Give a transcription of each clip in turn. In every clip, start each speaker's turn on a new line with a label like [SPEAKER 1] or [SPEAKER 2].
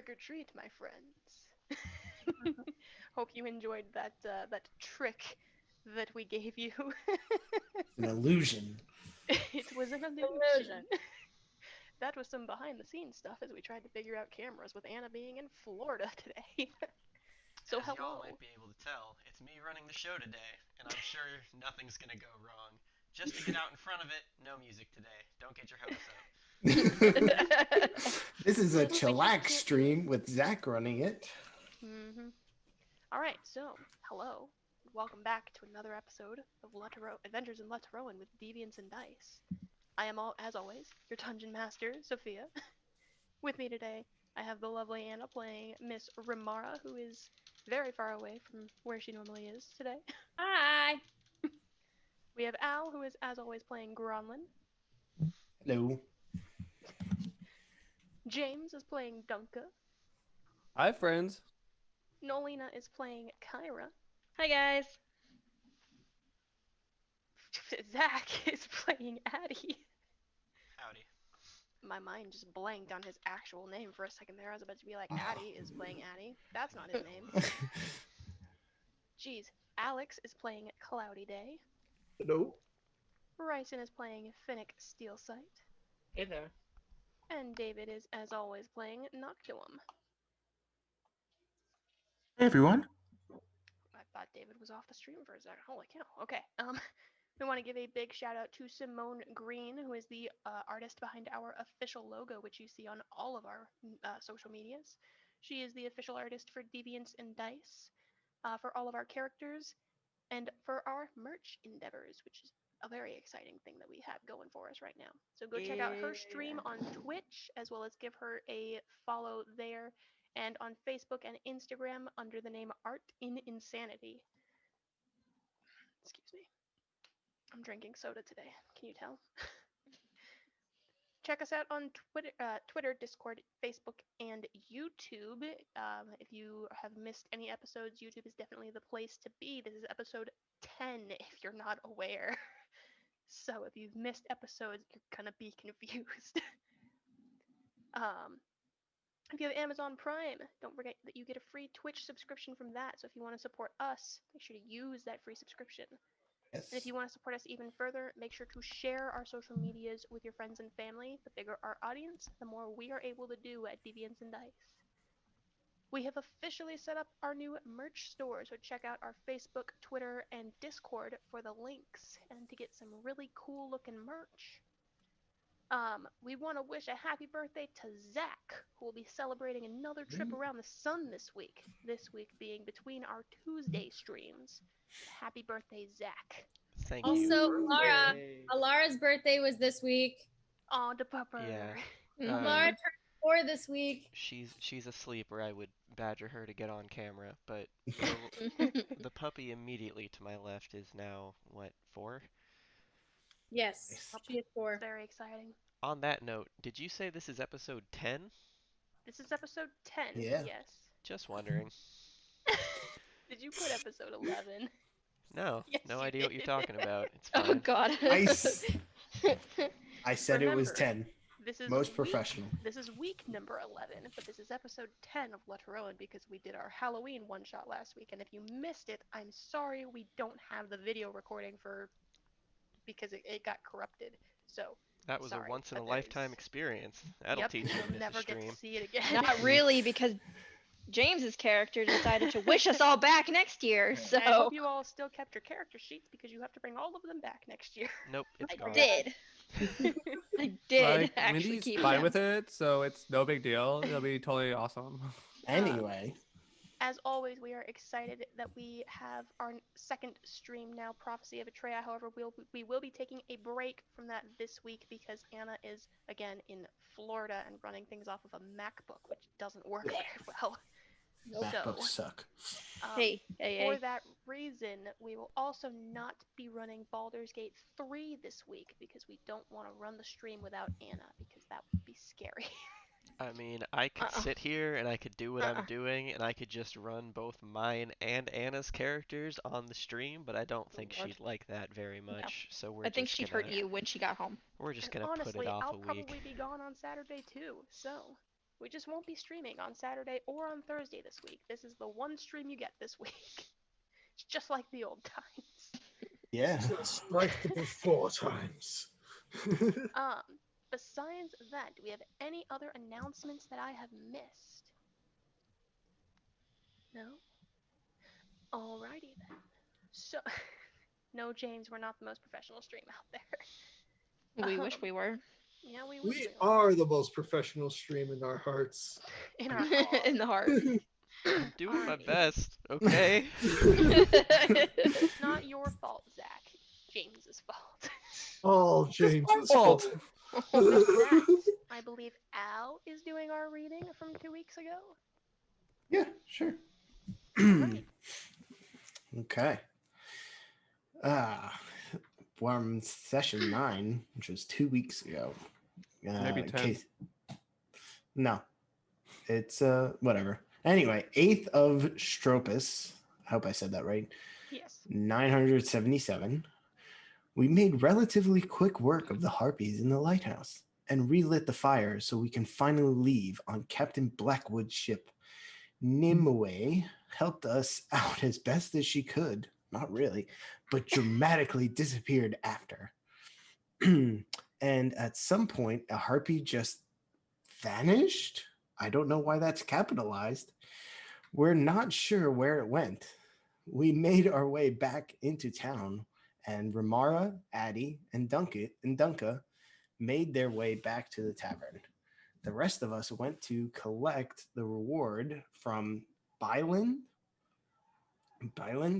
[SPEAKER 1] trick or treat, my friends. Hope you enjoyed that trick that we gave you.
[SPEAKER 2] An illusion.
[SPEAKER 1] It was an illusion. That was some behind the scenes stuff as we tried to figure out cameras with Anna being in Florida today. So
[SPEAKER 3] As y'all
[SPEAKER 1] hello.
[SPEAKER 3] might be able to tell, it's me running the show today, and I'm sure nothing's gonna go wrong. Just to get out in front of it, no music today. Don't get your hopes up.
[SPEAKER 2] This is a
[SPEAKER 1] We just
[SPEAKER 2] chillax
[SPEAKER 1] can't.
[SPEAKER 2] stream with Zach running it.
[SPEAKER 1] All right, so hello, welcome back to another episode of Adventures in Lutoroan with Deviants and Dice. I am all, as always, your dungeon master, Sophia. With me today, I have the lovely Anna playing Miss Rimara, who is very far away from where she normally is today.
[SPEAKER 4] Hi.
[SPEAKER 1] We have Al, who is, as always, playing Gronlin.
[SPEAKER 2] Hello.
[SPEAKER 1] James is playing Dunka.
[SPEAKER 5] Hi, friends.
[SPEAKER 1] Nolina is playing Kyra.
[SPEAKER 4] Hi, guys.
[SPEAKER 1] Zach is playing Addie.
[SPEAKER 3] Howdy.
[SPEAKER 1] My mind just blanked on his actual name for a second there. I was about to be like, Addie is playing Addie. That's not his name. Jeez. Alex is playing Cloudy Day.
[SPEAKER 2] Hello.
[SPEAKER 1] Bryson is playing Finnick Steelsight.
[SPEAKER 4] Hey there.
[SPEAKER 1] And David is, as always, playing Noctuum.
[SPEAKER 6] Hey everyone.
[SPEAKER 1] I thought David was off the stream for a second. Holy cow. Okay. We want to give a big shout out to Simone Green, who is the artist behind our official logo, which you see on all of our social medias. She is the official artist for Deviants and Dice, for all of our characters, and for our merch endeavors, which is a very exciting thing that we have going for us right now. So go check out her stream on Twitch, as well as give her a follow there, and on Facebook and Instagram under the name Art in Insanity. Excuse me. I'm drinking soda today. Can you tell? Check us out on Twitter, Discord, Facebook, and YouTube. If you have missed any episodes, YouTube is definitely the place to be. This is episode 10, if you're not aware. So if you've missed episodes, you're gonna be confused. If you have Amazon Prime, don't forget that you get a free Twitch subscription from that. So if you want to support us, make sure to use that free subscription.
[SPEAKER 2] Yes.
[SPEAKER 1] And if you want to support us even further, make sure to share our social medias with your friends and family. The bigger our audience, the more we are able to do at Deviants and Dice. We have officially set up our new merch store, so check out our Facebook, Twitter, and Discord for the links and to get some really cool looking merch. We want to wish a happy birthday to Zach, who will be celebrating another trip around the sun this week. This week being between our Tuesday streams. Happy birthday, Zach.
[SPEAKER 3] Thank
[SPEAKER 4] Also,
[SPEAKER 3] you.
[SPEAKER 4] Lara. Alara's birthday was this week.
[SPEAKER 1] Oh, the pupper.
[SPEAKER 3] Yeah.
[SPEAKER 4] Lara turned 4 this week.
[SPEAKER 3] She's asleep, or I would badger her to get on camera. But the puppy immediately to my left is now what, 4?
[SPEAKER 4] Yes,
[SPEAKER 2] Nice.
[SPEAKER 4] she is 4.
[SPEAKER 1] Very exciting.
[SPEAKER 3] On that note, did you say this is episode 10?
[SPEAKER 1] This is episode 10.
[SPEAKER 2] Yeah.
[SPEAKER 1] Yes.
[SPEAKER 3] Just wondering.
[SPEAKER 1] Did you put episode 11?
[SPEAKER 3] No,
[SPEAKER 1] Yes,
[SPEAKER 3] no
[SPEAKER 1] you
[SPEAKER 3] idea what you're
[SPEAKER 1] did.
[SPEAKER 3] talking about. It's
[SPEAKER 4] Oh
[SPEAKER 3] fine.
[SPEAKER 4] God.
[SPEAKER 2] I said it was
[SPEAKER 1] Remember,
[SPEAKER 2] 10.
[SPEAKER 1] This is
[SPEAKER 2] Most
[SPEAKER 1] week,
[SPEAKER 2] professional.
[SPEAKER 1] This is week number 11, but this is episode 10 of Lutoroan because we did our Halloween one shot last week. And if you missed it, I'm sorry we don't have the video recording because it got corrupted. So
[SPEAKER 3] That was
[SPEAKER 1] sorry,
[SPEAKER 3] a once in a
[SPEAKER 1] but
[SPEAKER 3] lifetime
[SPEAKER 1] there's-
[SPEAKER 3] experience. That'll
[SPEAKER 1] Yep,
[SPEAKER 3] teach you to
[SPEAKER 1] you'll
[SPEAKER 3] miss a
[SPEAKER 1] never get
[SPEAKER 3] stream.
[SPEAKER 1] to see it again.
[SPEAKER 4] Not really, because James's character decided to wish us all back next year. So
[SPEAKER 1] I hope you all still kept your character sheets because you have to bring all of them back next year.
[SPEAKER 3] Nope, it's
[SPEAKER 4] I
[SPEAKER 3] gone.
[SPEAKER 4] did. I did
[SPEAKER 5] Like,
[SPEAKER 4] actually
[SPEAKER 5] Mindy's
[SPEAKER 4] keep
[SPEAKER 5] fine
[SPEAKER 4] them.
[SPEAKER 5] with it, so it's no big deal. It'll be totally awesome.
[SPEAKER 2] Anyway.
[SPEAKER 1] As always, we are excited that we have our second stream now, Prophecy of Atreya. However, we will be taking a break from that this week because Anna is, again, in Florida and running things off of a MacBook, which doesn't work very well.
[SPEAKER 2] MacBooks suck.
[SPEAKER 4] Hey.
[SPEAKER 1] For that reason, we will also not be running Baldur's Gate 3 this week because we don't want to run the stream without Anna because that would be scary.
[SPEAKER 3] I mean, I could sit here and I could do what I'm doing, and I could just run both mine and Anna's characters on the stream, but I don't think
[SPEAKER 4] Lord.
[SPEAKER 3] she'd like that very much. So we're
[SPEAKER 4] I think
[SPEAKER 3] just
[SPEAKER 4] she'd
[SPEAKER 3] gonna
[SPEAKER 4] hurt you when she got home.
[SPEAKER 3] we're just
[SPEAKER 1] And
[SPEAKER 3] gonna put
[SPEAKER 1] honestly,
[SPEAKER 3] it off
[SPEAKER 1] I'll
[SPEAKER 3] a week.
[SPEAKER 1] probably be gone on Saturday too, so We just won't be streaming on Saturday or on Thursday this week. This is the one stream you get this week. It's just like the old times.
[SPEAKER 2] Yeah.
[SPEAKER 6] Just like the before times.
[SPEAKER 1] Besides that, do we have any other announcements that I have missed? No? Alrighty then. So, no, James, we're not the most professional stream out there.
[SPEAKER 4] We wish we were.
[SPEAKER 1] Yeah, we
[SPEAKER 6] We
[SPEAKER 1] were.
[SPEAKER 6] are the most professional stream in our hearts.
[SPEAKER 1] In our heart.
[SPEAKER 4] In the heart.
[SPEAKER 3] I'm doing my best, okay?
[SPEAKER 1] It's not your fault, Zach. James's fault.
[SPEAKER 6] All James's
[SPEAKER 5] fault.
[SPEAKER 6] fault.
[SPEAKER 1] With that, I believe Al is doing our reading from 2 weeks ago.
[SPEAKER 2] Yeah, sure.
[SPEAKER 1] Right.
[SPEAKER 2] Okay. From session 9, which was 2 weeks ago.
[SPEAKER 5] Maybe 10.
[SPEAKER 2] No. It's whatever. Anyway, 8th of Stropus. I hope I said that right.
[SPEAKER 1] Yes.
[SPEAKER 2] 977. We made relatively quick work of the harpies in the lighthouse and relit the fire so we can finally leave on Captain Blackwood's ship. Nimue helped us out as best as she could. Not really, but dramatically disappeared after. And at some point, a harpy just vanished. I don't know why that's capitalized. We're not sure where it went. We made our way back into town, and Ramara, Addie, and Dunka made their way back to the tavern. The rest of us went to collect the reward from Byland,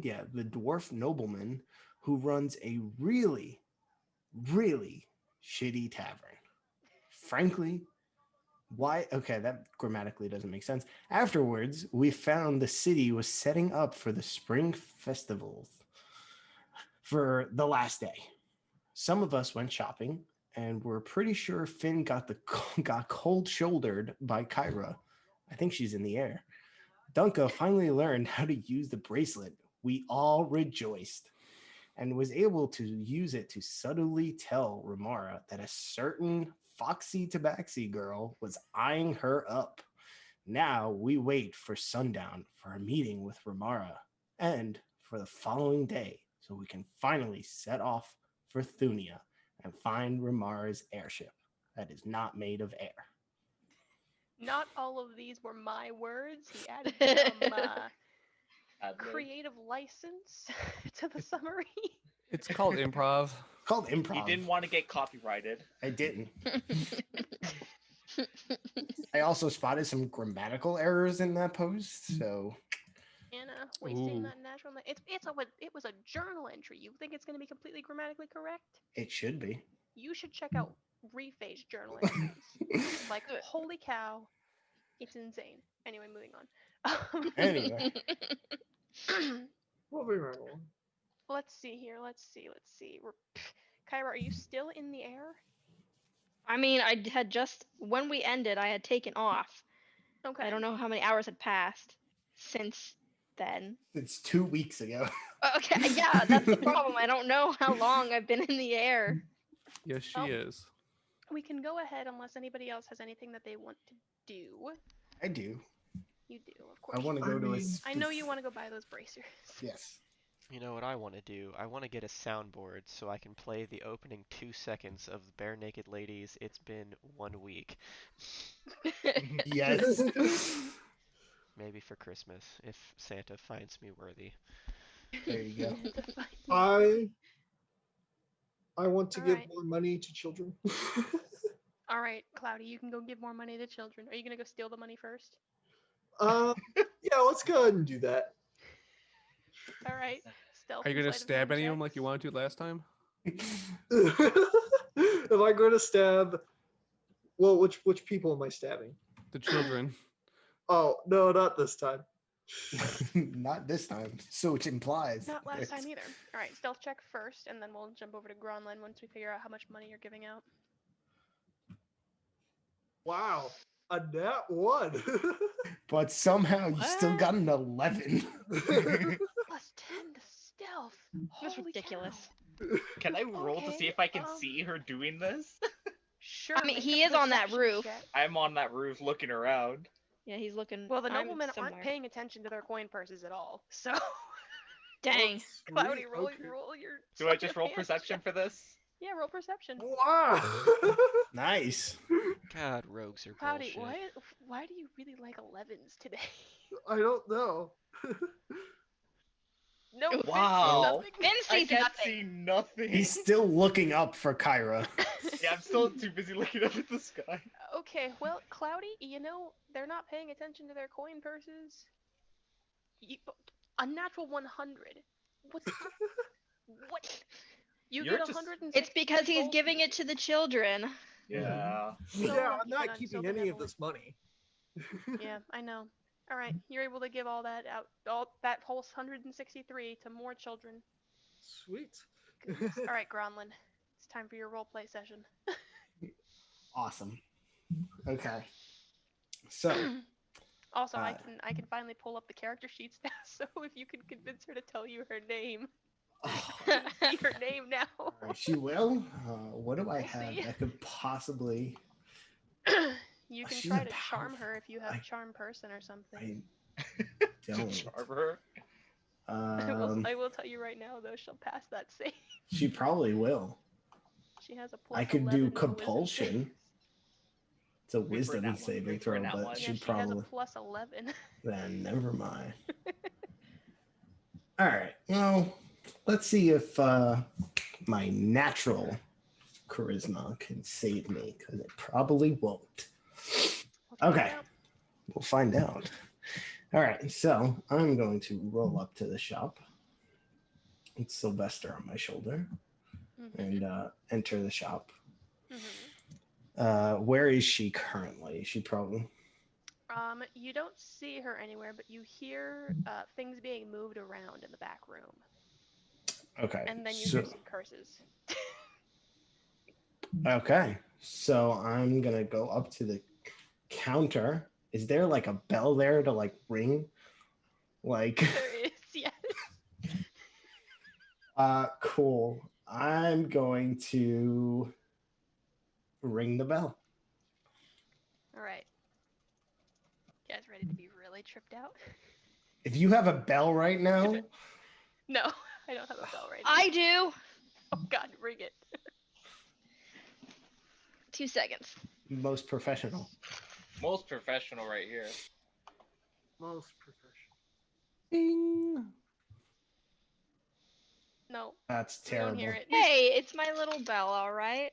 [SPEAKER 2] yeah, the dwarf nobleman who runs a really, really shitty tavern. Frankly, why? Okay, that grammatically doesn't make sense. Afterwards, we found the city was setting up for the spring festivals for the last day. Some of us went shopping, and we're pretty sure Finn got cold-shouldered by Kyra. I think she's in the air. Dunka finally learned how to use the bracelet. We all rejoiced and was able to use it to subtly tell Ramara that a certain foxy tabaxi girl was eyeing her up. Now we wait for sundown for a meeting with Ramara and for the following day so we can finally set off for Thunia and find Ramara's airship that is not made of air.
[SPEAKER 1] Not all of these were my words. He added some creative license to the summary.
[SPEAKER 5] It's called improv.
[SPEAKER 2] Called improv.
[SPEAKER 7] You didn't want to get copyrighted.
[SPEAKER 2] I didn't. I also spotted some grammatical errors in that post, so
[SPEAKER 1] Anna, wasting
[SPEAKER 5] Ooh.
[SPEAKER 1] that natural. It was a journal entry. You think it's going to be completely grammatically correct?
[SPEAKER 2] it should be.
[SPEAKER 1] You should check out Reface journal entries. Like, holy cow, it's insane. Anyway, moving on.
[SPEAKER 2] Anyway,
[SPEAKER 6] Moving right along.
[SPEAKER 1] Let's see here. Let's see. Kyra, are you still in the air?
[SPEAKER 4] I mean, I had just, when we ended, I had taken off.
[SPEAKER 1] Okay.
[SPEAKER 4] I don't know how many hours had passed since then.
[SPEAKER 2] it's 2 weeks ago.
[SPEAKER 4] Okay, yeah, that's the problem. I don't know how long I've been in the air.
[SPEAKER 5] Yes, she
[SPEAKER 1] Oh.
[SPEAKER 5] is.
[SPEAKER 1] We can go ahead unless anybody else has anything that they want to do.
[SPEAKER 2] I do.
[SPEAKER 1] You do, of course.
[SPEAKER 2] I want to
[SPEAKER 6] I
[SPEAKER 2] go to a.
[SPEAKER 6] mean-
[SPEAKER 1] I know you want to go buy those bracers.
[SPEAKER 2] Yes.
[SPEAKER 3] You know what I want to do? I want to get a soundboard so I can play the opening 2 seconds of Bare Naked Ladies. It's been 1 week.
[SPEAKER 2] Yes.
[SPEAKER 3] Maybe for Christmas, if Santa finds me worthy.
[SPEAKER 2] There you go.
[SPEAKER 6] I want to give
[SPEAKER 1] Alright.
[SPEAKER 6] more money to children.
[SPEAKER 1] All right, Cloudy, you can go give more money to children. Are you gonna go steal the money first?
[SPEAKER 6] Yeah, let's go ahead and do that.
[SPEAKER 1] All right. Stealth.
[SPEAKER 5] Are you
[SPEAKER 1] and
[SPEAKER 5] gonna
[SPEAKER 1] sleight of
[SPEAKER 5] stab
[SPEAKER 1] hand
[SPEAKER 5] anyone like
[SPEAKER 1] checks.
[SPEAKER 5] you wanted to last time?
[SPEAKER 6] Am I going to stab? Well, which people am I stabbing?
[SPEAKER 5] The children.
[SPEAKER 6] Oh no, not this time.
[SPEAKER 2] Not this time. So it implies.
[SPEAKER 1] Not last
[SPEAKER 2] that-
[SPEAKER 1] time either. All right, stealth check first, and then we'll jump over to Gronlin once we figure out how much money you're giving out.
[SPEAKER 6] Wow, a nat 1.
[SPEAKER 2] But somehow you still
[SPEAKER 1] What?
[SPEAKER 2] got an 11.
[SPEAKER 1] +10 to stealth.
[SPEAKER 4] That's
[SPEAKER 1] Holy
[SPEAKER 4] ridiculous.
[SPEAKER 1] cow.
[SPEAKER 7] Can I roll to
[SPEAKER 1] Okay,
[SPEAKER 7] see if I can
[SPEAKER 1] um,
[SPEAKER 7] see her doing this?
[SPEAKER 1] Sure.
[SPEAKER 4] I mean,
[SPEAKER 1] make
[SPEAKER 4] he
[SPEAKER 1] a
[SPEAKER 4] is on that
[SPEAKER 1] perception
[SPEAKER 4] roof.
[SPEAKER 1] check.
[SPEAKER 7] I'm on that roof looking around.
[SPEAKER 4] Yeah, he's looking.
[SPEAKER 1] Well, the
[SPEAKER 4] I'm
[SPEAKER 1] noblemen aren't
[SPEAKER 4] somewhere.
[SPEAKER 1] paying attention to their coin purses at all. So,
[SPEAKER 4] Dang.
[SPEAKER 6] Sweet,
[SPEAKER 1] Cloudy, roll
[SPEAKER 6] okay.
[SPEAKER 1] your.
[SPEAKER 7] Do I
[SPEAKER 1] sleight
[SPEAKER 7] just
[SPEAKER 1] of
[SPEAKER 7] roll
[SPEAKER 1] hand
[SPEAKER 7] perception
[SPEAKER 1] check.
[SPEAKER 7] for this?
[SPEAKER 1] Yeah, roll perception.
[SPEAKER 6] Wow.
[SPEAKER 2] Nice.
[SPEAKER 3] God, rogues are
[SPEAKER 1] Cloudy,
[SPEAKER 3] bullshit.
[SPEAKER 1] why do you really like 11s today?
[SPEAKER 6] I don't know.
[SPEAKER 1] No, Finn sees
[SPEAKER 7] Wow.
[SPEAKER 1] nothing.
[SPEAKER 4] Finn
[SPEAKER 7] I
[SPEAKER 4] sees
[SPEAKER 7] can
[SPEAKER 4] nothing.
[SPEAKER 7] see nothing.
[SPEAKER 2] He's still looking up for Kyra.
[SPEAKER 7] Yeah, I'm still too busy looking up at the sky.
[SPEAKER 1] Okay, well, Cloudy, they're not paying attention to their coin purses. A natural 100. What's what? You
[SPEAKER 7] You're
[SPEAKER 1] get
[SPEAKER 7] just-
[SPEAKER 1] 160.
[SPEAKER 4] It's because he's
[SPEAKER 1] gold
[SPEAKER 4] giving it
[SPEAKER 1] pieces.
[SPEAKER 4] to the children.
[SPEAKER 7] Yeah.
[SPEAKER 1] So
[SPEAKER 6] Yeah,
[SPEAKER 1] lucky,
[SPEAKER 6] I'm not
[SPEAKER 1] Finn,
[SPEAKER 6] keeping
[SPEAKER 1] so
[SPEAKER 6] any of
[SPEAKER 1] benevolent.
[SPEAKER 6] this money.
[SPEAKER 1] Yeah, I know. All right, you're able to give all that out, all that whole 163 to more children.
[SPEAKER 6] Sweet.
[SPEAKER 1] Goodness. All right, Gronlin, it's time for your role play session.
[SPEAKER 2] Awesome. Okay. So,
[SPEAKER 1] Also, I
[SPEAKER 2] Uh,
[SPEAKER 1] can finally pull up the character sheets now. So if you can convince her to tell you her name,
[SPEAKER 2] oh,
[SPEAKER 1] see her name now.
[SPEAKER 2] all right, she will. What do I
[SPEAKER 1] We'll
[SPEAKER 2] have
[SPEAKER 1] see.
[SPEAKER 2] that could possibly?
[SPEAKER 1] You can
[SPEAKER 2] She's
[SPEAKER 1] try
[SPEAKER 2] a
[SPEAKER 1] to charm her if you have
[SPEAKER 2] I-
[SPEAKER 1] charm person or something.
[SPEAKER 2] I don't.
[SPEAKER 7] Charm her.
[SPEAKER 1] I will tell you right now though, she'll pass that save.
[SPEAKER 2] She probably will.
[SPEAKER 1] She has a plus
[SPEAKER 2] I could
[SPEAKER 1] 11
[SPEAKER 2] do
[SPEAKER 1] in wisdom
[SPEAKER 2] compulsion.
[SPEAKER 1] save.
[SPEAKER 2] It's a
[SPEAKER 7] Wait for
[SPEAKER 2] wisdom
[SPEAKER 7] that one.
[SPEAKER 2] saving
[SPEAKER 7] Wait for
[SPEAKER 2] throw,
[SPEAKER 7] that
[SPEAKER 2] but
[SPEAKER 7] one.
[SPEAKER 1] Yeah,
[SPEAKER 2] she'd
[SPEAKER 1] she has a
[SPEAKER 2] probably.
[SPEAKER 1] plus 11.
[SPEAKER 2] Then never mind. All right. Well, let's see if my natural charisma can save me, because it probably won't.
[SPEAKER 1] We'll find
[SPEAKER 2] Okay.
[SPEAKER 1] out.
[SPEAKER 2] We'll find out. All right. So I'm going to roll up to the shop. It's Sylvester on my shoulder
[SPEAKER 1] Mhm,
[SPEAKER 2] and enter the shop.
[SPEAKER 1] mhm.
[SPEAKER 2] Where is she currently? She probably.
[SPEAKER 1] You don't see her anywhere, but you hear things being moved around in the back room,
[SPEAKER 2] Okay.
[SPEAKER 1] and then you
[SPEAKER 2] so,
[SPEAKER 1] hear some curses.
[SPEAKER 2] Okay. So I'm gonna go up to the counter. Is there like a bell there to like ring? Like
[SPEAKER 1] There is, yes.
[SPEAKER 2] cool. I'm going to ring the bell.
[SPEAKER 1] All right. You guys ready to be really tripped out?
[SPEAKER 2] If you have a bell right now,
[SPEAKER 1] No, I don't have a bell right now.
[SPEAKER 4] I do.
[SPEAKER 1] Oh God, ring it.
[SPEAKER 4] 2 seconds.
[SPEAKER 2] most professional.
[SPEAKER 7] Most professional right here.
[SPEAKER 6] Most professional.
[SPEAKER 5] Ding.
[SPEAKER 1] No,
[SPEAKER 2] That's
[SPEAKER 1] we don't
[SPEAKER 2] terrible.
[SPEAKER 1] hear it.
[SPEAKER 4] Hey, it's my little bell, all right?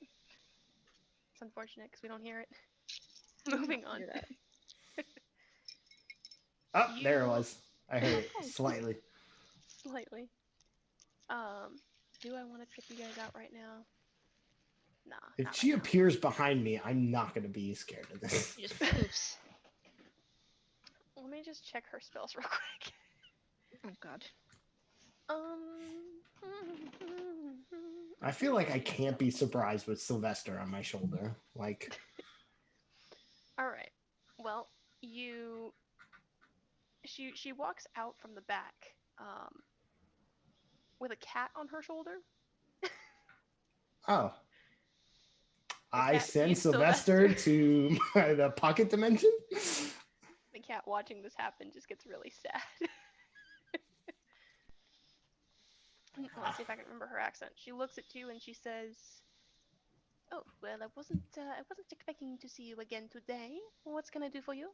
[SPEAKER 1] It's unfortunate because we don't hear it. Moving on.
[SPEAKER 4] Hear that.
[SPEAKER 2] Oh, there it
[SPEAKER 1] You-
[SPEAKER 2] was. I heard it
[SPEAKER 1] Oh,
[SPEAKER 2] slightly.
[SPEAKER 1] Slightly. Do I want to trip you guys out right now? Nah.
[SPEAKER 2] If
[SPEAKER 1] not
[SPEAKER 2] she
[SPEAKER 1] right now.
[SPEAKER 2] appears behind me, I'm not going to be scared of this.
[SPEAKER 4] She just poofs.
[SPEAKER 1] Let me just check her spells real quick.
[SPEAKER 4] Oh God.
[SPEAKER 2] I feel like I can't be surprised with Sylvester on my shoulder. Like,
[SPEAKER 1] All right. Well, she walks out from the back, with a cat on her shoulder.
[SPEAKER 2] oh. I
[SPEAKER 1] cat
[SPEAKER 2] send
[SPEAKER 1] sees
[SPEAKER 2] Sylvester to the pocket dimension?
[SPEAKER 1] The cat watching this happen just gets really sad. Let's see if I can remember her accent. She looks at you and she says, "Oh, well, I wasn't expecting to see you again today. What's can I do for you?"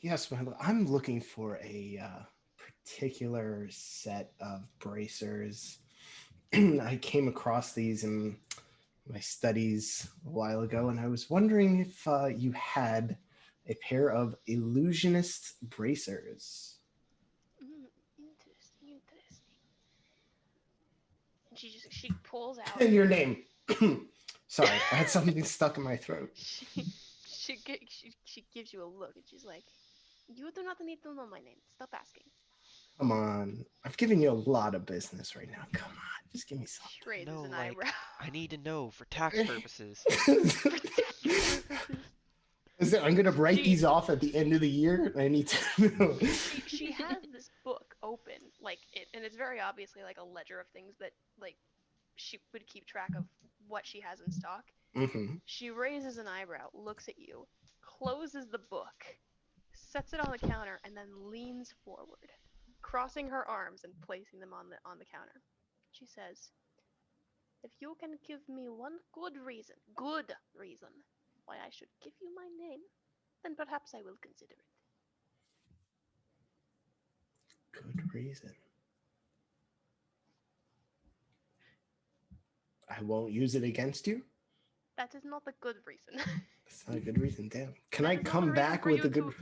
[SPEAKER 2] Yes, well, I'm looking for a particular set of bracers. I came across these in my studies a while ago, and I was wondering if you had a pair of illusionist bracers.
[SPEAKER 1] Interesting. And she pulls out.
[SPEAKER 2] And your name. Sorry, I had something stuck in my throat.
[SPEAKER 1] She gives you a look and she's like, "You do not need to know my name. Stop asking."
[SPEAKER 2] Come on. I've given you a lot of business right now. Come on, just give me
[SPEAKER 1] She
[SPEAKER 2] something.
[SPEAKER 1] raises
[SPEAKER 3] No,
[SPEAKER 1] an
[SPEAKER 3] like,
[SPEAKER 1] eyebrow.
[SPEAKER 3] I need to know for tax purposes.
[SPEAKER 2] Is it, I'm gonna write
[SPEAKER 1] She-
[SPEAKER 2] these off at the end of the year. I need to know.
[SPEAKER 1] she has this book open, and it's very obviously like a ledger of things that like she would keep track of what she has in stock.
[SPEAKER 2] Mm-hmm.
[SPEAKER 1] She raises an eyebrow, looks at you, closes the book, sets it on the counter, and then leans forward, crossing her arms and placing them on the counter. She says, "If you can give me one good reason, why I should give you my name, then perhaps I will consider it."
[SPEAKER 2] Good reason. I won't use it against you.
[SPEAKER 1] That is not a good reason.
[SPEAKER 2] That's not a good reason. Damn. Can
[SPEAKER 1] That
[SPEAKER 2] I
[SPEAKER 1] is not a
[SPEAKER 2] come
[SPEAKER 1] reason
[SPEAKER 2] back
[SPEAKER 1] for
[SPEAKER 2] with
[SPEAKER 1] you
[SPEAKER 2] a good?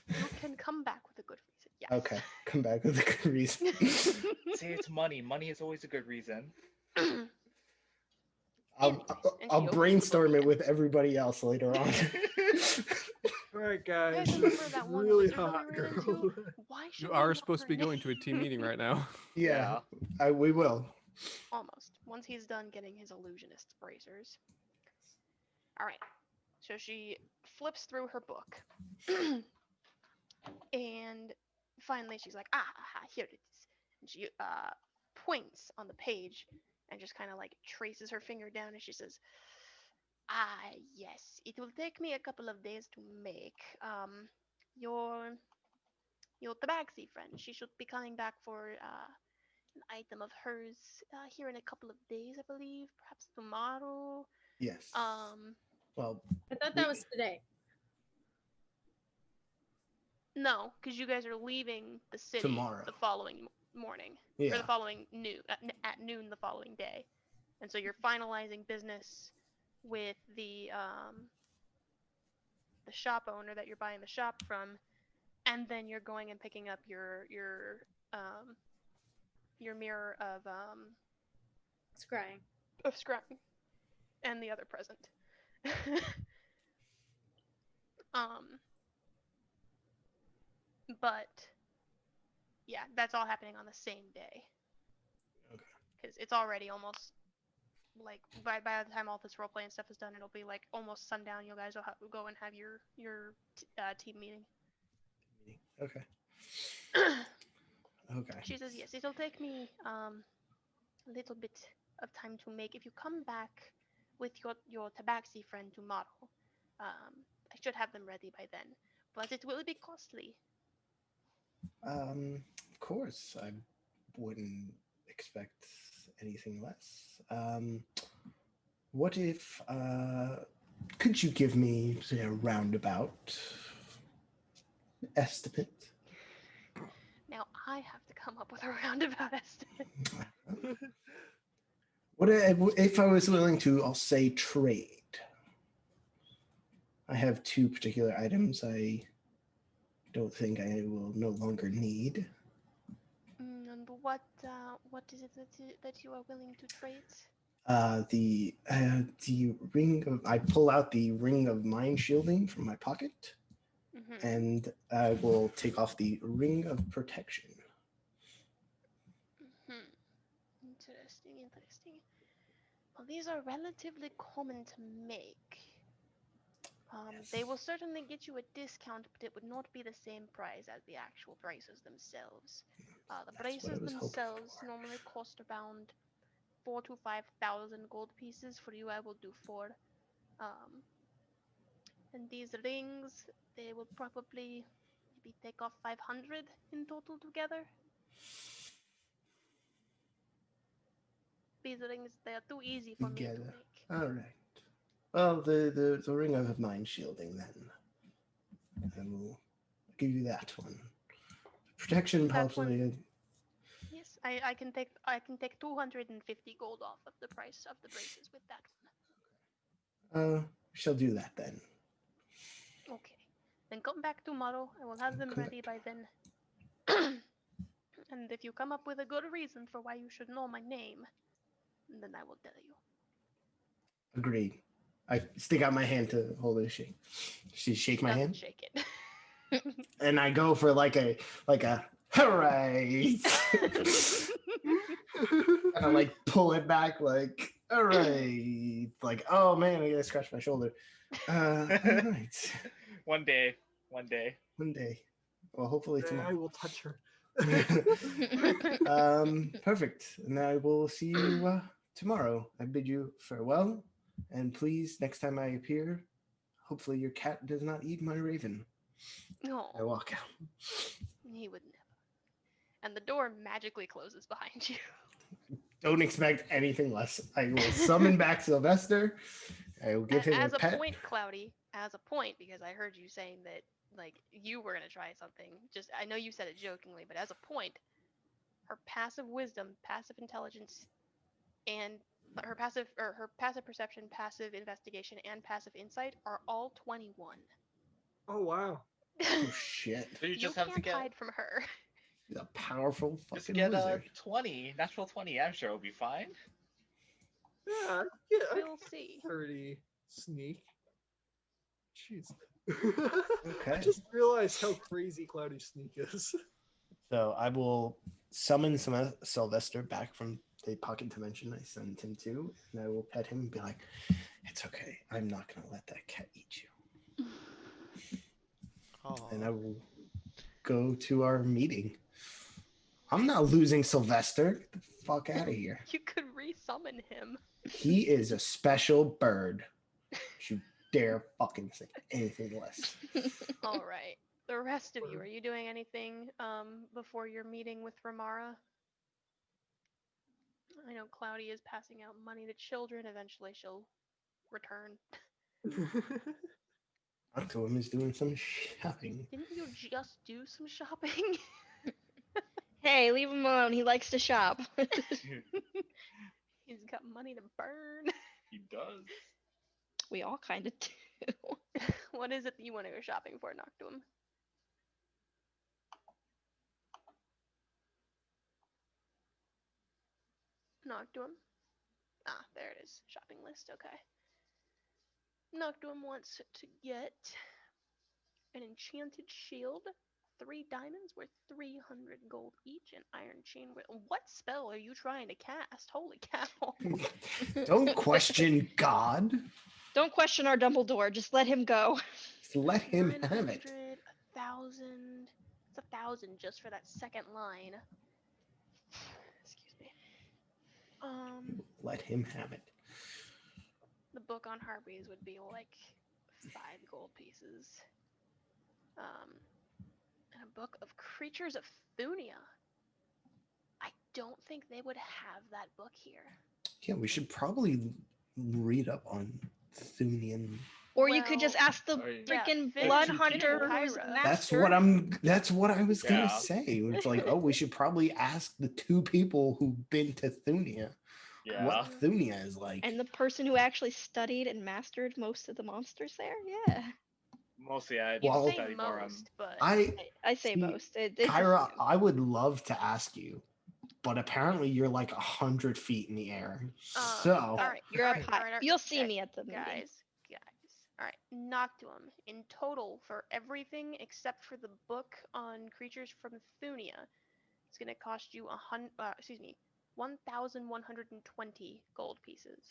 [SPEAKER 1] You can come back with a good reason. Yes.
[SPEAKER 2] Okay, come back with a good reason.
[SPEAKER 7] Say it's money. Money is always a good reason.
[SPEAKER 2] I'll
[SPEAKER 1] And
[SPEAKER 2] I'll
[SPEAKER 1] she opens the book
[SPEAKER 2] brainstorm it
[SPEAKER 1] again.
[SPEAKER 2] with everybody else later on.
[SPEAKER 6] All right,
[SPEAKER 1] You
[SPEAKER 6] guys.
[SPEAKER 1] guys remember that one
[SPEAKER 6] really
[SPEAKER 1] wizard that
[SPEAKER 6] hot
[SPEAKER 1] we ran
[SPEAKER 6] girl.
[SPEAKER 1] into? Why should
[SPEAKER 5] You
[SPEAKER 1] we
[SPEAKER 5] are
[SPEAKER 1] know
[SPEAKER 5] supposed to
[SPEAKER 1] her
[SPEAKER 5] be going to a team
[SPEAKER 1] name?
[SPEAKER 5] meeting right now.
[SPEAKER 2] Yeah, we will.
[SPEAKER 1] Almost. Once he's done getting his illusionist bracers. All right. So she flips through her book. And finally she's like, aha, here it is. And she points on the page and just kind of like traces her finger down and she says, "Ah, yes, it will take me a couple of days to make. Your tabaxi friend, she should be coming back for an item of hers here in a couple of days, I believe, perhaps tomorrow.
[SPEAKER 2] Yes. Well,
[SPEAKER 8] I thought that was today.
[SPEAKER 1] No, because you guys are leaving the city
[SPEAKER 2] Tomorrow.
[SPEAKER 1] the following morning, or
[SPEAKER 2] yeah.
[SPEAKER 1] the following noon at noon the following day, and so you're finalizing business with the shop owner that you're buying the shop from, and then you're going and picking up um mirror
[SPEAKER 8] Scrying.
[SPEAKER 1] of scrying and the other present. um, but yeah, that's all happening on the same day.
[SPEAKER 2] Okay.
[SPEAKER 1] Because it's already almost like by the time all this roleplay and stuff is done, it'll be like almost sundown. You guys will go and have your team meeting.
[SPEAKER 2] Okay. Okay.
[SPEAKER 1] She says, yes, it'll take me a little bit of time to make. If you come back with your tabaxi friend tomorrow, I should have them ready by then. But it will be costly.
[SPEAKER 2] Of course, I wouldn't expect anything less. What if could you give me say, a roundabout estimate?
[SPEAKER 1] Now I have to come up with a roundabout estimate.
[SPEAKER 2] What if I was willing to, I'll say, trade? I have two particular items I don't think I will no longer need.
[SPEAKER 1] And what is it that you are willing to trade?
[SPEAKER 2] The ring of, I pull out the ring of mind shielding from my pocket, and I will take off the ring of protection.
[SPEAKER 1] Interesting. Well, these are relatively common to make.
[SPEAKER 2] Yes.
[SPEAKER 1] They will certainly get you a discount, but it would not be the same price as the actual braces themselves. The
[SPEAKER 2] That's what I
[SPEAKER 1] braces
[SPEAKER 2] was hoping
[SPEAKER 1] themselves
[SPEAKER 2] for.
[SPEAKER 1] normally cost around 4,000 to 5,000 gold pieces. For you, I will do 4. And these rings, they will probably maybe take off 500 in total together. These rings, they are too easy for me to
[SPEAKER 2] Together.
[SPEAKER 1] make.
[SPEAKER 2] All right. Well, the ring of mind shielding then. I will give you that one. Protection
[SPEAKER 1] That
[SPEAKER 2] possibly.
[SPEAKER 1] one. Yes, I can take 250 gold off of the price of the braces with that one.
[SPEAKER 2] We shall do that then.
[SPEAKER 1] Okay. Then come back tomorrow. I will have them
[SPEAKER 2] Come
[SPEAKER 1] ready by
[SPEAKER 2] back.
[SPEAKER 1] then. And if you come up with a good reason for why you should know my name, then I will tell you.
[SPEAKER 2] Agreed. I stick out my hand to hold her shake. She shake my
[SPEAKER 1] Doesn't
[SPEAKER 2] hand,
[SPEAKER 1] shake it.
[SPEAKER 2] and I go for like a hooray, and I like pull it back like hooray, like oh man, I gotta scratch my shoulder. All right,
[SPEAKER 7] One day.
[SPEAKER 2] one day. Well, hopefully
[SPEAKER 6] I
[SPEAKER 2] tomorrow.
[SPEAKER 6] will touch her.
[SPEAKER 2] Perfect. And I will see you tomorrow. I bid you farewell. And please, next time I appear, hopefully your cat does not eat my raven.
[SPEAKER 1] No,
[SPEAKER 2] I walk out.
[SPEAKER 1] he would never. And the door magically closes behind you.
[SPEAKER 2] Don't expect anything less. I will summon back Sylvester. I will give him
[SPEAKER 1] As
[SPEAKER 2] a
[SPEAKER 1] a
[SPEAKER 2] pet.
[SPEAKER 1] point, Cloudy, as a point, because I heard you saying that like you were gonna try something. Just I know you said it jokingly, but as a point, her passive wisdom, passive intelligence, and her passive perception, passive investigation, and passive insight are all 21.
[SPEAKER 6] Oh wow.
[SPEAKER 2] Oh shit!
[SPEAKER 7] So you
[SPEAKER 1] You
[SPEAKER 7] just have to
[SPEAKER 1] can't
[SPEAKER 7] get
[SPEAKER 1] hide from her.
[SPEAKER 2] He's a powerful
[SPEAKER 7] just
[SPEAKER 2] fucking
[SPEAKER 7] get a
[SPEAKER 2] wizard.
[SPEAKER 7] 20, natural 20. I'm sure it'll be fine.
[SPEAKER 6] Yeah, I
[SPEAKER 1] We'll see.
[SPEAKER 6] 30 sneak. Jeez.
[SPEAKER 2] Okay.
[SPEAKER 6] I just realized how crazy Cloudy Sneak is.
[SPEAKER 2] So I will summon Sylvester back from the pocket dimension I sent him to, and I will pet him and be like, "It's okay. I'm not gonna let that cat eat you."
[SPEAKER 3] Oh.
[SPEAKER 2] And I will go to our meeting. I'm not losing Sylvester. Get the fuck out of here.
[SPEAKER 1] You could resummon him.
[SPEAKER 2] He is a special bird. You dare fucking say anything less.
[SPEAKER 1] All right. The rest of you, are you doing anything before your meeting with Ramara? I know Cloudy is passing out money to children. Eventually she'll return.
[SPEAKER 2] Uncle him is doing some shopping.
[SPEAKER 1] Didn't you just do some shopping?
[SPEAKER 4] Hey, leave him alone. He likes to shop.
[SPEAKER 1] He's got money to burn.
[SPEAKER 7] He does.
[SPEAKER 4] We all kind of do.
[SPEAKER 1] What is it that you want to go shopping for, Noctum? Noctum? Ah, there it is. Shopping list, okay. Noctum wants to get an enchanted shield, 3 diamonds worth 300 gold each, an iron chain worth... What spell are you trying to cast? Holy cow.
[SPEAKER 2] Don't question God.
[SPEAKER 4] Don't question our Dumbledore. Just let him go.
[SPEAKER 2] Just let him have
[SPEAKER 1] 900,
[SPEAKER 2] it.
[SPEAKER 1] 1,000. It's 1,000 just for that second line. Excuse me.
[SPEAKER 2] Let him have it.
[SPEAKER 1] The book on harpies would be like 5 gold pieces. And a book of creatures of Thunia. I don't think they would have that book here.
[SPEAKER 2] Yeah, we should probably read up on Thunian.
[SPEAKER 4] Or you could just
[SPEAKER 1] Well,
[SPEAKER 4] ask the
[SPEAKER 1] yeah,
[SPEAKER 4] freaking
[SPEAKER 1] Finn
[SPEAKER 4] blood
[SPEAKER 1] and
[SPEAKER 4] hunter who's
[SPEAKER 1] Kyra.
[SPEAKER 4] master.
[SPEAKER 2] That's what I was gonna
[SPEAKER 7] Yeah.
[SPEAKER 2] say. It's like, oh, we should probably ask the 2 people who've been to Thunia
[SPEAKER 7] Yeah.
[SPEAKER 2] what Thunia is like.
[SPEAKER 4] And the person who actually studied and mastered most of the monsters there? Yeah.
[SPEAKER 7] Mostly I
[SPEAKER 1] You
[SPEAKER 2] Well,
[SPEAKER 1] say
[SPEAKER 7] study more on
[SPEAKER 1] most, but
[SPEAKER 4] I say
[SPEAKER 2] See,
[SPEAKER 4] most.
[SPEAKER 2] Kyra, I would love to ask you, but apparently you're like 100 feet in the air. So
[SPEAKER 1] all right,
[SPEAKER 4] You're
[SPEAKER 1] all
[SPEAKER 4] up
[SPEAKER 1] right,
[SPEAKER 4] high.
[SPEAKER 1] all right,
[SPEAKER 4] You'll see
[SPEAKER 1] guys,
[SPEAKER 4] me at the meeting.
[SPEAKER 1] guys. All right, Noctuum. In total, for everything except for the book on creatures from Thunia, it's gonna cost you 1,120 gold pieces.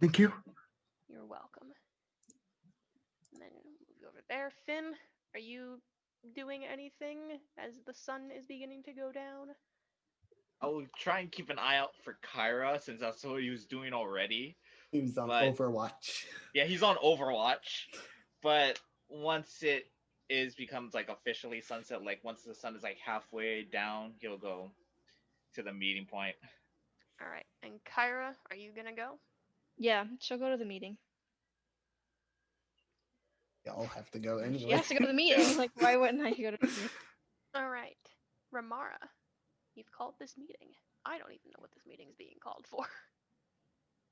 [SPEAKER 2] thank you.
[SPEAKER 1] You're welcome. And then move over there. Finn, are you doing anything as the sun is beginning to go down?
[SPEAKER 7] I'll try and keep an eye out for Kyra since that's what he was doing already.
[SPEAKER 2] He was on
[SPEAKER 7] But-
[SPEAKER 2] Overwatch.
[SPEAKER 7] Yeah, he's on Overwatch. But once it becomes like officially sunset, like once the sun is like halfway down, he'll go to the meeting point.
[SPEAKER 1] All right. And Kyra, are you gonna go?
[SPEAKER 4] Yeah, she'll go to the meeting.
[SPEAKER 2] Y'all have to go anyway.
[SPEAKER 4] She has to go to the meeting.
[SPEAKER 7] Yeah.
[SPEAKER 4] Like, why wouldn't I go to the meeting?
[SPEAKER 1] All right. Ramara, you've called this meeting. I don't even know what this meeting is being called for.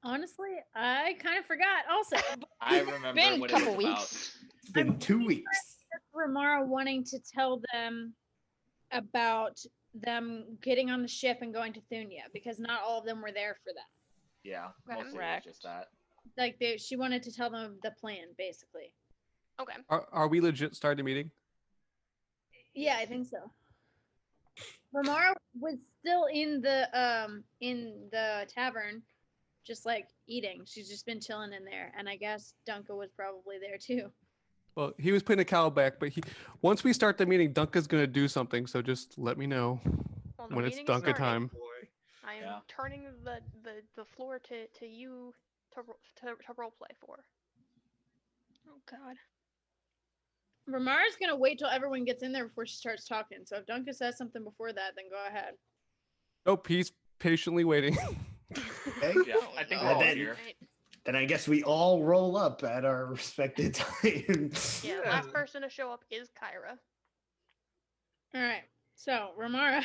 [SPEAKER 5] Honestly, I kind of forgot also.
[SPEAKER 7] I remember
[SPEAKER 4] Been a
[SPEAKER 7] what
[SPEAKER 4] couple
[SPEAKER 7] it was about.
[SPEAKER 4] weeks.
[SPEAKER 2] It's been 2 weeks.
[SPEAKER 5] Ramara wanting to tell them about them getting on the ship and going to Thunia because not all of them were there for that.
[SPEAKER 7] Yeah,
[SPEAKER 1] Okay.
[SPEAKER 7] mostly it was
[SPEAKER 4] Correct.
[SPEAKER 7] just that.
[SPEAKER 5] Like she wanted to tell them the plan, basically.
[SPEAKER 1] Okay.
[SPEAKER 8] Are we legit starting a meeting?
[SPEAKER 5] Yeah, I think so. Ramara was still in the tavern, just like eating. She's just been chilling in there, and I guess Dunka was probably there too.
[SPEAKER 8] Well, he was putting a cow back, but once we start the meeting, Dunka's gonna do something. So just let me know
[SPEAKER 1] Well, the
[SPEAKER 8] when it's
[SPEAKER 1] meeting is
[SPEAKER 8] Dunka
[SPEAKER 1] starting.
[SPEAKER 8] time.
[SPEAKER 6] Boy.
[SPEAKER 1] I am
[SPEAKER 7] Yeah.
[SPEAKER 1] turning the floor to you to role play for.
[SPEAKER 4] Oh God.
[SPEAKER 5] Ramara's gonna wait till everyone gets in there before she starts talking. So if Duncan says something before that, then go ahead.
[SPEAKER 8] Nope, he's patiently waiting.
[SPEAKER 2] Okay.
[SPEAKER 7] Yeah, I think we're
[SPEAKER 2] And
[SPEAKER 7] all
[SPEAKER 2] then-
[SPEAKER 7] here.
[SPEAKER 1] Right.
[SPEAKER 2] Then I guess we all roll up at our respected times.
[SPEAKER 1] Yeah,
[SPEAKER 6] Yeah.
[SPEAKER 1] last person to show up is Kyra.
[SPEAKER 5] All right. So Ramara,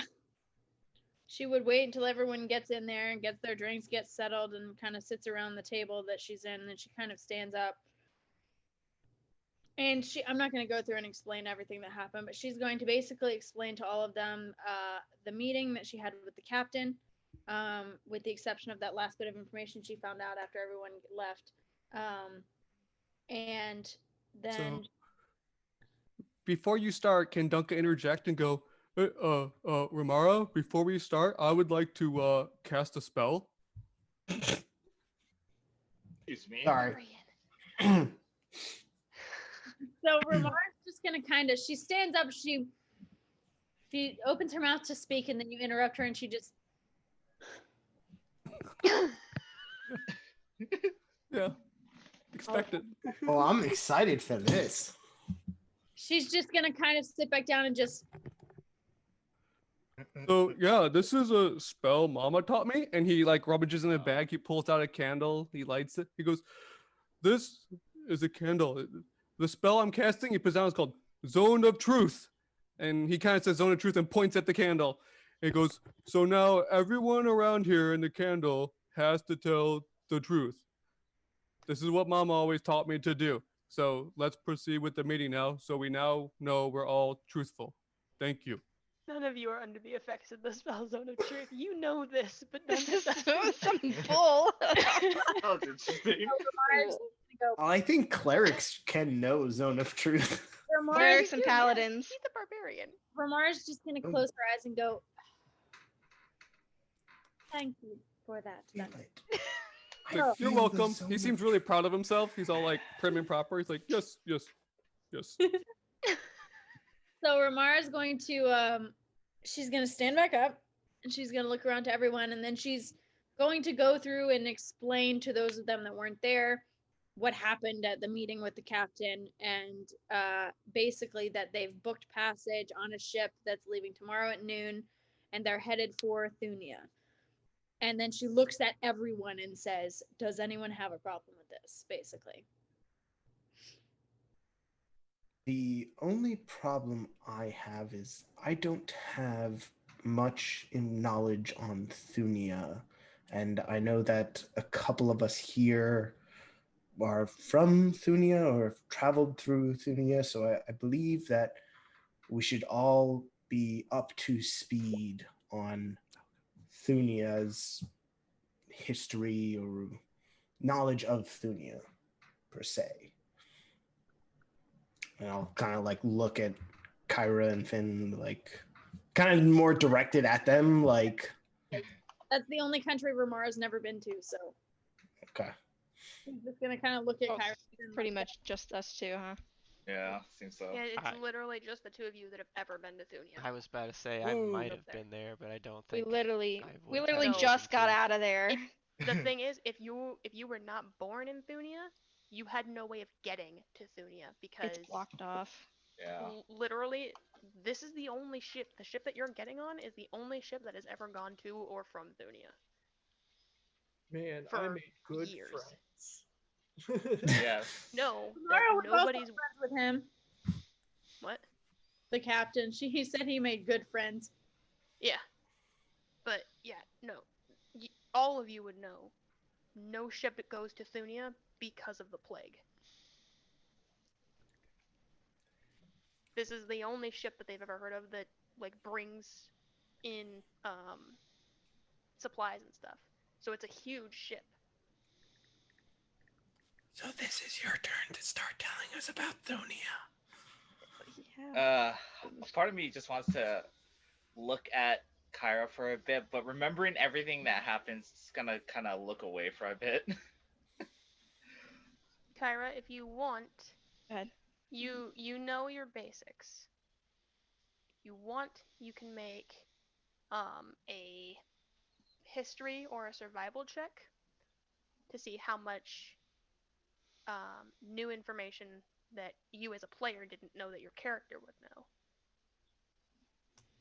[SPEAKER 5] she would wait until everyone gets in there and gets their drinks, gets settled, and kind of sits around the table that she's in. And then she kind of stands up. And I'm not going to go through and explain everything that happened, but she's going to basically explain to all of them the meeting that she had with the captain, with the exception of that last bit of information she found out after everyone left. And then
[SPEAKER 8] So, before you start, can Duncan interject and go, Ramara, before we start, I would like to cast a spell.
[SPEAKER 7] Excuse me.
[SPEAKER 2] Sorry.
[SPEAKER 1] Barbarian.
[SPEAKER 5] So Ramara's just gonna kind of, she stands up, she opens her mouth to speak, and then you interrupt her, and she just,
[SPEAKER 8] Yeah, expect it.
[SPEAKER 2] Well, I'm excited for this.
[SPEAKER 5] she's just gonna kind of sit back down and just,
[SPEAKER 8] So yeah, this is a spell Mama taught me, and he like rummages in a bag. He pulls out a candle. He lights it. He goes, "This is a candle. The spell I'm casting," he puts down, is called Zone of Truth, and he kind of says Zone of Truth and points at the candle. He goes, "So now everyone around here in the candle has to tell the truth. This is what Mama always taught me to do. So let's proceed with the meeting now. So we now know we're all truthful. Thank you."
[SPEAKER 1] None of you are under the effects of the spell zone of truth. You know this, but
[SPEAKER 4] This
[SPEAKER 1] Duncan
[SPEAKER 4] is
[SPEAKER 1] doesn't.
[SPEAKER 4] some bull.
[SPEAKER 7] Oh, it's interesting.
[SPEAKER 5] Ramara's just gonna go,
[SPEAKER 2] Well, I think clerics can know Zone of Truth.
[SPEAKER 4] Clerics
[SPEAKER 5] Ramara's,
[SPEAKER 4] and paladins.
[SPEAKER 1] He's a barbarian.
[SPEAKER 5] Ramara's just gonna close her eyes and go, "Thank you for that, Duncan."
[SPEAKER 8] He's like, "You're welcome." He seems really proud of himself. He's all like prim and proper. He's like, "Yes, yes, yes."
[SPEAKER 5] So Ramara's going to she's gonna stand back up and she's gonna look around to everyone, and then she's going to go through and explain to those of them that weren't there what happened at the meeting with the captain, and basically that they've booked passage on a ship that's leaving tomorrow at noon, and they're headed for Thunia. And then she looks at everyone and says, "Does anyone have a problem with this?" Basically.
[SPEAKER 2] The only problem I have is I don't have much in knowledge on Thunia, and I know that a couple of us here are from Thunia or have traveled through Thunia, so I believe that we should all be up to speed on Thunia's history or knowledge of Thunia per se. And I'll kind of like look at Kyra and Finn, like kind of more directed at them, like.
[SPEAKER 5] That's the only country Ramara's never been to, so
[SPEAKER 2] Okay.
[SPEAKER 5] he's just gonna kind of look at
[SPEAKER 4] Oh,
[SPEAKER 5] Kyra. and
[SPEAKER 4] Pretty
[SPEAKER 5] like,
[SPEAKER 4] much just us two, huh?
[SPEAKER 7] Yeah, seems so.
[SPEAKER 1] Yeah, it's
[SPEAKER 3] I-
[SPEAKER 1] literally just the two of you that have ever been to Thunia.
[SPEAKER 3] I was about to say I
[SPEAKER 4] Ooh.
[SPEAKER 3] might
[SPEAKER 1] Up
[SPEAKER 3] have
[SPEAKER 1] there.
[SPEAKER 3] been there, but I don't
[SPEAKER 4] We
[SPEAKER 3] think
[SPEAKER 4] literally,
[SPEAKER 3] I
[SPEAKER 4] we
[SPEAKER 3] would
[SPEAKER 4] literally
[SPEAKER 3] have
[SPEAKER 1] No.
[SPEAKER 4] just got
[SPEAKER 3] chosen to.
[SPEAKER 4] out of there.
[SPEAKER 1] The thing is, if you were not born in Thunia, you had no way of getting to Thunia because
[SPEAKER 4] It's blocked off.
[SPEAKER 7] Yeah.
[SPEAKER 1] literally, this is the only ship. The ship that you're getting on is the only ship that has ever gone to or from Thunia.
[SPEAKER 6] Man, I
[SPEAKER 1] For
[SPEAKER 6] made good
[SPEAKER 1] years.
[SPEAKER 6] friends.
[SPEAKER 7] Yes.
[SPEAKER 1] No,
[SPEAKER 5] Ramara was also
[SPEAKER 1] nobody's
[SPEAKER 5] friends with him.
[SPEAKER 1] what?
[SPEAKER 5] The captain. He said he made good friends.
[SPEAKER 1] Yeah, but yeah, no. All of you would know. No ship that goes to Thunia because of the plague. This is the only ship that they've ever heard of that like brings in supplies and stuff. So it's a huge ship.
[SPEAKER 2] So this is your turn to start telling us about Thonia.
[SPEAKER 4] Yeah.
[SPEAKER 7] Part of me just wants to look at Kyra for a bit, but remembering everything that happens, it's gonna kind of look away for a bit.
[SPEAKER 1] Kyra, if you want,
[SPEAKER 4] Go ahead.
[SPEAKER 1] you know your basics. If you want, you can make a history or a survival check to see how much new information that you as a player didn't know that your character would know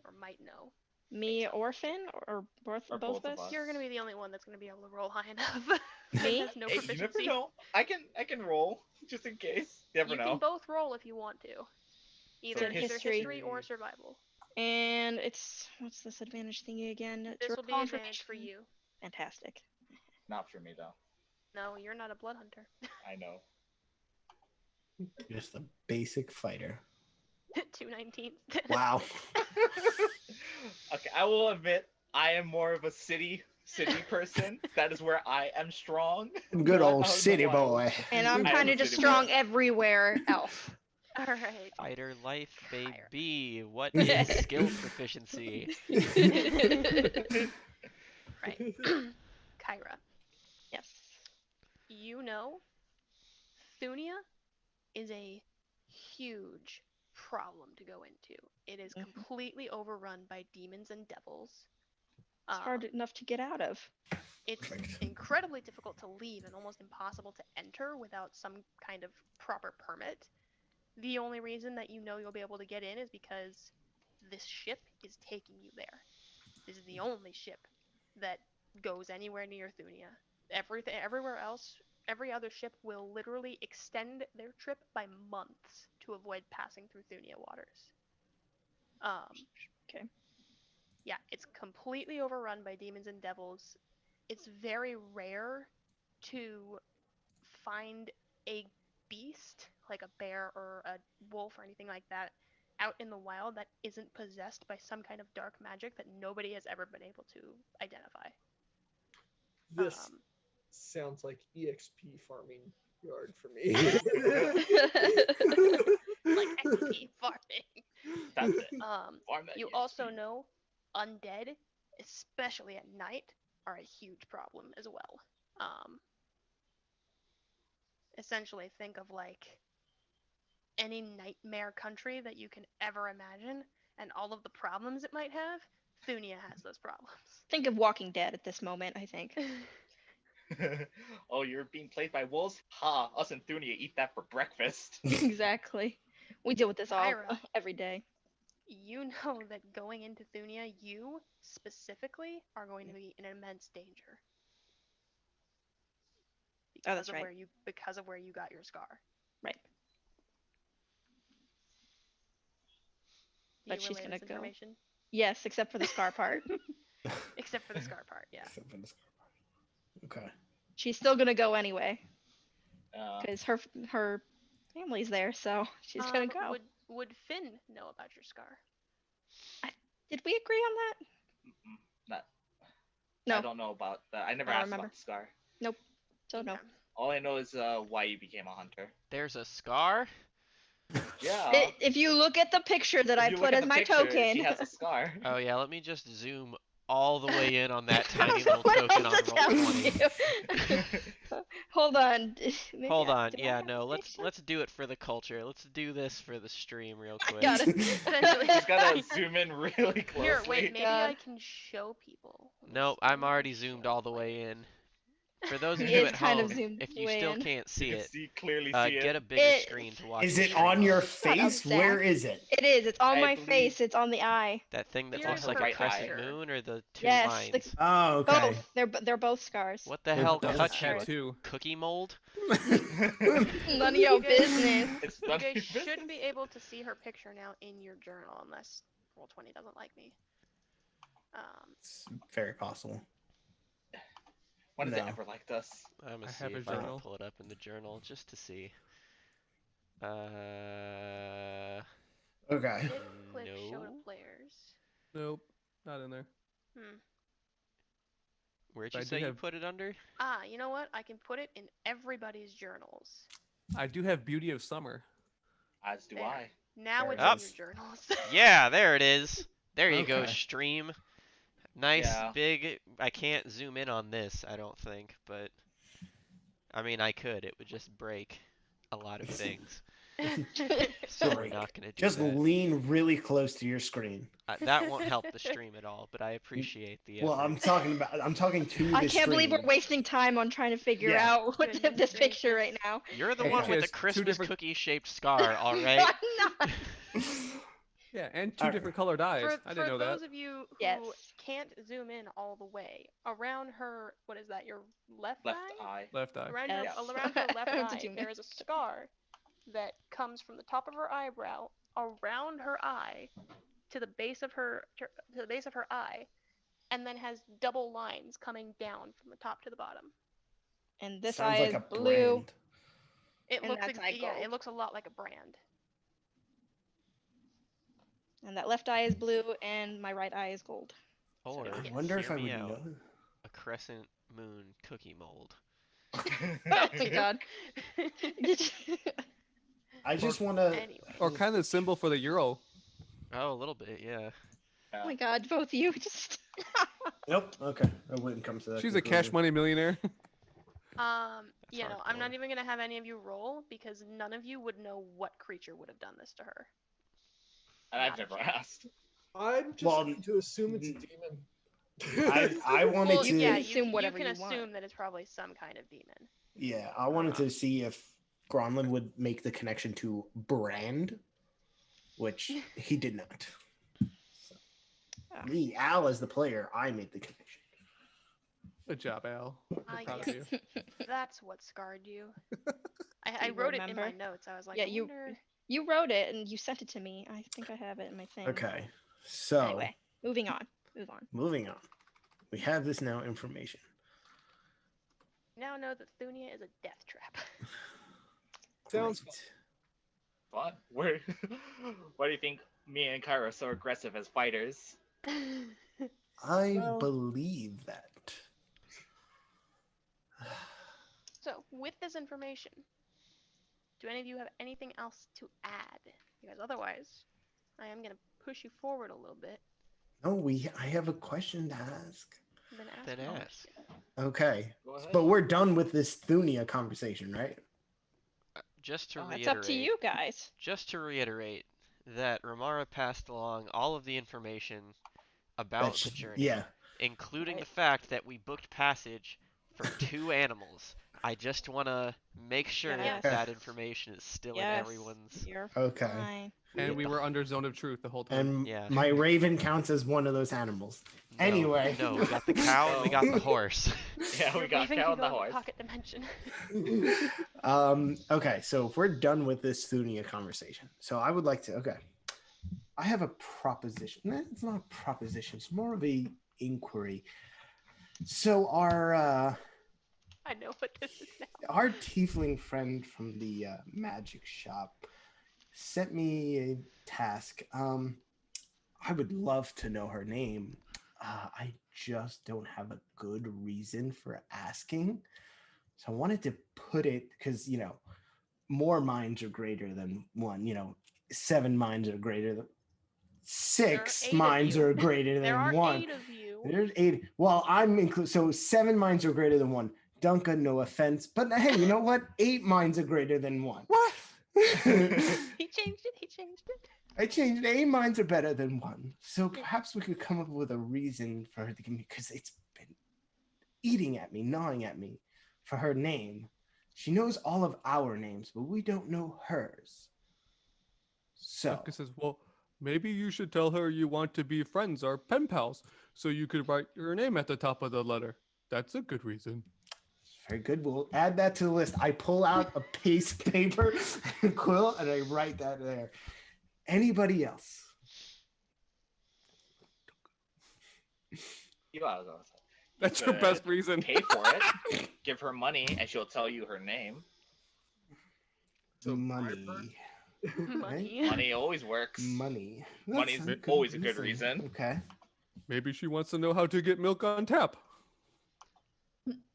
[SPEAKER 1] or might know.
[SPEAKER 4] Me
[SPEAKER 1] based on
[SPEAKER 4] or
[SPEAKER 1] that check.
[SPEAKER 4] Finn or both
[SPEAKER 7] Or
[SPEAKER 4] both
[SPEAKER 7] both
[SPEAKER 4] of
[SPEAKER 7] of
[SPEAKER 4] us?
[SPEAKER 7] us.
[SPEAKER 1] You're gonna be the only one that's gonna be able to roll high enough.
[SPEAKER 4] Me?
[SPEAKER 1] Has no
[SPEAKER 7] Hey, you
[SPEAKER 1] proficiency.
[SPEAKER 7] never know. I can roll just in case. You never
[SPEAKER 1] You
[SPEAKER 7] know.
[SPEAKER 1] can both roll if you want to. Either
[SPEAKER 4] history.
[SPEAKER 1] history or survival.
[SPEAKER 4] And it's what's this advantage thingy again? It's
[SPEAKER 1] This will be
[SPEAKER 4] recall
[SPEAKER 1] advantage for
[SPEAKER 4] information.
[SPEAKER 1] you.
[SPEAKER 4] Fantastic.
[SPEAKER 7] Not for me though.
[SPEAKER 1] No, you're not a blood hunter.
[SPEAKER 7] I know.
[SPEAKER 2] Just a basic fighter.
[SPEAKER 1] 219.
[SPEAKER 2] Wow.
[SPEAKER 7] Okay, I will admit I am more of a city person. That is where I am strong.
[SPEAKER 2] Good
[SPEAKER 7] not out
[SPEAKER 2] old
[SPEAKER 7] in the
[SPEAKER 2] city
[SPEAKER 7] wild.
[SPEAKER 2] boy.
[SPEAKER 4] And I'm
[SPEAKER 7] I am
[SPEAKER 4] kind
[SPEAKER 7] a
[SPEAKER 4] of just
[SPEAKER 7] city
[SPEAKER 4] strong
[SPEAKER 7] boy.
[SPEAKER 4] everywhere else.
[SPEAKER 1] All right.
[SPEAKER 3] Fighter life,
[SPEAKER 1] Higher.
[SPEAKER 3] baby. What is skill proficiency?
[SPEAKER 1] Right. Kyra,
[SPEAKER 4] Yes.
[SPEAKER 1] you know Thunia is a huge problem to go into. It is
[SPEAKER 4] Mhm.
[SPEAKER 1] completely overrun by demons and devils.
[SPEAKER 4] It's hard enough to get out of.
[SPEAKER 1] It's
[SPEAKER 2] Perfect.
[SPEAKER 1] incredibly difficult to leave and almost impossible to enter without some kind of proper permit. The only reason that you know you'll be able to get in is because this ship is taking you there. This is the only ship that goes anywhere near Thunia. Everywhere else, every other ship will literally extend their trip by months to avoid passing through Thunia waters.
[SPEAKER 4] Okay.
[SPEAKER 1] Yeah, it's completely overrun by demons and devils. It's very rare to find a beast, like a bear or a wolf or anything like that, out in the wild that isn't possessed by some kind of dark magic that nobody has ever been able to identify.
[SPEAKER 6] This
[SPEAKER 1] Um,
[SPEAKER 6] sounds like EXP farming yard for me.
[SPEAKER 1] like XP farming.
[SPEAKER 7] That's it. Farm that
[SPEAKER 1] You
[SPEAKER 7] EXP.
[SPEAKER 1] also know undead, especially at night, are a huge problem as well. Essentially, think of like any nightmare country that you can ever imagine, and all of the problems it might have. Thunia has those problems.
[SPEAKER 4] Think of Walking Dead at this moment, I think.
[SPEAKER 7] Oh, you're being played by wolves? Ha! Us in Thunia eat that for breakfast.
[SPEAKER 4] Exactly. We deal with this all
[SPEAKER 1] Kyra.
[SPEAKER 4] every day.
[SPEAKER 1] You know that going into Thunia, you specifically are going to be in immense danger.
[SPEAKER 4] Oh, that's right.
[SPEAKER 1] Because of where you got your scar.
[SPEAKER 4] Right.
[SPEAKER 1] Do
[SPEAKER 4] But
[SPEAKER 1] you
[SPEAKER 4] she's
[SPEAKER 1] relay
[SPEAKER 4] gonna
[SPEAKER 1] this
[SPEAKER 4] go.
[SPEAKER 1] information?
[SPEAKER 4] Yes, except for the scar part.
[SPEAKER 1] Except for the scar part, yeah.
[SPEAKER 2] Except for the scar part. Okay.
[SPEAKER 4] She's still gonna go anyway
[SPEAKER 7] Uh,
[SPEAKER 4] because her family's there, so she's gonna go.
[SPEAKER 1] Would Finn know about your scar?
[SPEAKER 4] Did we agree on that?
[SPEAKER 7] not,
[SPEAKER 4] No,
[SPEAKER 7] I don't know about that. I never
[SPEAKER 4] I don't
[SPEAKER 7] asked
[SPEAKER 4] remember.
[SPEAKER 7] about the scar.
[SPEAKER 4] so no.
[SPEAKER 1] Okay.
[SPEAKER 7] All I know is why you became a hunter.
[SPEAKER 3] There's a scar?
[SPEAKER 7] Yeah.
[SPEAKER 4] If you look at the picture that I
[SPEAKER 7] If you
[SPEAKER 4] put
[SPEAKER 7] look at
[SPEAKER 4] as
[SPEAKER 7] the
[SPEAKER 4] my
[SPEAKER 7] picture,
[SPEAKER 4] token,
[SPEAKER 7] she has a scar.
[SPEAKER 3] Oh yeah, let me just zoom all the way in on that
[SPEAKER 4] I
[SPEAKER 3] tiny
[SPEAKER 4] don't know
[SPEAKER 3] little
[SPEAKER 4] what
[SPEAKER 3] token
[SPEAKER 4] else
[SPEAKER 3] on
[SPEAKER 4] to
[SPEAKER 3] roll
[SPEAKER 4] tell
[SPEAKER 3] 20.
[SPEAKER 4] you. Hold on. Maybe
[SPEAKER 3] Hold on.
[SPEAKER 4] do I
[SPEAKER 3] Yeah,
[SPEAKER 4] have
[SPEAKER 3] no,
[SPEAKER 4] the
[SPEAKER 3] let's
[SPEAKER 4] picture?
[SPEAKER 3] do it for the culture. Let's do this for the stream real quick.
[SPEAKER 4] Got it.
[SPEAKER 1] Essentially.
[SPEAKER 7] She's gotta zoom in really closely.
[SPEAKER 1] Here, wait, maybe
[SPEAKER 4] God.
[SPEAKER 1] I can show people. Let me
[SPEAKER 3] Nope,
[SPEAKER 1] see,
[SPEAKER 3] I'm
[SPEAKER 1] where
[SPEAKER 3] already
[SPEAKER 1] is
[SPEAKER 3] zoomed
[SPEAKER 1] show
[SPEAKER 3] all the
[SPEAKER 1] player?
[SPEAKER 3] way in. For those of
[SPEAKER 4] He
[SPEAKER 3] you
[SPEAKER 4] is
[SPEAKER 3] at
[SPEAKER 4] kind of
[SPEAKER 3] home,
[SPEAKER 4] zoomed
[SPEAKER 3] if you
[SPEAKER 4] way
[SPEAKER 3] still
[SPEAKER 4] in.
[SPEAKER 3] can't see
[SPEAKER 7] You
[SPEAKER 3] it,
[SPEAKER 7] can clearly see
[SPEAKER 3] get
[SPEAKER 7] it.
[SPEAKER 3] a bigger
[SPEAKER 4] It-
[SPEAKER 3] screen to watch.
[SPEAKER 2] Is
[SPEAKER 3] the
[SPEAKER 2] it
[SPEAKER 3] stream
[SPEAKER 2] on your
[SPEAKER 4] Shut up,
[SPEAKER 2] face?
[SPEAKER 4] Zach.
[SPEAKER 2] Where is it?
[SPEAKER 4] It is. It's on
[SPEAKER 7] I
[SPEAKER 4] my
[SPEAKER 7] believe-
[SPEAKER 4] face. It's on the eye.
[SPEAKER 3] That thing that
[SPEAKER 1] Here's
[SPEAKER 3] looks like
[SPEAKER 7] her
[SPEAKER 3] a crescent
[SPEAKER 7] picture.
[SPEAKER 3] moon, or the two
[SPEAKER 4] Yes,
[SPEAKER 3] lines?
[SPEAKER 2] Oh, okay.
[SPEAKER 4] Both. They're both scars.
[SPEAKER 3] What the
[SPEAKER 2] They're
[SPEAKER 3] hell
[SPEAKER 2] both
[SPEAKER 3] cut
[SPEAKER 4] scars.
[SPEAKER 3] you?
[SPEAKER 8] Tattoo.
[SPEAKER 3] Cookie mold?
[SPEAKER 4] None of your
[SPEAKER 1] You guys-
[SPEAKER 4] business.
[SPEAKER 7] It's
[SPEAKER 1] You
[SPEAKER 7] none of
[SPEAKER 1] guys
[SPEAKER 7] your
[SPEAKER 1] should
[SPEAKER 7] business.
[SPEAKER 1] be able to see her picture now in your journal, unless Roll20 doesn't like me.
[SPEAKER 2] It's very possible.
[SPEAKER 7] When has it
[SPEAKER 2] No.
[SPEAKER 7] ever liked us?
[SPEAKER 3] I'm gonna
[SPEAKER 8] I
[SPEAKER 3] see
[SPEAKER 8] have a
[SPEAKER 3] if I can
[SPEAKER 8] journal.
[SPEAKER 3] pull it up in the journal just to see.
[SPEAKER 2] Okay.
[SPEAKER 1] Shift click show to
[SPEAKER 3] No.
[SPEAKER 1] players.
[SPEAKER 8] Nope, not in there.
[SPEAKER 3] Where'd
[SPEAKER 8] I
[SPEAKER 3] you
[SPEAKER 8] do
[SPEAKER 3] say you
[SPEAKER 8] have-
[SPEAKER 3] put it under?
[SPEAKER 1] You know what? I can put it in everybody's journals.
[SPEAKER 8] I do have Beauty of Summer.
[SPEAKER 7] As do
[SPEAKER 1] There.
[SPEAKER 7] I.
[SPEAKER 1] Now
[SPEAKER 7] There
[SPEAKER 1] it's
[SPEAKER 3] it
[SPEAKER 1] in
[SPEAKER 3] is.
[SPEAKER 1] your journals.
[SPEAKER 3] Yeah, there it is. There you go,
[SPEAKER 2] Okay.
[SPEAKER 3] stream. Nice,
[SPEAKER 7] Yeah.
[SPEAKER 3] big. I can't zoom in on this, I don't think, but I mean, I could. It would just break a lot of things. So we're
[SPEAKER 2] Sorry.
[SPEAKER 3] not gonna do
[SPEAKER 2] Just
[SPEAKER 3] that.
[SPEAKER 2] lean really close to your screen.
[SPEAKER 3] That won't help the stream at all, but I appreciate the
[SPEAKER 2] Well,
[SPEAKER 3] effort.
[SPEAKER 2] I'm talking to
[SPEAKER 4] I
[SPEAKER 2] the
[SPEAKER 4] can't believe we're
[SPEAKER 2] stream.
[SPEAKER 4] wasting time on trying to figure
[SPEAKER 2] Yeah.
[SPEAKER 4] out what
[SPEAKER 1] Goodness
[SPEAKER 4] this picture
[SPEAKER 1] gracious.
[SPEAKER 4] right now.
[SPEAKER 3] You're the
[SPEAKER 2] Hey,
[SPEAKER 3] one
[SPEAKER 8] She
[SPEAKER 3] with
[SPEAKER 8] has
[SPEAKER 3] the
[SPEAKER 8] two
[SPEAKER 3] Christmas
[SPEAKER 8] different-
[SPEAKER 3] cookie-shaped scar, all right?
[SPEAKER 4] I'm not.
[SPEAKER 8] Yeah, and two
[SPEAKER 2] Alright.
[SPEAKER 8] different colored eyes.
[SPEAKER 1] For
[SPEAKER 8] I didn't know
[SPEAKER 1] those
[SPEAKER 8] that.
[SPEAKER 1] of you who
[SPEAKER 4] Yes.
[SPEAKER 1] can't zoom in all the way, around her, what is that, your left
[SPEAKER 7] Left
[SPEAKER 1] eye?
[SPEAKER 7] eye.
[SPEAKER 8] Left eye.
[SPEAKER 1] Around,
[SPEAKER 4] Yes.
[SPEAKER 1] around her left
[SPEAKER 4] I have to
[SPEAKER 1] eye,
[SPEAKER 4] zoom in.
[SPEAKER 1] there is a scar that comes from the top of her eyebrow around her eye to the base of her eye, and then has double lines coming down from the top to the bottom.
[SPEAKER 4] And this
[SPEAKER 2] Sounds
[SPEAKER 4] eye
[SPEAKER 2] like
[SPEAKER 4] is
[SPEAKER 2] a
[SPEAKER 4] blue.
[SPEAKER 2] brand.
[SPEAKER 1] It
[SPEAKER 4] And
[SPEAKER 1] looks
[SPEAKER 4] that's
[SPEAKER 1] like,
[SPEAKER 4] eye
[SPEAKER 1] yeah, it
[SPEAKER 4] gold.
[SPEAKER 1] looks a lot like a brand.
[SPEAKER 4] And that left eye is blue, and my right eye is gold.
[SPEAKER 3] Or
[SPEAKER 2] I
[SPEAKER 1] Yes.
[SPEAKER 2] wonder if
[SPEAKER 3] hear
[SPEAKER 2] I
[SPEAKER 3] me
[SPEAKER 2] would
[SPEAKER 3] out,
[SPEAKER 2] know.
[SPEAKER 3] a crescent moon cookie mold.
[SPEAKER 4] Oh my god.
[SPEAKER 2] I just want to.
[SPEAKER 1] Anyway,
[SPEAKER 8] Or kind of the symbol for the euro.
[SPEAKER 3] Oh, a little bit, yeah.
[SPEAKER 4] Oh my god, both of you just.
[SPEAKER 2] Nope. Okay. I wouldn't come to that.
[SPEAKER 8] She's a cash
[SPEAKER 2] conclusion.
[SPEAKER 8] money millionaire.
[SPEAKER 1] you know, I'm not
[SPEAKER 3] hardcore.
[SPEAKER 1] even gonna have any of you roll because none of you would know what creature would have done this to her.
[SPEAKER 7] And I've
[SPEAKER 1] Not a
[SPEAKER 7] never
[SPEAKER 1] chance.
[SPEAKER 7] asked.
[SPEAKER 6] I'm just
[SPEAKER 2] Well,
[SPEAKER 6] going to assume it's a
[SPEAKER 2] n-
[SPEAKER 6] demon.
[SPEAKER 2] I wanted
[SPEAKER 1] Well,
[SPEAKER 2] to.
[SPEAKER 1] yeah,
[SPEAKER 4] assume whatever
[SPEAKER 1] you can
[SPEAKER 4] you want.
[SPEAKER 1] assume that it's probably some kind of demon.
[SPEAKER 2] Yeah, I wanted to see if Gronlin would make the connection to brand, which he did not.
[SPEAKER 4] Ah.
[SPEAKER 2] Me, Al, as the player, I made the connection.
[SPEAKER 8] Good job, Al. I'm proud of
[SPEAKER 1] Yes.
[SPEAKER 8] you.
[SPEAKER 1] That's what scarred you. I
[SPEAKER 4] You
[SPEAKER 1] wrote it in my
[SPEAKER 4] remember?
[SPEAKER 1] notes. I was like,
[SPEAKER 4] Yeah,
[SPEAKER 1] I
[SPEAKER 4] you
[SPEAKER 1] wonder...
[SPEAKER 4] you wrote it and you sent it to me. I think I have it in my thing.
[SPEAKER 2] Okay, so
[SPEAKER 4] Anyway, moving on. Move on.
[SPEAKER 2] moving on. We have this now information.
[SPEAKER 1] Now know that Thunia is a death trap.
[SPEAKER 6] Sounds
[SPEAKER 2] Great.
[SPEAKER 7] What? Where? Why do you think me and Kyra are so aggressive as fighters?
[SPEAKER 2] I
[SPEAKER 6] Well-
[SPEAKER 2] believe that.
[SPEAKER 1] So, with this information, do any of you have anything else to add? Because otherwise, I am going to push you forward a little bit.
[SPEAKER 2] No, I have a question to ask.
[SPEAKER 1] And then ask.
[SPEAKER 3] Then
[SPEAKER 1] me.
[SPEAKER 3] ask.
[SPEAKER 2] Okay,
[SPEAKER 7] Go ahead.
[SPEAKER 2] but we're done with this Thunia conversation, right?
[SPEAKER 3] Just to
[SPEAKER 4] It's
[SPEAKER 3] reiterate,
[SPEAKER 4] up to you guys.
[SPEAKER 3] just to reiterate that Ramara passed along all of the information about the journey,
[SPEAKER 2] Yeah.
[SPEAKER 3] including
[SPEAKER 4] Right.
[SPEAKER 3] the fact that we booked passage for 2 animals. I just want to make sure
[SPEAKER 4] Yes.
[SPEAKER 3] that information is still in
[SPEAKER 4] Yes.
[SPEAKER 3] everyone's.
[SPEAKER 4] You're
[SPEAKER 2] Okay.
[SPEAKER 4] fine.
[SPEAKER 8] And we were under zone of truth the whole time.
[SPEAKER 2] And
[SPEAKER 3] Yeah.
[SPEAKER 2] my raven counts as one of those animals.
[SPEAKER 3] No,
[SPEAKER 2] Anyway.
[SPEAKER 3] no, we got the cow and we got the horse.
[SPEAKER 7] Yeah, we
[SPEAKER 1] Your
[SPEAKER 7] got
[SPEAKER 1] raven
[SPEAKER 7] cow
[SPEAKER 1] can
[SPEAKER 7] and
[SPEAKER 1] go
[SPEAKER 7] the
[SPEAKER 1] into
[SPEAKER 7] horse.
[SPEAKER 1] pocket dimension.
[SPEAKER 2] Okay, so if we're done with this Thunia conversation, so I would like to. Okay, I have a proposition. No, it's not a proposition. It's more of a inquiry. So
[SPEAKER 1] I know what this is now.
[SPEAKER 2] our tiefling friend from the magic shop sent me a task. I would love to know her name. I just don't have a good reason for asking. So I wanted to put it because, more minds are greater than one. 7 minds are greater than 6
[SPEAKER 1] 8 of
[SPEAKER 2] minds
[SPEAKER 1] you.
[SPEAKER 2] are greater
[SPEAKER 1] There
[SPEAKER 2] than
[SPEAKER 1] are
[SPEAKER 2] 1.
[SPEAKER 1] 8 of you.
[SPEAKER 2] There's 8. Well, I'm included. So 7 minds are greater than 1. Duncan, no offense. But hey, you know what? 8 minds are greater than 1. What?
[SPEAKER 1] He changed it. He changed it.
[SPEAKER 2] I changed. 8 minds are better than 1. So perhaps we could come up with a reason for her to give me, because it's been eating at me, gnawing at me for her name. She knows all of our names, but we don't know hers. So
[SPEAKER 8] Duncan says, well, maybe you should tell her you want to be friends or pen pals so you could write your name at the top of the letter. That's a good reason.
[SPEAKER 2] very good. We'll add that to the list. I pull out a piece of paper and quill and I write that there. Anybody else?
[SPEAKER 7] You are gonna
[SPEAKER 8] That's your
[SPEAKER 7] Good.
[SPEAKER 8] best reason.
[SPEAKER 7] pay for it, give her money, and she'll tell you her name.
[SPEAKER 6] So
[SPEAKER 2] Money.
[SPEAKER 1] Money.
[SPEAKER 7] Money always works.
[SPEAKER 2] Money.
[SPEAKER 7] Money's
[SPEAKER 2] That's
[SPEAKER 7] always a good reason.
[SPEAKER 2] Okay.
[SPEAKER 8] Maybe she wants to know how to get milk on tap.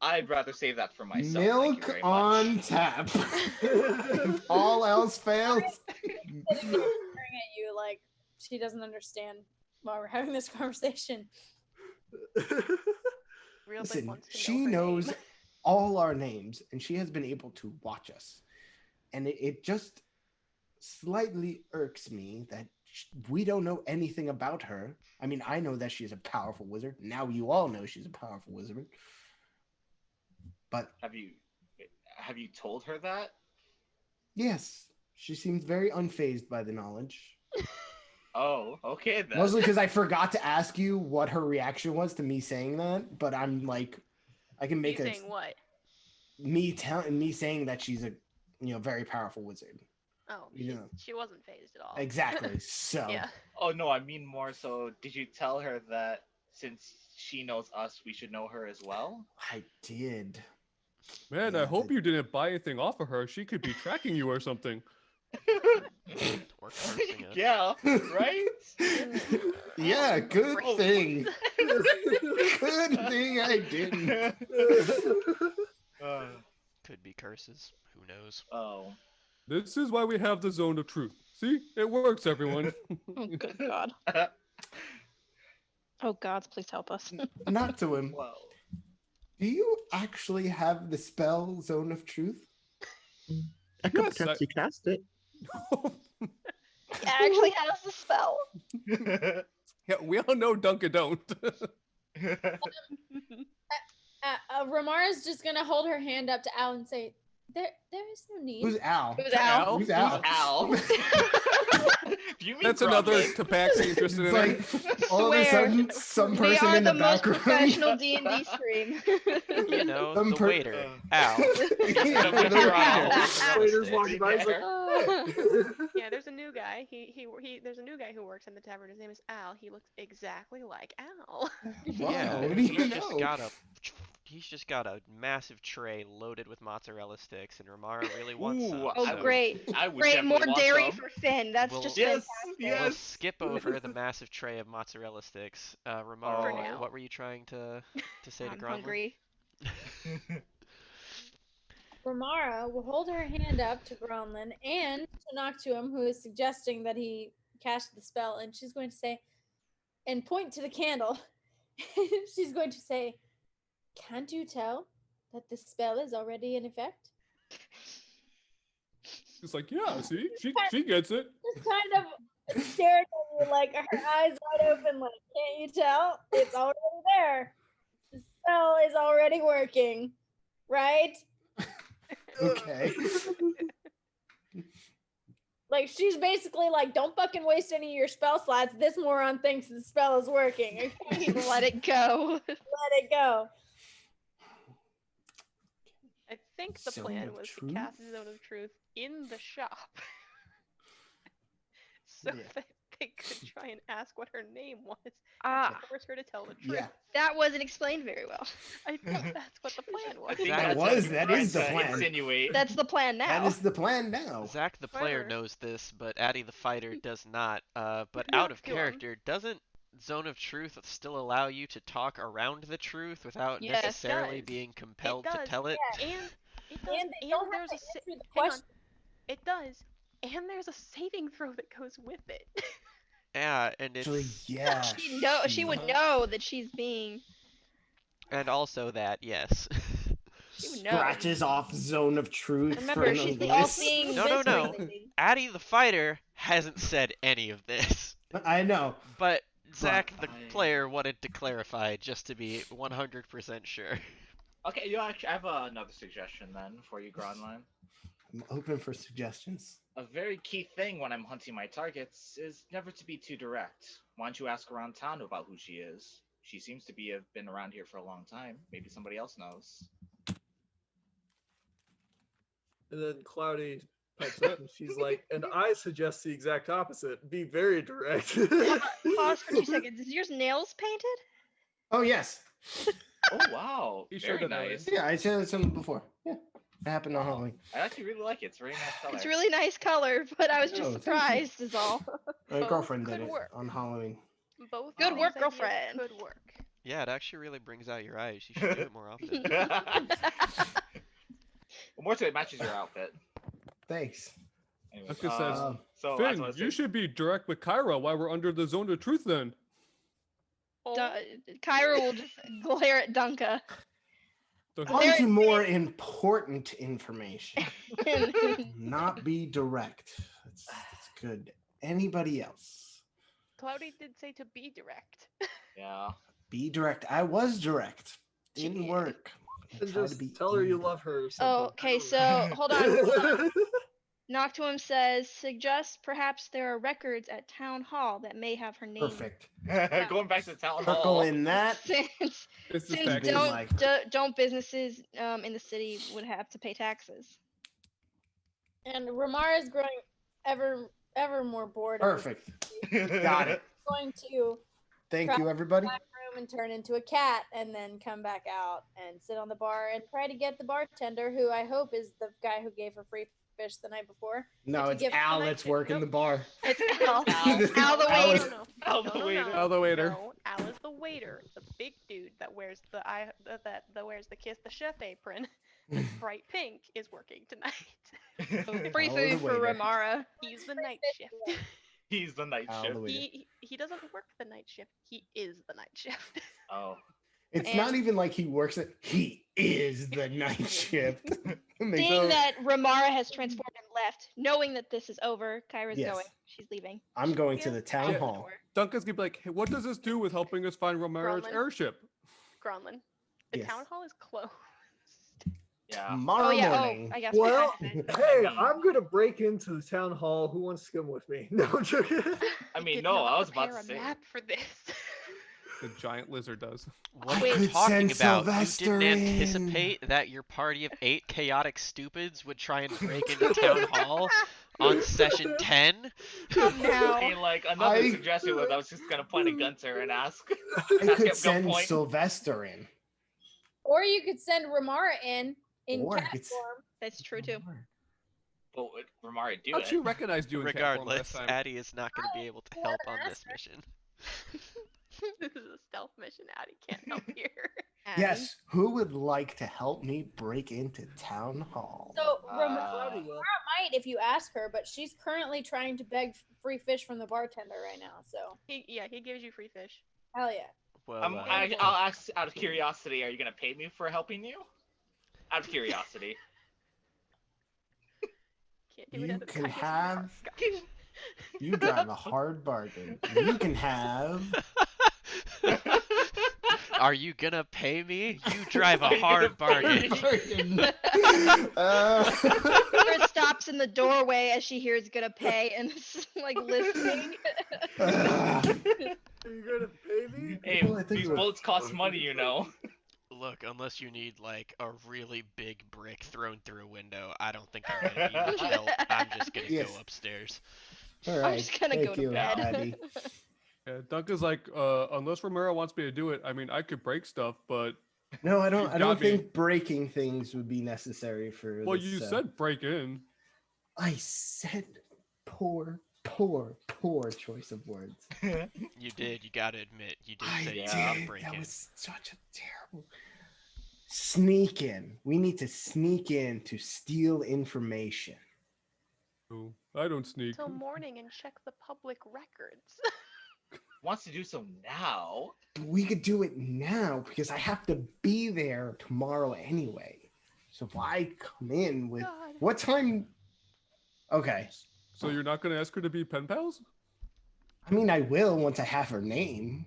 [SPEAKER 7] I'd rather save that for myself. Thank you
[SPEAKER 2] Milk
[SPEAKER 7] very
[SPEAKER 2] on
[SPEAKER 7] much.
[SPEAKER 2] tap. If all else fails.
[SPEAKER 5] Sitting there staring at you like she doesn't understand why we're having this conversation.
[SPEAKER 1] Real big
[SPEAKER 2] Listen,
[SPEAKER 1] wants to know
[SPEAKER 2] she
[SPEAKER 1] her
[SPEAKER 2] knows
[SPEAKER 1] name.
[SPEAKER 2] all our names and she has been able to watch us. And it just slightly irks me that we don't know anything about her. I mean, I know that she's a powerful wizard. Now you all know she's a powerful wizard. But
[SPEAKER 7] Have you told her that?
[SPEAKER 2] yes, she seems very unfazed by the knowledge.
[SPEAKER 7] Oh, okay then.
[SPEAKER 2] Mostly because I forgot to ask you what her reaction was to me saying that. But I'm like, I can
[SPEAKER 1] Me
[SPEAKER 2] make a
[SPEAKER 1] saying what?
[SPEAKER 2] me saying that she's a very powerful wizard.
[SPEAKER 1] Oh,
[SPEAKER 2] You know.
[SPEAKER 1] she wasn't phased at all.
[SPEAKER 2] Exactly. So
[SPEAKER 1] Yeah.
[SPEAKER 7] Oh no, I mean more so. Did you tell her that since she knows us, we should know her as well?
[SPEAKER 2] I did.
[SPEAKER 8] Man,
[SPEAKER 2] Yeah,
[SPEAKER 8] I hope you didn't buy anything off of her. She could be tracking you or something.
[SPEAKER 3] Or cursing us.
[SPEAKER 7] Yeah, right?
[SPEAKER 2] Yeah, good
[SPEAKER 1] Great.
[SPEAKER 2] thing. Good thing I didn't.
[SPEAKER 3] Could be curses. Who knows?
[SPEAKER 7] Oh.
[SPEAKER 8] This is why we have the zone of truth. See? It works, everyone.
[SPEAKER 4] Oh, good God. Oh, gods, please help us.
[SPEAKER 2] Not to him.
[SPEAKER 7] Well,
[SPEAKER 2] Do you actually have the spell Zone of Truth?
[SPEAKER 9] I could
[SPEAKER 8] Yes,
[SPEAKER 9] potentially cast it.
[SPEAKER 4] He actually has the spell.
[SPEAKER 8] Yeah, we all know Duncan don't.
[SPEAKER 5] Ramara's just gonna hold her hand up to Al and say, there is no need.
[SPEAKER 2] Who's Al?
[SPEAKER 4] Who's Al?
[SPEAKER 2] Who's Al?
[SPEAKER 7] Al. Do you mean
[SPEAKER 8] That's another
[SPEAKER 7] Grumman?
[SPEAKER 8] Tabaxi interested
[SPEAKER 2] It's
[SPEAKER 8] in
[SPEAKER 2] like
[SPEAKER 8] it.
[SPEAKER 2] all of a
[SPEAKER 4] Swear.
[SPEAKER 2] sudden some
[SPEAKER 4] We
[SPEAKER 2] person
[SPEAKER 4] are
[SPEAKER 2] in
[SPEAKER 4] the
[SPEAKER 2] the
[SPEAKER 4] most
[SPEAKER 2] background.
[SPEAKER 4] professional D&D stream.
[SPEAKER 3] You know,
[SPEAKER 2] Some
[SPEAKER 3] the waiter. Al.
[SPEAKER 2] Yeah,
[SPEAKER 3] The
[SPEAKER 2] the
[SPEAKER 3] Al.
[SPEAKER 2] waiter.
[SPEAKER 6] Waiter's walking by. He's like,
[SPEAKER 1] Yeah, there's a new guy. There's a new guy who works in the tavern. His name is Al. He looks exactly like Al.
[SPEAKER 2] Wow,
[SPEAKER 3] Yeah,
[SPEAKER 2] what do you
[SPEAKER 3] he's just got a massive tray loaded with mozzarella sticks, and Ramara really wants
[SPEAKER 7] Ooh,
[SPEAKER 3] some.
[SPEAKER 4] Oh,
[SPEAKER 3] so
[SPEAKER 4] great.
[SPEAKER 7] I would
[SPEAKER 4] Great, more
[SPEAKER 7] definitely want
[SPEAKER 4] dairy
[SPEAKER 7] some.
[SPEAKER 4] for Finn. That's
[SPEAKER 3] We'll-
[SPEAKER 4] just
[SPEAKER 7] Yes,
[SPEAKER 4] fantastic.
[SPEAKER 3] We'll
[SPEAKER 7] yes.
[SPEAKER 3] skip over the massive tray of mozzarella sticks. Ramara,
[SPEAKER 7] For
[SPEAKER 1] now.
[SPEAKER 3] what were you trying to say to
[SPEAKER 4] I'm
[SPEAKER 3] Gronlin?
[SPEAKER 4] hungry.
[SPEAKER 5] Ramara will hold her hand up to Gronlin and to Noctuum, who is suggesting that he cast the spell, and she's going to say, and point to the candle. She's going to say, can't you tell that the spell is already in effect?
[SPEAKER 8] It's like, yeah, see? She gets it.
[SPEAKER 5] Just kind of stared at you, like her eyes wide open, like, can't you tell? It's already there. The spell is already working, right?
[SPEAKER 2] Okay.
[SPEAKER 5] Like, she's basically like, don't fucking waste any of your spell slots. This moron thinks the spell is working. Okay?
[SPEAKER 4] Let it go.
[SPEAKER 5] Let it go.
[SPEAKER 1] I think the
[SPEAKER 2] Zone
[SPEAKER 1] plan
[SPEAKER 2] of
[SPEAKER 1] was
[SPEAKER 2] Truth?
[SPEAKER 1] to cast Zone of Truth in the shop. So
[SPEAKER 2] Yeah.
[SPEAKER 1] that they could try and ask what her name was.
[SPEAKER 4] Ah,
[SPEAKER 1] Force her to tell the truth.
[SPEAKER 2] Yeah.
[SPEAKER 4] that wasn't explained very well.
[SPEAKER 1] I think that's what the plan
[SPEAKER 7] I
[SPEAKER 1] was.
[SPEAKER 7] think
[SPEAKER 3] That
[SPEAKER 7] that's
[SPEAKER 3] was-
[SPEAKER 7] what you're
[SPEAKER 2] that
[SPEAKER 7] trying
[SPEAKER 2] is the
[SPEAKER 7] to
[SPEAKER 2] plan.
[SPEAKER 7] Insinuate.
[SPEAKER 4] That's the plan now.
[SPEAKER 2] That is the plan now.
[SPEAKER 3] Zach the player
[SPEAKER 1] However-
[SPEAKER 3] knows this, but Addie the fighter does not. But
[SPEAKER 1] No,
[SPEAKER 3] out of
[SPEAKER 1] go on.
[SPEAKER 3] character, doesn't Zone of Truth still allow you to talk around the truth without
[SPEAKER 4] Yes, it
[SPEAKER 3] necessarily
[SPEAKER 1] does.
[SPEAKER 3] being compelled to
[SPEAKER 1] does,
[SPEAKER 3] tell it?
[SPEAKER 1] And it does.
[SPEAKER 5] And they don't have
[SPEAKER 1] there's
[SPEAKER 5] to
[SPEAKER 1] a sa-
[SPEAKER 5] answer the
[SPEAKER 1] hang on.
[SPEAKER 5] question.
[SPEAKER 1] It does. And there's a saving throw that goes with it.
[SPEAKER 3] Yeah, and it's
[SPEAKER 2] Actually, yeah.
[SPEAKER 4] She would know that she's being.
[SPEAKER 3] and also that yes.
[SPEAKER 4] She would know.
[SPEAKER 2] Scratches off Zone of Truth.
[SPEAKER 4] Remember,
[SPEAKER 2] from
[SPEAKER 4] she's
[SPEAKER 2] the
[SPEAKER 4] the
[SPEAKER 2] list.
[SPEAKER 4] all-seeing
[SPEAKER 3] No, no,
[SPEAKER 4] Miss
[SPEAKER 3] no.
[SPEAKER 4] Lady.
[SPEAKER 3] Addie the fighter hasn't said any of this,
[SPEAKER 2] I know.
[SPEAKER 3] but Zach the
[SPEAKER 7] I-
[SPEAKER 3] player wanted to clarify just to be 100% sure.
[SPEAKER 7] Okay, actually, I have another suggestion then for you, Gronline.
[SPEAKER 2] I'm open for suggestions.
[SPEAKER 7] A very key thing when I'm hunting my targets is never to be too direct. Why don't you ask around town about who she is? She seems to have been around here for a long time. Maybe somebody else knows.
[SPEAKER 6] and then Cloudy pipes up and she's like, and I suggest the exact opposite. Be very direct.
[SPEAKER 4] Pause for 2 seconds. Is yours nails painted?
[SPEAKER 2] Oh yes.
[SPEAKER 7] Oh wow,
[SPEAKER 8] He showed
[SPEAKER 7] very
[SPEAKER 8] it earlier.
[SPEAKER 7] nice.
[SPEAKER 2] Yeah, I said some before. Yeah. It happened on Halloween.
[SPEAKER 7] I actually really like it. It's a very nice color.
[SPEAKER 4] It's really nice color, but I was just
[SPEAKER 2] Oh, thank you.
[SPEAKER 4] surprised is all.
[SPEAKER 2] My
[SPEAKER 1] Both
[SPEAKER 2] girlfriend
[SPEAKER 1] could
[SPEAKER 2] did it
[SPEAKER 1] work.
[SPEAKER 2] on Halloween.
[SPEAKER 1] Both
[SPEAKER 4] Good
[SPEAKER 1] of
[SPEAKER 4] work,
[SPEAKER 1] these ideas
[SPEAKER 4] girlfriend.
[SPEAKER 1] Could work.
[SPEAKER 3] Yeah, it actually really brings out your eyes. You should do it more often.
[SPEAKER 7] Well, more so, it matches your outfit.
[SPEAKER 2] Thanks.
[SPEAKER 7] Anyways,
[SPEAKER 8] Duncan says,
[SPEAKER 7] so
[SPEAKER 8] Finn,
[SPEAKER 7] that's what I
[SPEAKER 8] you
[SPEAKER 7] said.
[SPEAKER 8] should be direct with Kyra while we're under the zone of truth then.
[SPEAKER 1] Oh,
[SPEAKER 4] Kyra will just glare at Dunka.
[SPEAKER 8] Duncan,
[SPEAKER 2] On
[SPEAKER 4] There-
[SPEAKER 2] to more important information. Not be direct. That's good. Anybody else?
[SPEAKER 1] Cloudy did say to be direct.
[SPEAKER 7] Yeah.
[SPEAKER 2] Be direct. I was direct.
[SPEAKER 1] She
[SPEAKER 2] Didn't
[SPEAKER 1] did.
[SPEAKER 2] work. I
[SPEAKER 6] And
[SPEAKER 2] try to
[SPEAKER 6] just
[SPEAKER 2] be
[SPEAKER 6] tell her you
[SPEAKER 2] indirect.
[SPEAKER 6] love her or something.
[SPEAKER 4] Oh, okay, so hold on. Noctuum says, suggest perhaps there are records at Town Hall that may have her name.
[SPEAKER 2] Perfect.
[SPEAKER 7] Going back to town
[SPEAKER 2] Circle
[SPEAKER 7] hall.
[SPEAKER 2] in that.
[SPEAKER 4] Since,
[SPEAKER 8] This is
[SPEAKER 4] since
[SPEAKER 2] Keeping
[SPEAKER 8] taxes.
[SPEAKER 2] like
[SPEAKER 4] don't businesses in the city would have to pay taxes?
[SPEAKER 5] And Ramara is growing ever more bored. of this
[SPEAKER 2] perfect. Got it.
[SPEAKER 5] Going to
[SPEAKER 2] Thank you, everybody.
[SPEAKER 5] room and turn into a cat, and then come back out and sit on the bar and try to get the bartender, who I hope is the guy who gave her free fish the night before.
[SPEAKER 2] No,
[SPEAKER 5] to
[SPEAKER 2] it's
[SPEAKER 5] give
[SPEAKER 2] Al
[SPEAKER 1] the
[SPEAKER 2] that's
[SPEAKER 1] night-
[SPEAKER 2] working
[SPEAKER 1] nope.
[SPEAKER 2] the bar.
[SPEAKER 4] It's Al.
[SPEAKER 7] Al.
[SPEAKER 4] Al the
[SPEAKER 2] Al is-
[SPEAKER 4] waiter.
[SPEAKER 7] Al the waiter.
[SPEAKER 8] Al the waiter.
[SPEAKER 1] No, Al is the waiter, the big dude that wears the that wears the kiss the chef apron. That's bright pink is working tonight.
[SPEAKER 4] Free
[SPEAKER 2] Al the
[SPEAKER 4] food for
[SPEAKER 2] waiter.
[SPEAKER 4] Ramara.
[SPEAKER 1] He's the night shift.
[SPEAKER 7] He's the night
[SPEAKER 2] Al
[SPEAKER 7] shift.
[SPEAKER 2] the waiter.
[SPEAKER 1] He doesn't work the night shift. He is the night shift.
[SPEAKER 7] Oh.
[SPEAKER 2] It's
[SPEAKER 4] And-
[SPEAKER 2] not even like he works it. He is the night shift. It makes
[SPEAKER 4] Seeing
[SPEAKER 2] no-
[SPEAKER 4] that Ramara has transformed and left, knowing that this is over, Kyra's
[SPEAKER 2] Yes.
[SPEAKER 4] going. She's leaving.
[SPEAKER 2] I'm going to the town
[SPEAKER 8] Yeah.
[SPEAKER 2] hall.
[SPEAKER 8] Duncan's gonna be like, hey, what does this do with helping us find Romera's
[SPEAKER 1] Gromlin?
[SPEAKER 8] airship?
[SPEAKER 1] Gronlin, the
[SPEAKER 2] Yes.
[SPEAKER 1] town hall is closed.
[SPEAKER 7] Yeah.
[SPEAKER 2] Tomorrow
[SPEAKER 4] Oh yeah.
[SPEAKER 2] morning.
[SPEAKER 4] Oh, I guess.
[SPEAKER 6] Well,
[SPEAKER 4] I forgot.
[SPEAKER 6] hey, I'm gonna break into the town hall. Who wants to come with me? No, I'm joking.
[SPEAKER 7] I
[SPEAKER 1] He
[SPEAKER 7] mean,
[SPEAKER 1] did
[SPEAKER 7] no,
[SPEAKER 1] not
[SPEAKER 7] I was about
[SPEAKER 1] prepare
[SPEAKER 7] to
[SPEAKER 1] a
[SPEAKER 7] say.
[SPEAKER 1] map for this.
[SPEAKER 8] The giant lizard does.
[SPEAKER 3] What
[SPEAKER 2] I
[SPEAKER 3] are you
[SPEAKER 2] could
[SPEAKER 3] talking
[SPEAKER 2] send
[SPEAKER 3] about? You
[SPEAKER 2] Sylvester
[SPEAKER 3] didn't
[SPEAKER 2] in.
[SPEAKER 3] anticipate that your party of 8 chaotic stupids would try and break into town hall on session 10?
[SPEAKER 7] I
[SPEAKER 4] No.
[SPEAKER 7] mean, like, another
[SPEAKER 2] I-
[SPEAKER 7] suggestion was I was just gonna point a gun to her and ask.
[SPEAKER 2] I
[SPEAKER 7] ask
[SPEAKER 2] could
[SPEAKER 7] at
[SPEAKER 2] send
[SPEAKER 7] gunpoint.
[SPEAKER 2] Sylvester in.
[SPEAKER 5] Or you could send Ramara in
[SPEAKER 2] Or I
[SPEAKER 5] cat
[SPEAKER 2] could s-
[SPEAKER 5] form.
[SPEAKER 4] That's true too.
[SPEAKER 7] But would Ramara do
[SPEAKER 8] Thought
[SPEAKER 7] it?
[SPEAKER 8] she recognized you in cat form
[SPEAKER 3] Regardless,
[SPEAKER 8] last time.
[SPEAKER 3] Addie is not going to be able to help on this mission.
[SPEAKER 1] This is a stealth mission. Addie can't help here.
[SPEAKER 4] Addie.
[SPEAKER 2] Yes, who would like to help me break into town hall?
[SPEAKER 5] So
[SPEAKER 7] Uh,
[SPEAKER 5] Ramara
[SPEAKER 6] Cloudy will.
[SPEAKER 5] might if you ask her, but she's currently trying to beg free fish from the bartender right now. So
[SPEAKER 1] He gives you free fish.
[SPEAKER 5] hell yeah.
[SPEAKER 3] Well,
[SPEAKER 7] I'll ask out of curiosity. Are you gonna pay me for helping you? Out of curiosity.
[SPEAKER 1] Can't do
[SPEAKER 2] You
[SPEAKER 1] it out of
[SPEAKER 2] can
[SPEAKER 1] kindness of your
[SPEAKER 2] have-
[SPEAKER 1] heart, Scott.
[SPEAKER 2] You drive a hard bargain. You can have.
[SPEAKER 3] are you gonna pay me? You drive a
[SPEAKER 7] Are you
[SPEAKER 3] hard
[SPEAKER 7] gonna pay
[SPEAKER 3] bargain.
[SPEAKER 7] me?
[SPEAKER 2] Uh,
[SPEAKER 4] Kira stops in the doorway as she hears gonna pay and is like listening.
[SPEAKER 2] uh,
[SPEAKER 6] Are you gonna pay me?
[SPEAKER 7] Hey,
[SPEAKER 2] Well, I think
[SPEAKER 7] these
[SPEAKER 2] we're-
[SPEAKER 7] bullets cost money, you know.
[SPEAKER 3] Look, unless you need like a really big brick thrown through a window, I don't think I'm gonna be much help. I'm just gonna
[SPEAKER 2] Yes.
[SPEAKER 3] go upstairs.
[SPEAKER 2] all
[SPEAKER 4] I'm
[SPEAKER 2] right.
[SPEAKER 4] just gonna
[SPEAKER 2] Thank
[SPEAKER 4] go to
[SPEAKER 2] you,
[SPEAKER 4] bed.
[SPEAKER 2] Addie.
[SPEAKER 8] Yeah, Duncan's like, unless Romero wants me to do it, I mean, I could break stuff, but
[SPEAKER 2] No, I don't.
[SPEAKER 8] You
[SPEAKER 2] I don't
[SPEAKER 8] got me.
[SPEAKER 2] think breaking things would be necessary for.
[SPEAKER 8] well,
[SPEAKER 2] this,
[SPEAKER 8] you said break in.
[SPEAKER 2] I said poor choice of words.
[SPEAKER 3] You did. You gotta admit, you did
[SPEAKER 2] I
[SPEAKER 3] say you
[SPEAKER 2] did.
[SPEAKER 3] got break
[SPEAKER 2] That
[SPEAKER 3] in.
[SPEAKER 2] was such a terrible. Sneak in. We need to sneak in to steal information.
[SPEAKER 8] Oh, I don't sneak.
[SPEAKER 1] Till morning and check the public records.
[SPEAKER 7] Wants to do so now.
[SPEAKER 2] But we could do it now because I have to be there tomorrow anyway. So if I come in with
[SPEAKER 1] God.
[SPEAKER 2] what time? Okay.
[SPEAKER 8] So you're not gonna ask her to be pen pals?
[SPEAKER 2] I mean, I will once I have her name.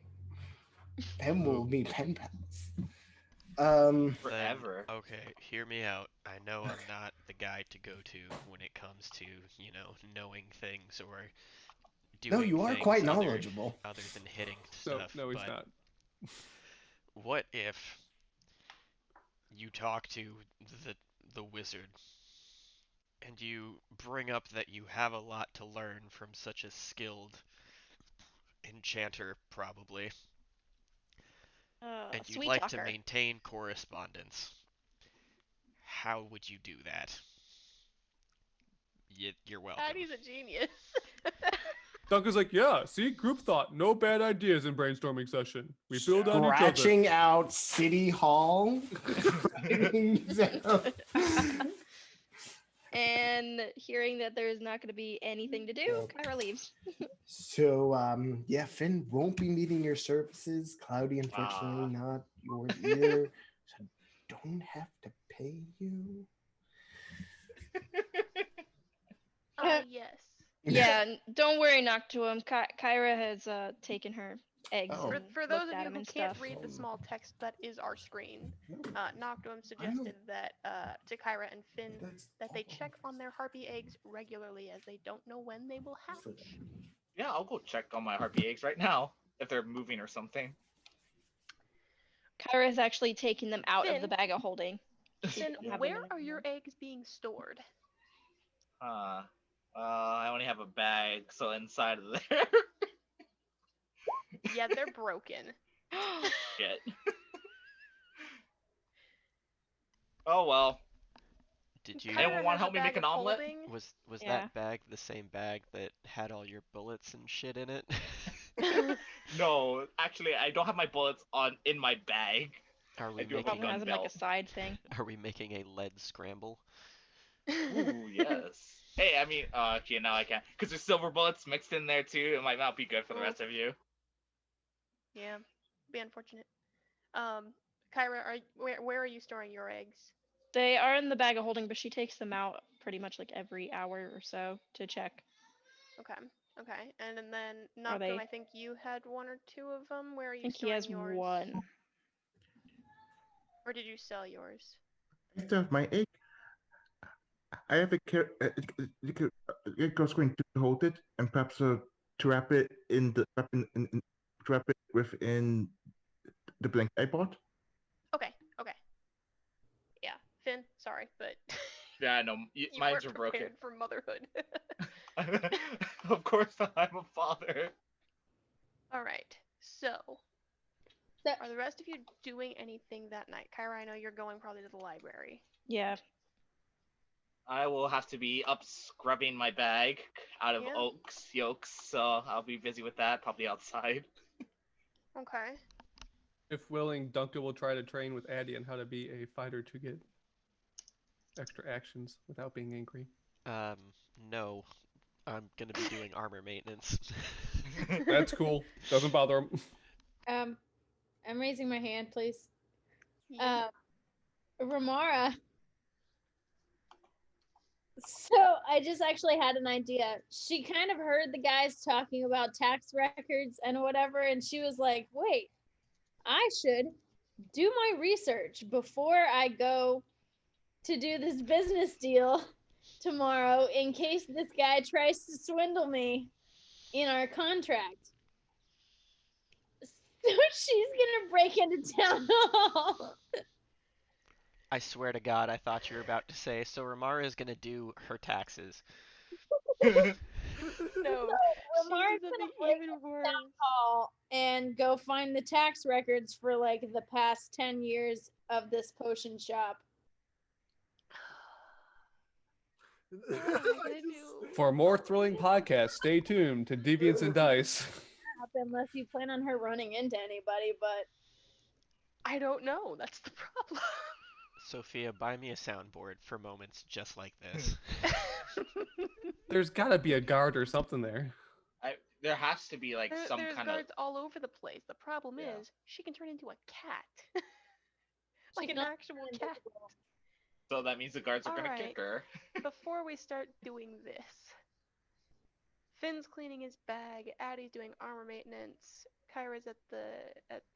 [SPEAKER 2] Then we'll be pen pals.
[SPEAKER 3] Then,
[SPEAKER 7] Forever.
[SPEAKER 3] okay, hear me out. I know I'm not the guy to go to when it comes to, knowing things or doing
[SPEAKER 2] No, you are
[SPEAKER 3] things
[SPEAKER 2] quite
[SPEAKER 3] other-
[SPEAKER 2] knowledgeable.
[SPEAKER 3] Other than hitting
[SPEAKER 8] No,
[SPEAKER 3] stuff.
[SPEAKER 8] no, he's
[SPEAKER 3] but
[SPEAKER 8] not.
[SPEAKER 3] what if you talk to the wizard and you bring up that you have a lot to learn from such a skilled enchanter, probably, and you'd
[SPEAKER 4] Sweet
[SPEAKER 3] like
[SPEAKER 4] talker.
[SPEAKER 3] to maintain correspondence? How would you do that? You're welcome.
[SPEAKER 1] Addie's a genius.
[SPEAKER 8] Duncan's like, yeah, see, group thought, no bad ideas in brainstorming session. We build on each other.
[SPEAKER 2] Scratching out City Hall. Writing down-
[SPEAKER 4] And hearing that there's not going to be anything to do, Kyra leaves.
[SPEAKER 2] So, yeah, Finn won't be needing your services. Cloudy, unfortunately, not yours either. So, don't have to pay you.
[SPEAKER 1] Yes.
[SPEAKER 4] Yeah, don't worry, Noctuum. Kyra has taken her eggs
[SPEAKER 2] Oh.
[SPEAKER 1] For,
[SPEAKER 4] and
[SPEAKER 1] for those
[SPEAKER 4] looked
[SPEAKER 1] of
[SPEAKER 4] at
[SPEAKER 1] you
[SPEAKER 4] them
[SPEAKER 1] who
[SPEAKER 4] and
[SPEAKER 1] can't
[SPEAKER 4] stuff.
[SPEAKER 1] read the small text that is our screen, Noctuum
[SPEAKER 2] I
[SPEAKER 1] suggested
[SPEAKER 2] know.
[SPEAKER 1] that to Kyra and Finn
[SPEAKER 2] That's
[SPEAKER 1] that they check on their harpy eggs regularly as they don't know when they will
[SPEAKER 2] for
[SPEAKER 1] hatch.
[SPEAKER 2] them.
[SPEAKER 7] Yeah, I'll go check on my harpy eggs right now if they're moving or something.
[SPEAKER 4] Kyra has actually taken them out of the
[SPEAKER 1] Finn?
[SPEAKER 4] bag of holding. She
[SPEAKER 1] Finn,
[SPEAKER 4] doesn't have them
[SPEAKER 1] where
[SPEAKER 4] in
[SPEAKER 1] are your
[SPEAKER 4] anymore.
[SPEAKER 1] eggs being stored?
[SPEAKER 7] I only have a bag, so inside of there.
[SPEAKER 1] Yeah, they're broken.
[SPEAKER 7] Shit. Oh well.
[SPEAKER 3] Did you?
[SPEAKER 7] Anyone
[SPEAKER 1] Kyra
[SPEAKER 7] wanna
[SPEAKER 1] has
[SPEAKER 7] help
[SPEAKER 1] a
[SPEAKER 7] me make
[SPEAKER 1] bag
[SPEAKER 7] an
[SPEAKER 1] of
[SPEAKER 7] omelet?
[SPEAKER 1] holding.
[SPEAKER 3] Was
[SPEAKER 4] Yeah.
[SPEAKER 3] that bag the same bag that had all your bullets and shit in it?
[SPEAKER 7] No, actually, I don't have my bullets in my bag.
[SPEAKER 3] Are we
[SPEAKER 7] I do have a
[SPEAKER 4] Probably
[SPEAKER 3] making
[SPEAKER 7] gun
[SPEAKER 4] has them like a
[SPEAKER 7] belt.
[SPEAKER 4] side thing.
[SPEAKER 3] Are we making a lead scramble?
[SPEAKER 7] Ooh, yes. Hey, I mean, okay, now I can't. Because there's silver bullets mixed in there too. It might not be good for the rest of you.
[SPEAKER 1] Yeah, be unfortunate. Kyra, where are you storing your eggs?
[SPEAKER 4] They are in the bag of holding, but she takes them out pretty much like every hour or so to check.
[SPEAKER 1] Okay, okay, and then
[SPEAKER 4] Are
[SPEAKER 1] Noctum,
[SPEAKER 4] they?
[SPEAKER 1] I think you had one or two of them. Where are
[SPEAKER 4] I
[SPEAKER 1] you
[SPEAKER 4] think he
[SPEAKER 1] storing
[SPEAKER 4] has
[SPEAKER 1] yours?
[SPEAKER 4] one.
[SPEAKER 1] Or did you sell yours?
[SPEAKER 9] I still have my egg. I have a girl's going to hold it and perhaps trap it in the trap it within the blanket I bought.
[SPEAKER 1] Okay, okay. Yeah, Finn, sorry, but
[SPEAKER 7] Yeah, no,
[SPEAKER 1] you
[SPEAKER 7] mine
[SPEAKER 1] weren't
[SPEAKER 7] are broken.
[SPEAKER 1] prepared for motherhood.
[SPEAKER 7] Of course, I'm a father.
[SPEAKER 1] All right, so
[SPEAKER 5] So,
[SPEAKER 1] are the rest of you doing anything that night? Kyra, I know you're going probably to the library.
[SPEAKER 4] Yeah.
[SPEAKER 7] I will have to be up scrubbing my bag out of
[SPEAKER 1] Yeah.
[SPEAKER 7] oaks yolks, so I'll be busy with that, probably outside.
[SPEAKER 1] Okay.
[SPEAKER 8] If willing, Duncan will try to train with Addie on how to be a fighter to get extra actions without being angry.
[SPEAKER 3] No. I'm gonna be doing armor maintenance.
[SPEAKER 8] That's cool. Doesn't bother him.
[SPEAKER 5] I'm raising my hand, please.
[SPEAKER 1] Yeah.
[SPEAKER 5] Ramara. So I just actually had an idea. She kind of heard the guys talking about tax records and whatever, and she was like, wait, I should do my research before I go to do this business deal tomorrow in case this guy tries to swindle me in our contract. So she's gonna break into town hall.
[SPEAKER 3] I swear to God, I thought you were about to say, so Ramara is gonna do her taxes.
[SPEAKER 1] No,
[SPEAKER 5] Ramara's
[SPEAKER 1] she did
[SPEAKER 5] gonna
[SPEAKER 1] something
[SPEAKER 5] break
[SPEAKER 1] even
[SPEAKER 5] into
[SPEAKER 1] worse.
[SPEAKER 5] town hall and go find the tax records for like the past 10 years of this potion shop.
[SPEAKER 1] What am I gonna do?
[SPEAKER 8] For more thrilling podcasts, stay tuned to Deviants and Dice.
[SPEAKER 5] Unless you plan on her running into anybody, but
[SPEAKER 1] I don't know. That's the problem.
[SPEAKER 3] Sophia, buy me a soundboard for moments just like this.
[SPEAKER 8] There's gotta be a guard or something there.
[SPEAKER 7] There has to be like some
[SPEAKER 1] There's
[SPEAKER 7] kind of.
[SPEAKER 1] guards all over the place. The problem
[SPEAKER 7] Yeah.
[SPEAKER 1] is she can turn into a cat.
[SPEAKER 5] she
[SPEAKER 1] Like an
[SPEAKER 5] cannot
[SPEAKER 1] actual
[SPEAKER 5] turn
[SPEAKER 1] cat.
[SPEAKER 5] invisible.
[SPEAKER 7] So that means the guards are gonna
[SPEAKER 1] Alright.
[SPEAKER 7] kick her.
[SPEAKER 1] Before we start doing this, Finn's cleaning his bag, Addie's doing armor maintenance, Kyra's at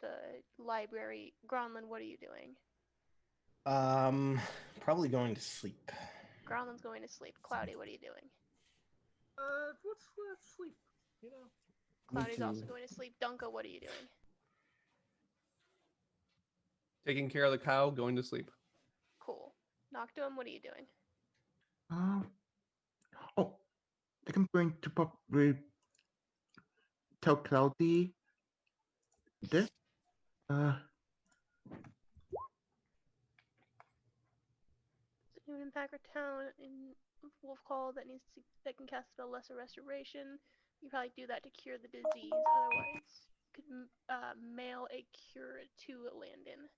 [SPEAKER 1] the library. Gronlin, what are you doing?
[SPEAKER 2] Probably going to sleep.
[SPEAKER 1] Gronlin's going to sleep. Cloudy, what are you doing?
[SPEAKER 6] Let's sleep. You know.
[SPEAKER 2] Me
[SPEAKER 1] Cloudy's also
[SPEAKER 2] too.
[SPEAKER 1] going to sleep. Dunka, what are you doing?
[SPEAKER 8] Taking care of the cow, going to sleep.
[SPEAKER 1] Cool. Noctum, what are you doing?
[SPEAKER 9] Oh, I think I'm going to probably tell Cloudy this.
[SPEAKER 1] New Impact town in Wolf Call that can cast spell Lesser Restoration. You probably do that to cure the disease. Otherwise, you could mail a cure to Landon.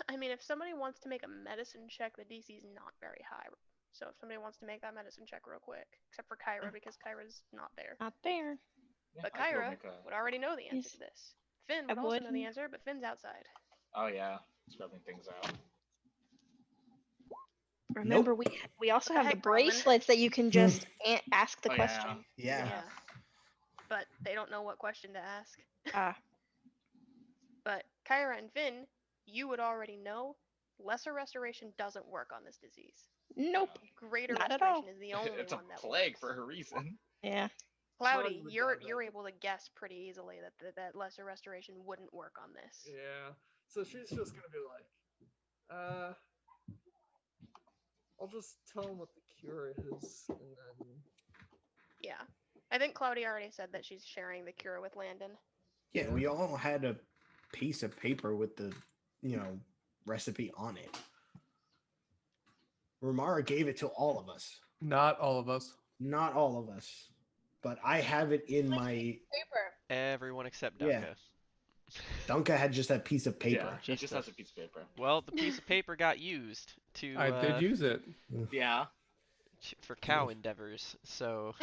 [SPEAKER 1] I mean, if somebody wants to make a medicine check, the DC is not very high. So if somebody wants to make that medicine check real quick, except for Kyra because Kyra's not there.
[SPEAKER 4] Not there.
[SPEAKER 7] Yeah,
[SPEAKER 1] But
[SPEAKER 7] I can go
[SPEAKER 1] Kyra
[SPEAKER 7] make a-
[SPEAKER 1] would already know the answer
[SPEAKER 4] Yes.
[SPEAKER 1] to this. Finn
[SPEAKER 4] I
[SPEAKER 1] would also know the
[SPEAKER 4] would.
[SPEAKER 1] answer, but Finn's outside.
[SPEAKER 7] Oh yeah, scrubbing things out.
[SPEAKER 4] Remember,
[SPEAKER 2] Nope.
[SPEAKER 4] we also
[SPEAKER 1] What the
[SPEAKER 4] have the
[SPEAKER 1] heck, Roman?
[SPEAKER 4] bracelets that you can just ask the
[SPEAKER 7] Oh, yeah.
[SPEAKER 4] question.
[SPEAKER 2] Yeah.
[SPEAKER 1] But they don't know what question to ask.
[SPEAKER 4] Ah,
[SPEAKER 1] But Kyra and Finn, you would already know lesser restoration doesn't work on this disease.
[SPEAKER 4] nope.
[SPEAKER 1] Greater
[SPEAKER 4] Not at
[SPEAKER 1] restoration
[SPEAKER 4] all.
[SPEAKER 1] is the only
[SPEAKER 7] It's a
[SPEAKER 1] one that
[SPEAKER 7] plague
[SPEAKER 1] works.
[SPEAKER 7] for a reason.
[SPEAKER 4] Yeah.
[SPEAKER 1] Cloudy,
[SPEAKER 6] Not
[SPEAKER 1] you're
[SPEAKER 6] redundant.
[SPEAKER 1] able to guess pretty easily that lesser restoration wouldn't work on this.
[SPEAKER 6] Yeah. So she's just gonna be like, I'll just tell him what the cure is, and then
[SPEAKER 1] Yeah. I think Cloudy already said that she's sharing the cure with Landon.
[SPEAKER 2] Yeah, we all had a piece of paper with the, recipe on it. Romara gave it to all of us.
[SPEAKER 8] Not all of us.
[SPEAKER 2] Not all of us. But I have it in my
[SPEAKER 5] Paper.
[SPEAKER 3] Everyone except
[SPEAKER 2] Yeah.
[SPEAKER 3] Dunka.
[SPEAKER 2] Dunka had just that piece of paper.
[SPEAKER 7] Yeah, he just has a piece of paper.
[SPEAKER 3] Well, the piece of paper got used to
[SPEAKER 8] I did use it.
[SPEAKER 7] Yeah.
[SPEAKER 3] for cow endeavors, so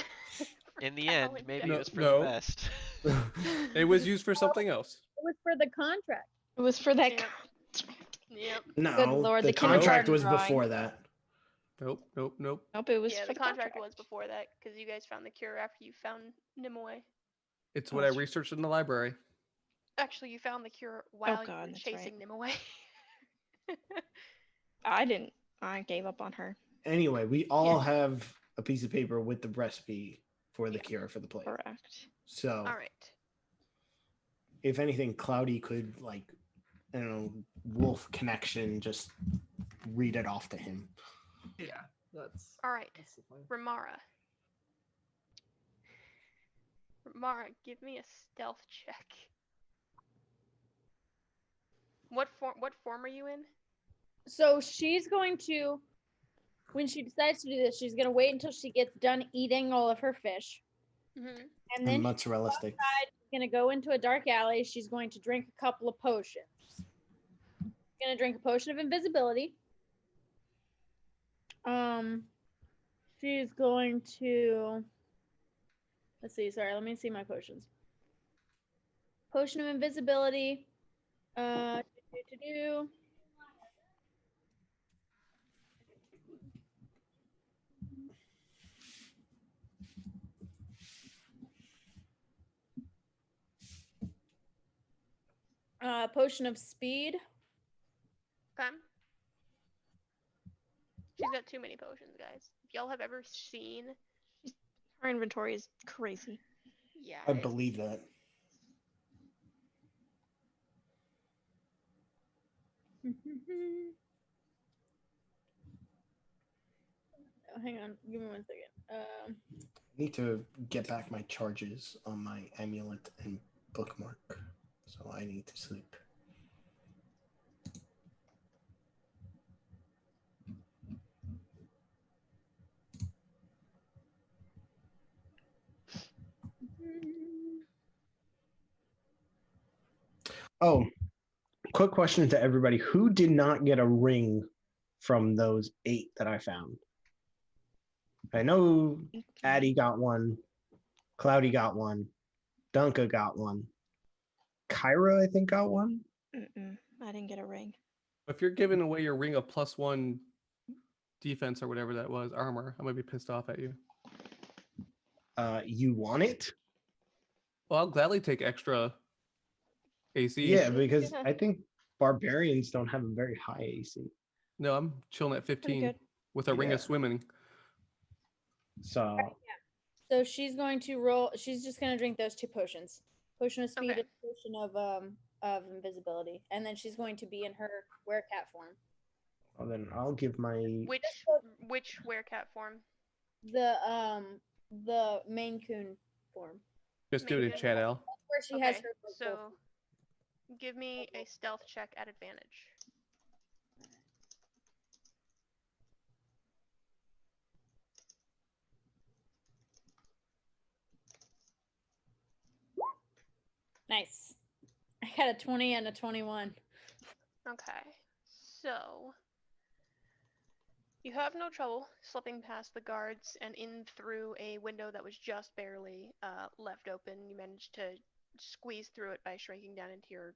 [SPEAKER 3] in the
[SPEAKER 1] Cow
[SPEAKER 3] end, maybe it
[SPEAKER 8] No,
[SPEAKER 3] was for
[SPEAKER 8] no.
[SPEAKER 3] the best.
[SPEAKER 8] It was used for something else.
[SPEAKER 5] It was for the contract.
[SPEAKER 4] It was for that.
[SPEAKER 1] Yep. Yep.
[SPEAKER 2] No,
[SPEAKER 4] Good Lord,
[SPEAKER 2] the
[SPEAKER 4] the
[SPEAKER 2] contract
[SPEAKER 4] kindergarten
[SPEAKER 2] was
[SPEAKER 4] drawing.
[SPEAKER 2] before that.
[SPEAKER 8] Nope, nope, nope.
[SPEAKER 4] Nope, it was
[SPEAKER 1] Yeah,
[SPEAKER 4] for
[SPEAKER 1] the contract was before that because you guys found the cure after you found Nimue.
[SPEAKER 8] It's what I researched in the library.
[SPEAKER 1] Actually, you found the cure while you
[SPEAKER 4] God,
[SPEAKER 1] were
[SPEAKER 4] that's
[SPEAKER 1] chasing Nimue.
[SPEAKER 4] I didn't. I gave up on her.
[SPEAKER 2] Anyway, we all have a piece of paper with the recipe for the
[SPEAKER 1] Yeah.
[SPEAKER 2] cure for the plague.
[SPEAKER 4] Correct.
[SPEAKER 2] So,
[SPEAKER 1] All right.
[SPEAKER 2] if anything, Cloudy could, wolf connection, just read it off to him.
[SPEAKER 6] yeah, that's
[SPEAKER 1] All right.
[SPEAKER 6] that's the plan.
[SPEAKER 1] Ramara. Ramara, give me a stealth check. What form are you in?
[SPEAKER 5] So she's going to, when she decides to do this, she's gonna wait until she gets done eating all of her fish,
[SPEAKER 1] Mm-hmm.
[SPEAKER 5] and then
[SPEAKER 2] And
[SPEAKER 5] she's
[SPEAKER 2] mozzarella sticks.
[SPEAKER 5] gonna go into a dark alley. She's going to drink a couple of potions. She's gonna drink a potion of invisibility. She's going to. Let's see. Sorry, let me see my potions. Potion of invisibility. Do. Potion of speed.
[SPEAKER 1] Okay. She's got too many potions, guys. If y'all have ever seen,
[SPEAKER 4] Her inventory is crazy.
[SPEAKER 1] yeah,
[SPEAKER 2] I believe that.
[SPEAKER 5] Oh, hang on, give me 1 second.
[SPEAKER 2] Need to get back my charges on my amulet and bookmark. So I need to sleep. Oh, quick question to everybody. Who did not get a ring from those 8 that I found? I know Addie got one. Cloudy got one. Dunka got one. Kyra, I think, got one.
[SPEAKER 4] I didn't get a ring.
[SPEAKER 8] If you're giving away your ring of +1 defense or whatever that was, armor, I might be pissed off at you.
[SPEAKER 2] You want it?
[SPEAKER 8] Well, I'll gladly take extra AC.
[SPEAKER 2] Yeah, because I think barbarians don't have a very high AC.
[SPEAKER 8] No, I'm chilling at 15
[SPEAKER 4] good.
[SPEAKER 8] with a ring of
[SPEAKER 2] Yeah.
[SPEAKER 8] swimming.
[SPEAKER 2] So
[SPEAKER 5] So she's going to roll. She's just going to drink those 2 potions: potion of speed
[SPEAKER 1] Okay.
[SPEAKER 5] and potion of invisibility, and then she's going to be in her werecat form.
[SPEAKER 2] well, then I'll give my
[SPEAKER 1] Which werecat form?
[SPEAKER 5] The Maine Coon form,
[SPEAKER 8] Just do it in
[SPEAKER 1] Maybe.
[SPEAKER 8] chat, Al.
[SPEAKER 5] where she has
[SPEAKER 1] Okay,
[SPEAKER 5] her.
[SPEAKER 1] so give me a stealth check at advantage.
[SPEAKER 5] Nice. I got a 20 and a 21.
[SPEAKER 1] Okay, so you have no trouble slipping past the guards and in through a window that was just barely left open. You managed to squeeze through it by shrinking down into your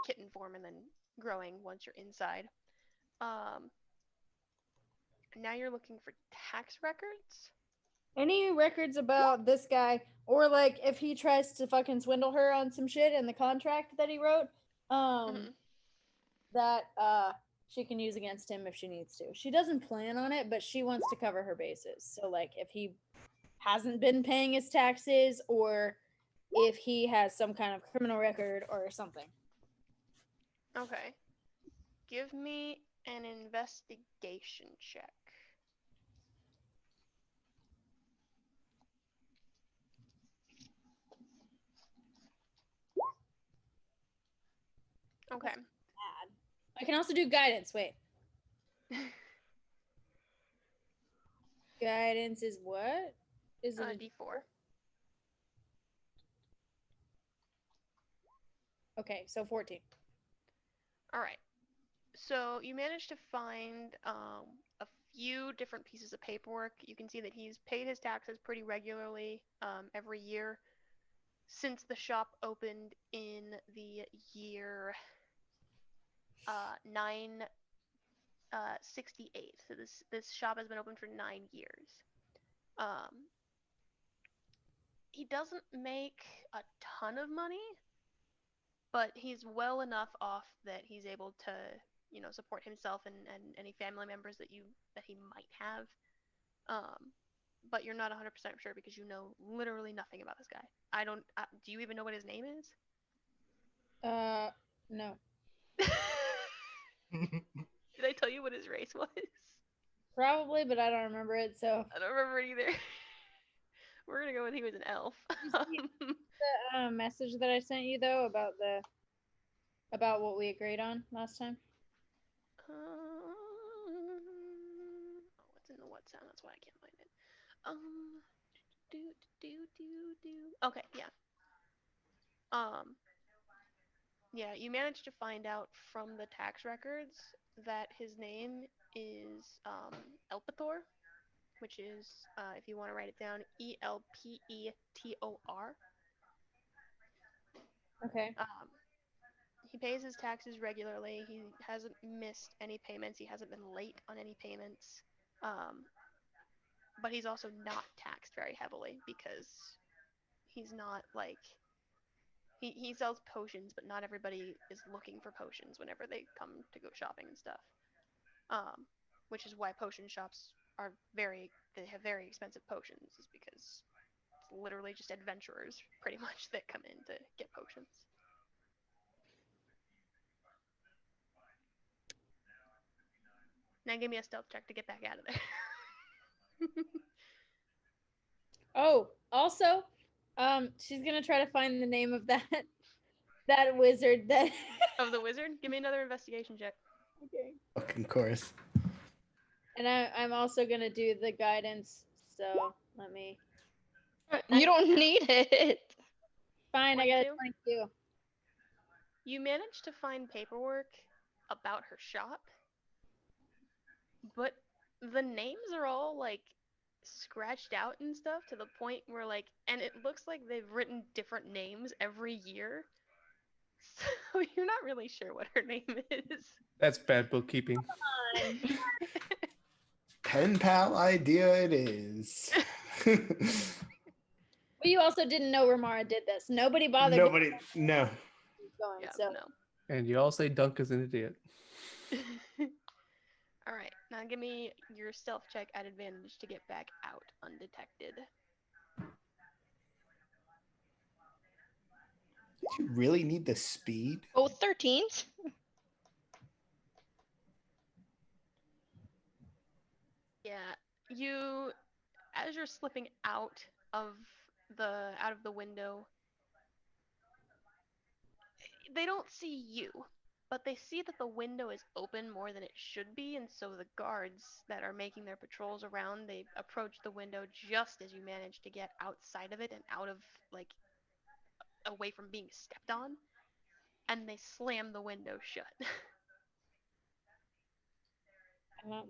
[SPEAKER 1] kitten form and then growing once you're inside. Now you're looking for tax records?
[SPEAKER 5] Any records about this guy, or like if he tries to fucking swindle her on some shit in the contract that he wrote,
[SPEAKER 1] Mhm.
[SPEAKER 5] that she can use against him if she needs to. She doesn't plan on it, but she wants to cover her bases. So like if he hasn't been paying his taxes, or if he has some kind of criminal record or something.
[SPEAKER 1] Okay. Give me an investigation check. Okay.
[SPEAKER 5] Bad. I can also do guidance. Wait. Guidance is what? Is it a
[SPEAKER 1] D4.
[SPEAKER 5] Okay, so 14.
[SPEAKER 1] All right. So you managed to find a few different pieces of paperwork. You can see that he's paid his taxes pretty regularly every year since the shop opened in the year 968. So this shop has been open for 9 years. He doesn't make a ton of money, but he's well enough off that he's able to, support himself and any family members that he might have. But you're not 100% sure because you know literally nothing about this guy. Do you even know what his name is?
[SPEAKER 5] No.
[SPEAKER 1] Did I tell you what his race was?
[SPEAKER 5] Probably, but I don't remember it, so.
[SPEAKER 1] I don't remember it either. We're gonna go with he was an elf.
[SPEAKER 5] The message that I sent you though about what we agreed on last time.
[SPEAKER 1] Oh, it's in the WhatsApp. That's why I can't find it. Okay, yeah. Yeah, you managed to find out from the tax records that his name is Elpator, which is, if you want to write it down, Elpetor.
[SPEAKER 5] Okay.
[SPEAKER 1] He pays his taxes regularly. He hasn't missed any payments. He hasn't been late on any payments. But he's also not taxed very heavily because he's not like he sells potions, but not everybody is looking for potions whenever they come to go shopping and stuff. Which is why potion shops they have very expensive potions, is because it's literally just adventurers pretty much that come in to get potions. Now give me a stealth check to get back out of there.
[SPEAKER 5] Oh, also, she's gonna try to find the name of that wizard that.
[SPEAKER 1] Of the wizard? Give me another investigation check.
[SPEAKER 5] Okay.
[SPEAKER 2] Fucking course.
[SPEAKER 5] And I'm also gonna do the guidance. So let me.
[SPEAKER 4] You don't need it.
[SPEAKER 5] Fine, I got a
[SPEAKER 1] 22?
[SPEAKER 5] 22.
[SPEAKER 1] You managed to find paperwork about her shop, but the names are all like scratched out and stuff to the point where and it looks like they've written different names every year. So you're not really sure what her name is.
[SPEAKER 8] That's bad bookkeeping.
[SPEAKER 2] Pen pal idea it is.
[SPEAKER 5] But you also didn't know Ramara did this. Nobody bothered.
[SPEAKER 2] Nobody, no.
[SPEAKER 5] Going,
[SPEAKER 1] Yeah,
[SPEAKER 5] so.
[SPEAKER 1] no.
[SPEAKER 8] And you all say Dunk is an idiot.
[SPEAKER 1] All right, now give me your stealth check at advantage to get back out undetected.
[SPEAKER 2] Do you really need the speed?
[SPEAKER 4] Oh, 13s.
[SPEAKER 1] Yeah, as you're slipping out of the window, they don't see you, but they see that the window is open more than it should be, and so the guards that are making their patrols around, they approach the window just as you manage to get outside of it and out of away from being stepped on, and they slam the window shut.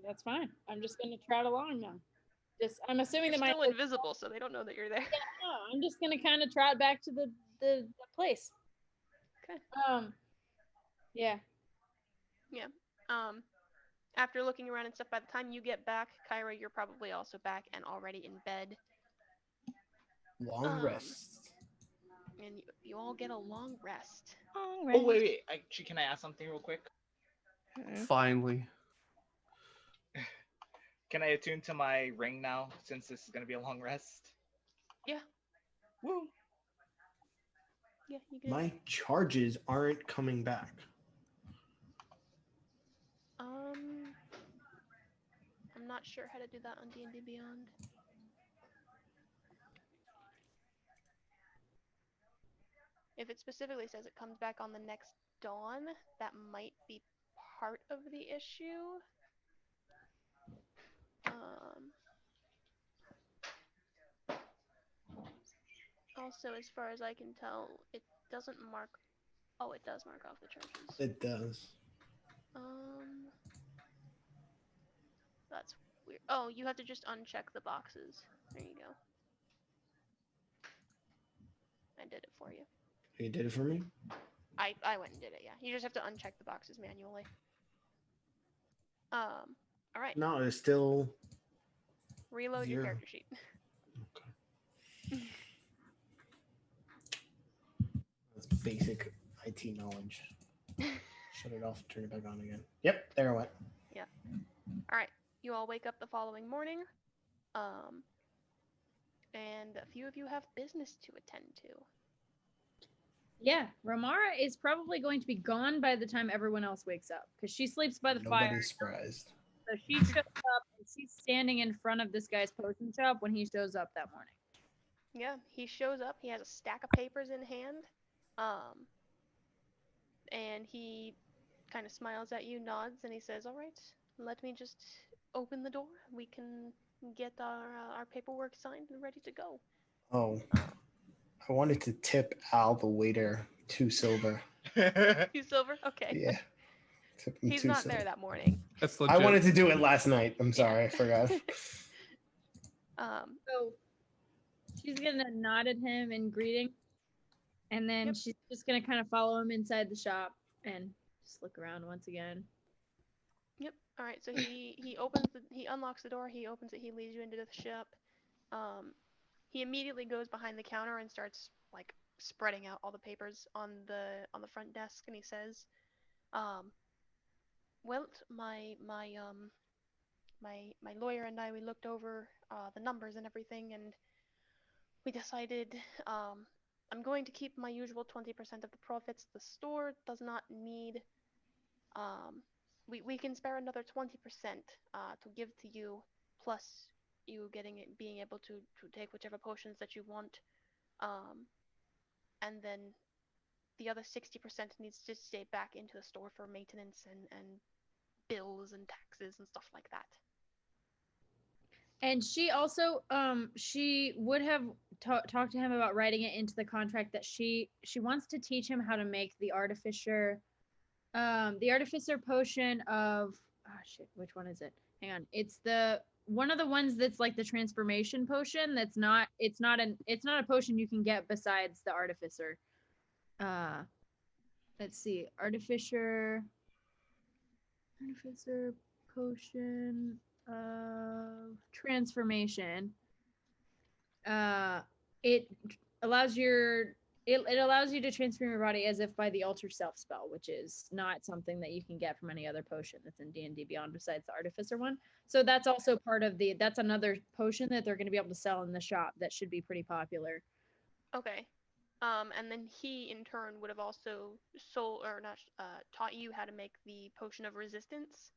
[SPEAKER 5] That's fine. I'm just gonna trot along now. I'm assuming
[SPEAKER 1] You're
[SPEAKER 5] that
[SPEAKER 1] still invisible, so they don't know that you're there.
[SPEAKER 5] Yeah, no, I'm just gonna kind of trot back to the place.
[SPEAKER 1] Okay.
[SPEAKER 5] Yeah.
[SPEAKER 1] Yeah. After looking around and stuff, by the time you get back, Kyra, you're probably also back and already in bed.
[SPEAKER 2] Long rest.
[SPEAKER 1] And you all get a long rest.
[SPEAKER 7] Oh wait. Actually, can I ask something real quick?
[SPEAKER 8] Finally.
[SPEAKER 7] Can I attune to my ring now, since this is gonna be a long rest?
[SPEAKER 1] Yeah.
[SPEAKER 7] Woo.
[SPEAKER 1] Yeah, you can.
[SPEAKER 2] My charges aren't coming back.
[SPEAKER 1] I'm not sure how to do that on D&D Beyond. If it specifically says it comes back on the next dawn, that might be part of the issue. Also, as far as I can tell, it doesn't mark. Oh, it does mark off the charges.
[SPEAKER 2] It does.
[SPEAKER 1] That's weird. Oh, you have to just uncheck the boxes. There you go. I did it for you.
[SPEAKER 2] You did it for me?
[SPEAKER 1] I went and did it, yeah. You just have to uncheck the boxes manually. Alright.
[SPEAKER 2] No, it's still
[SPEAKER 1] Reload
[SPEAKER 2] 0.
[SPEAKER 1] your character sheet.
[SPEAKER 2] Okay. That's basic IT knowledge. Shut it off, turn it back on again. Yep, there it went.
[SPEAKER 1] Yeah. Alright. You all wake up the following morning. And a few of you have business to attend to.
[SPEAKER 5] Yeah, Romara is probably going to be gone by the time everyone else wakes up because she sleeps by the fire.
[SPEAKER 2] Nobody's surprised.
[SPEAKER 5] So she shows up and she's standing in front of this guy's potion shop when he shows up that morning.
[SPEAKER 1] Yeah, he shows up. He has a stack of papers in hand. And he kind of smiles at you, nods, and he says, "All right, let me just open the door. We can get our paperwork signed and ready to go."
[SPEAKER 2] Oh, I wanted to tip Al the waiter 2 silver.
[SPEAKER 1] 2 silver? Okay.
[SPEAKER 2] Yeah. Tip him
[SPEAKER 1] He's
[SPEAKER 2] 2
[SPEAKER 1] not
[SPEAKER 2] silver.
[SPEAKER 1] there that morning.
[SPEAKER 8] That's legit.
[SPEAKER 2] I wanted to do it last night. I'm sorry, I forgot.
[SPEAKER 5] So she's gonna nod at him in greeting, and then she's just gonna kind of follow him inside the shop and just look around once again.
[SPEAKER 1] Yep. All right. So he unlocks the door. He opens it. He leads you into the shop. He immediately goes behind the counter and starts like spreading out all the papers on the front desk, and he says, "Well, my lawyer and I, we looked over the numbers and everything, and we decided I'm going to keep my usual 20% of the profits. The store does not need. We can spare another 20% to give to you, plus you being able to take whichever potions that you want, and then the other 60% needs to stay back into the store for maintenance and bills and taxes and stuff like that."
[SPEAKER 5] And she also, she would have talked to him about writing it into the contract that she wants to teach him how to make the artificer potion of, oh shit, which one is it? Hang on, it's the one of the ones that's like the transformation potion. It's not a potion you can get besides the artificer. Let's see, artificer potion of transformation. It allows it allows you to transform your body as if by the alter self spell, which is not something that you can get from any other potion that's in D&D Beyond besides the artificer one. So that's also part of that's another potion that they're going to be able to sell in the shop that should be pretty popular.
[SPEAKER 1] Okay. And then he in turn would have also taught you how to make the potion of resistance.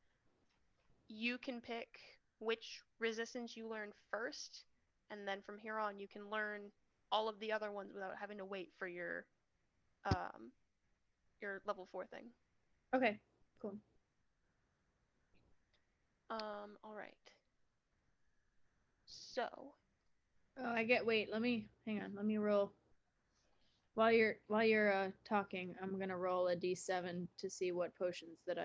[SPEAKER 1] You can pick which resistance you learn first, and then from here on you can learn all of the other ones without having to wait for your level 4 thing.
[SPEAKER 5] Okay, cool.
[SPEAKER 1] All right. So.
[SPEAKER 5] Oh, let me roll. While you're talking, I'm gonna roll a d7 to see what potions that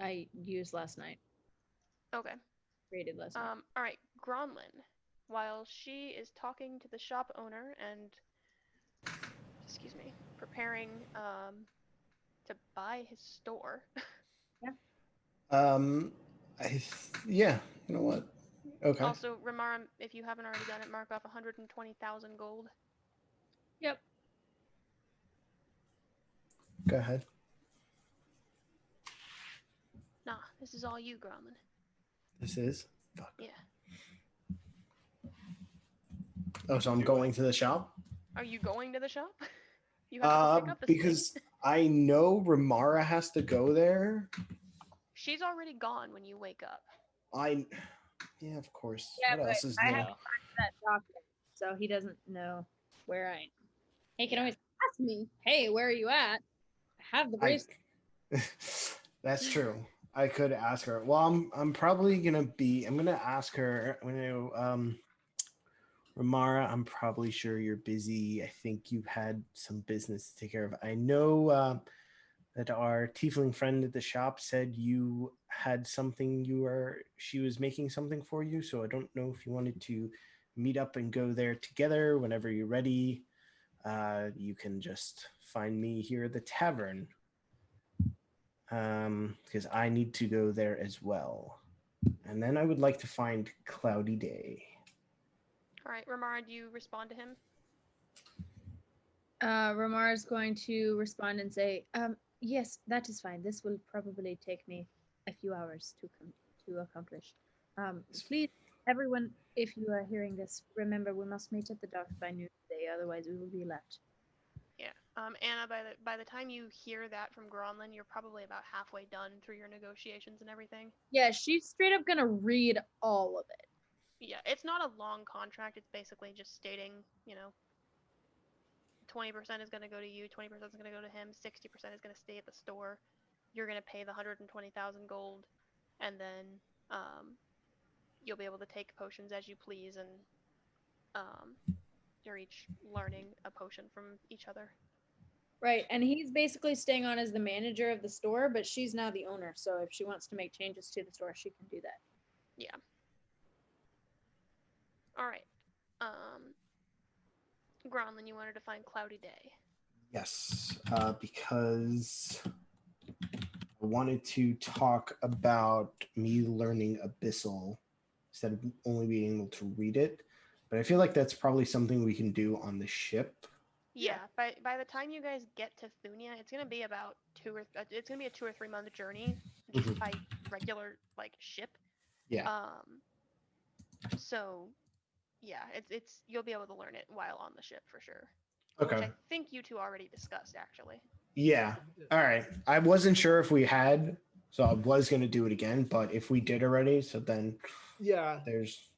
[SPEAKER 5] I used last night.
[SPEAKER 1] Okay.
[SPEAKER 5] Created last night.
[SPEAKER 1] All right, Gronlin. While she is talking to the shop owner and, preparing to buy his store,
[SPEAKER 2] Yeah. You know what? Okay.
[SPEAKER 1] Also, Ramara, if you haven't already done it, mark off 120,000 gold.
[SPEAKER 5] Yep.
[SPEAKER 2] Go ahead.
[SPEAKER 1] Nah, this is all you, Gromlin.
[SPEAKER 2] This is. Fuck.
[SPEAKER 1] Yeah.
[SPEAKER 2] Oh, so I'm going to the shop?
[SPEAKER 1] Are you going to the shop? You have to go pick up this
[SPEAKER 2] Because
[SPEAKER 1] thing.
[SPEAKER 2] I know Ramara has to go there.
[SPEAKER 1] She's already gone when you wake up.
[SPEAKER 2] Yeah, of course.
[SPEAKER 5] Yeah,
[SPEAKER 2] What
[SPEAKER 5] but
[SPEAKER 2] else is
[SPEAKER 5] I
[SPEAKER 2] new?
[SPEAKER 5] have to find that document, so he doesn't know where I am. He can
[SPEAKER 1] Yeah.
[SPEAKER 5] always ask me, "Hey, where are you at?" I have the bracelet.
[SPEAKER 2] That's true. I could ask her. Well, I'm probably gonna be. I'm gonna ask her. I'm gonna Ramara, I'm probably sure you're busy. I think you've had some business to take care of. I know that our tiefling friend at the shop said you had something she was making something for you. So I don't know if you wanted to meet up and go there together whenever you're ready. You can just find me here at the tavern. Because I need to go there as well. And then I would like to find Cloudy Day.
[SPEAKER 1] All right, Ramara, do you respond to him?
[SPEAKER 5] Ramar is going to respond and say, "Yes, that is fine. This will probably take me a few hours to accomplish. Please, everyone, if you are hearing this, remember we must meet at the docks by noon today, otherwise we will be late."
[SPEAKER 1] Yeah. Anna, by the time you hear that from Gronlin, you're probably about halfway done through your negotiations and everything.
[SPEAKER 5] Yeah, she's straight up gonna read all of it.
[SPEAKER 1] Yeah, it's not a long contract. It's basically just stating, 20% is going to go to you, 20% is going to go to him, 60% is going to stay at the store. You're going to pay the 120,000 gold, and then you'll be able to take potions as you please, and you're each learning a potion from each other.
[SPEAKER 5] Right, and he's basically staying on as the manager of the store, but she's now the owner, so if she wants to make changes to the store, she can do that.
[SPEAKER 1] Yeah. All right. Gronlin, you wanted to find Cloudy Day.
[SPEAKER 2] Yes, because I wanted to talk about me learning Abyssal instead of only being able to read it. But I feel like that's probably something we can do on the ship.
[SPEAKER 1] Yeah. By the time you guys get to Thunia, it's gonna be about it's gonna be a 2 or 3 month journey just
[SPEAKER 2] Mhm.
[SPEAKER 1] by regular ship.
[SPEAKER 2] Yeah.
[SPEAKER 1] So yeah, it's you'll be able to learn it while on the ship for sure.
[SPEAKER 2] Okay.
[SPEAKER 1] Which I think you two already discussed actually.
[SPEAKER 2] Yeah. All right. I wasn't sure if we had, so I was going to do it again, but if we did already, so then
[SPEAKER 6] Yeah.
[SPEAKER 2] there's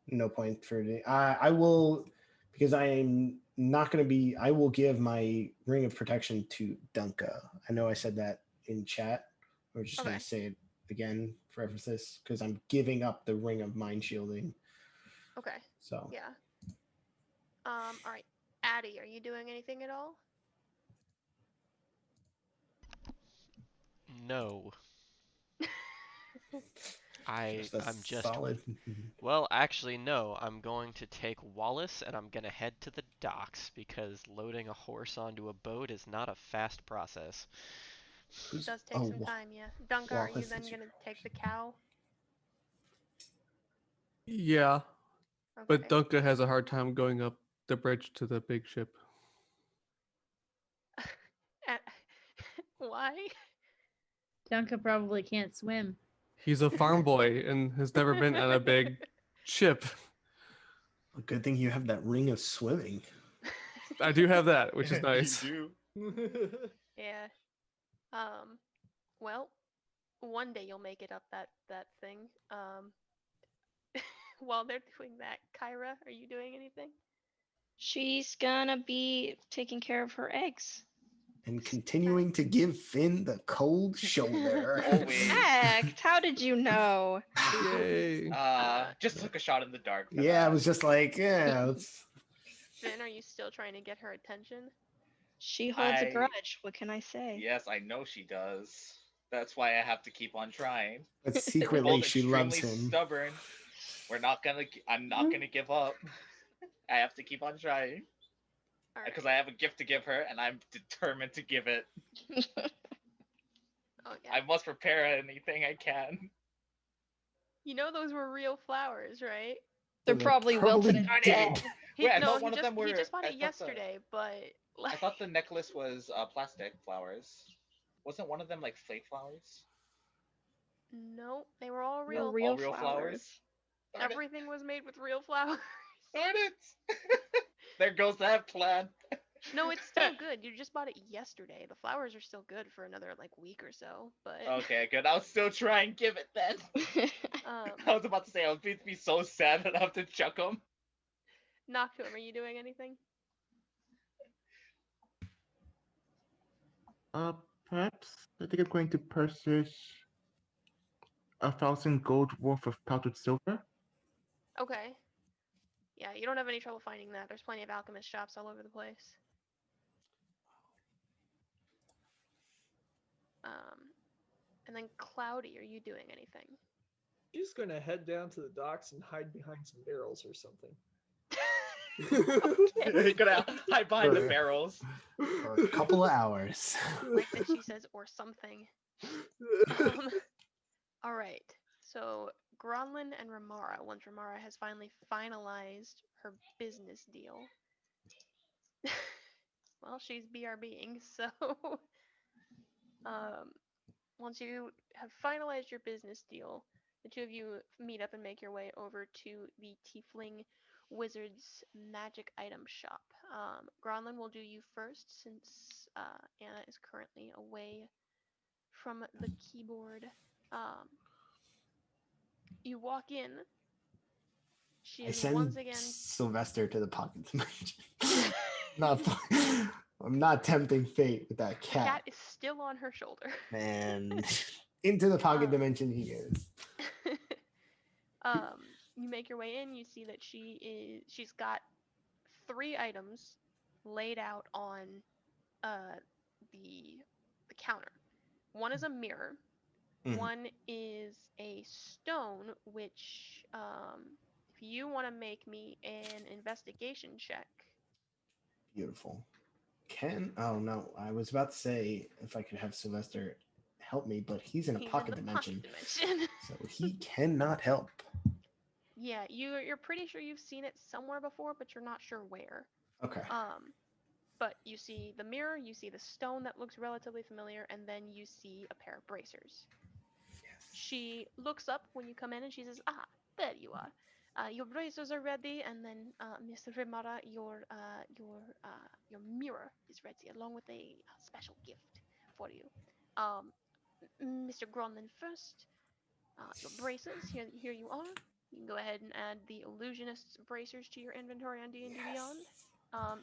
[SPEAKER 2] no point for it. I will, because I am not going to be, I will give my ring of protection to Dunka. I know I said that in chat. We're just going
[SPEAKER 1] Okay.
[SPEAKER 2] to say it again for emphasis because I'm giving up the ring of mind shielding.
[SPEAKER 1] Okay.
[SPEAKER 2] So
[SPEAKER 1] Yeah. All right. Addie, are you doing anything at all?
[SPEAKER 3] No.
[SPEAKER 2] just a
[SPEAKER 3] I'm just
[SPEAKER 2] solid.
[SPEAKER 3] well, actually no. I'm going to take Wallace and I'm gonna head to the docks because loading a horse onto a boat is not a fast process.
[SPEAKER 1] It does take some time, yeah. Dunka, are you
[SPEAKER 2] Wallace
[SPEAKER 1] then
[SPEAKER 2] is
[SPEAKER 1] gonna take the cow?
[SPEAKER 8] Yeah, but
[SPEAKER 1] Okay.
[SPEAKER 8] Duncan has a hard time going up the bridge to the big ship.
[SPEAKER 1] Why?
[SPEAKER 5] Duncan probably can't swim.
[SPEAKER 8] He's a farm boy and has never been on a big ship.
[SPEAKER 2] A good thing you have that ring of swimming.
[SPEAKER 8] I do have that, which is nice.
[SPEAKER 7] You
[SPEAKER 1] Yeah. Well, one day you'll make it up that thing. While they're doing that, Kyra, are you doing anything?
[SPEAKER 4] She's gonna be taking care of her eggs.
[SPEAKER 2] And continuing to give Finn the cold shoulder.
[SPEAKER 7] Always.
[SPEAKER 4] Act, how did you know?
[SPEAKER 8] Yay.
[SPEAKER 7] Just took a shot in the dark. For
[SPEAKER 2] Yeah, I
[SPEAKER 7] that.
[SPEAKER 2] was just like, yeah, it's
[SPEAKER 1] Finn, are you still trying to get her attention?
[SPEAKER 4] She holds a
[SPEAKER 7] I-
[SPEAKER 4] grudge. What can I say?
[SPEAKER 7] Yes, I know she does. That's why I have to keep on trying.
[SPEAKER 2] but
[SPEAKER 7] We're
[SPEAKER 2] secretly
[SPEAKER 7] both
[SPEAKER 2] she loves
[SPEAKER 7] extremely
[SPEAKER 2] him.
[SPEAKER 7] stubborn. I'm not gonna give up. I have to keep on trying
[SPEAKER 1] All
[SPEAKER 7] because
[SPEAKER 1] right.
[SPEAKER 7] I have a gift to give her, and I'm determined to give it.
[SPEAKER 1] Okay.
[SPEAKER 7] I must prepare anything I can.
[SPEAKER 1] You know those were real flowers, right?
[SPEAKER 4] They're probably wilted and
[SPEAKER 7] Darn it.
[SPEAKER 4] dead.
[SPEAKER 1] He,
[SPEAKER 7] Wait, I
[SPEAKER 1] no,
[SPEAKER 7] thought one of them were.
[SPEAKER 1] he just bought
[SPEAKER 7] I
[SPEAKER 1] it
[SPEAKER 7] thought the
[SPEAKER 1] yesterday, but
[SPEAKER 7] I thought the necklace was plastic flowers. Wasn't one of them like flake flowers?
[SPEAKER 1] no, they were all
[SPEAKER 4] They're
[SPEAKER 1] real.
[SPEAKER 4] real
[SPEAKER 7] All real flowers.
[SPEAKER 4] flowers.
[SPEAKER 7] Darn it.
[SPEAKER 1] Everything was made with real flowers.
[SPEAKER 7] Darn it. There goes that plan.
[SPEAKER 1] No, it's still good. You just bought it yesterday. The flowers are still good for another like week or so, but
[SPEAKER 7] Okay, good. I'll still try and give it then. I was about to say I would be so sad that I have to chuck them.
[SPEAKER 1] Nocturne, are you doing anything?
[SPEAKER 9] Perhaps I think I'm going to purchase 1,000 gold worth of powdered silver.
[SPEAKER 1] Okay. Yeah, you don't have any trouble finding that. There's plenty of alchemist shops all over the place. And then Cloudy, are you doing anything?
[SPEAKER 6] She's gonna head down to the docks and hide behind some barrels or something.
[SPEAKER 7] You're gonna hide behind the barrels.
[SPEAKER 2] For a couple of hours.
[SPEAKER 1] Like that she says, or something. All right. So Gronlin and Ramara, once Ramara has finally finalized her business deal. Well, she's BRBing, so once you have finalized your business deal, the two of you meet up and make your way over to the Tiefling Wizard's magic item shop. Gronlin will do you first since Anna is currently away from the keyboard. You walk in. She
[SPEAKER 2] I
[SPEAKER 1] is
[SPEAKER 2] send
[SPEAKER 1] once again.
[SPEAKER 2] Sylvester to the pocket dimension. I'm not tempting fate with that cat.
[SPEAKER 1] Cat is still on her shoulder.
[SPEAKER 2] Man, into the pocket dimension he is.
[SPEAKER 1] You make your way in. You see that she's got 3 items laid out on the counter. One is a mirror.
[SPEAKER 2] Mhm.
[SPEAKER 1] One is a stone, which if you want to make me an investigation check.
[SPEAKER 2] Beautiful. Oh no, I was about to say if I could have Sylvester help me, but he's in a pocket dimension, so he cannot help.
[SPEAKER 1] Yeah, you're pretty sure you've seen it somewhere before, but you're not sure where.
[SPEAKER 2] Okay.
[SPEAKER 1] But you see the mirror, you see the stone that looks relatively familiar, and then you see a pair of bracers.
[SPEAKER 2] Yes.
[SPEAKER 1] She looks up when you come in and she says, "Ah, there you are. Your bracers are ready, and then Mr. Rimara, your mirror is ready, along with a special gift for you. Mr. Gronlin first. Your bracers, here you are. You can go ahead and add the illusionist's bracers to your inventory on D&D Beyond.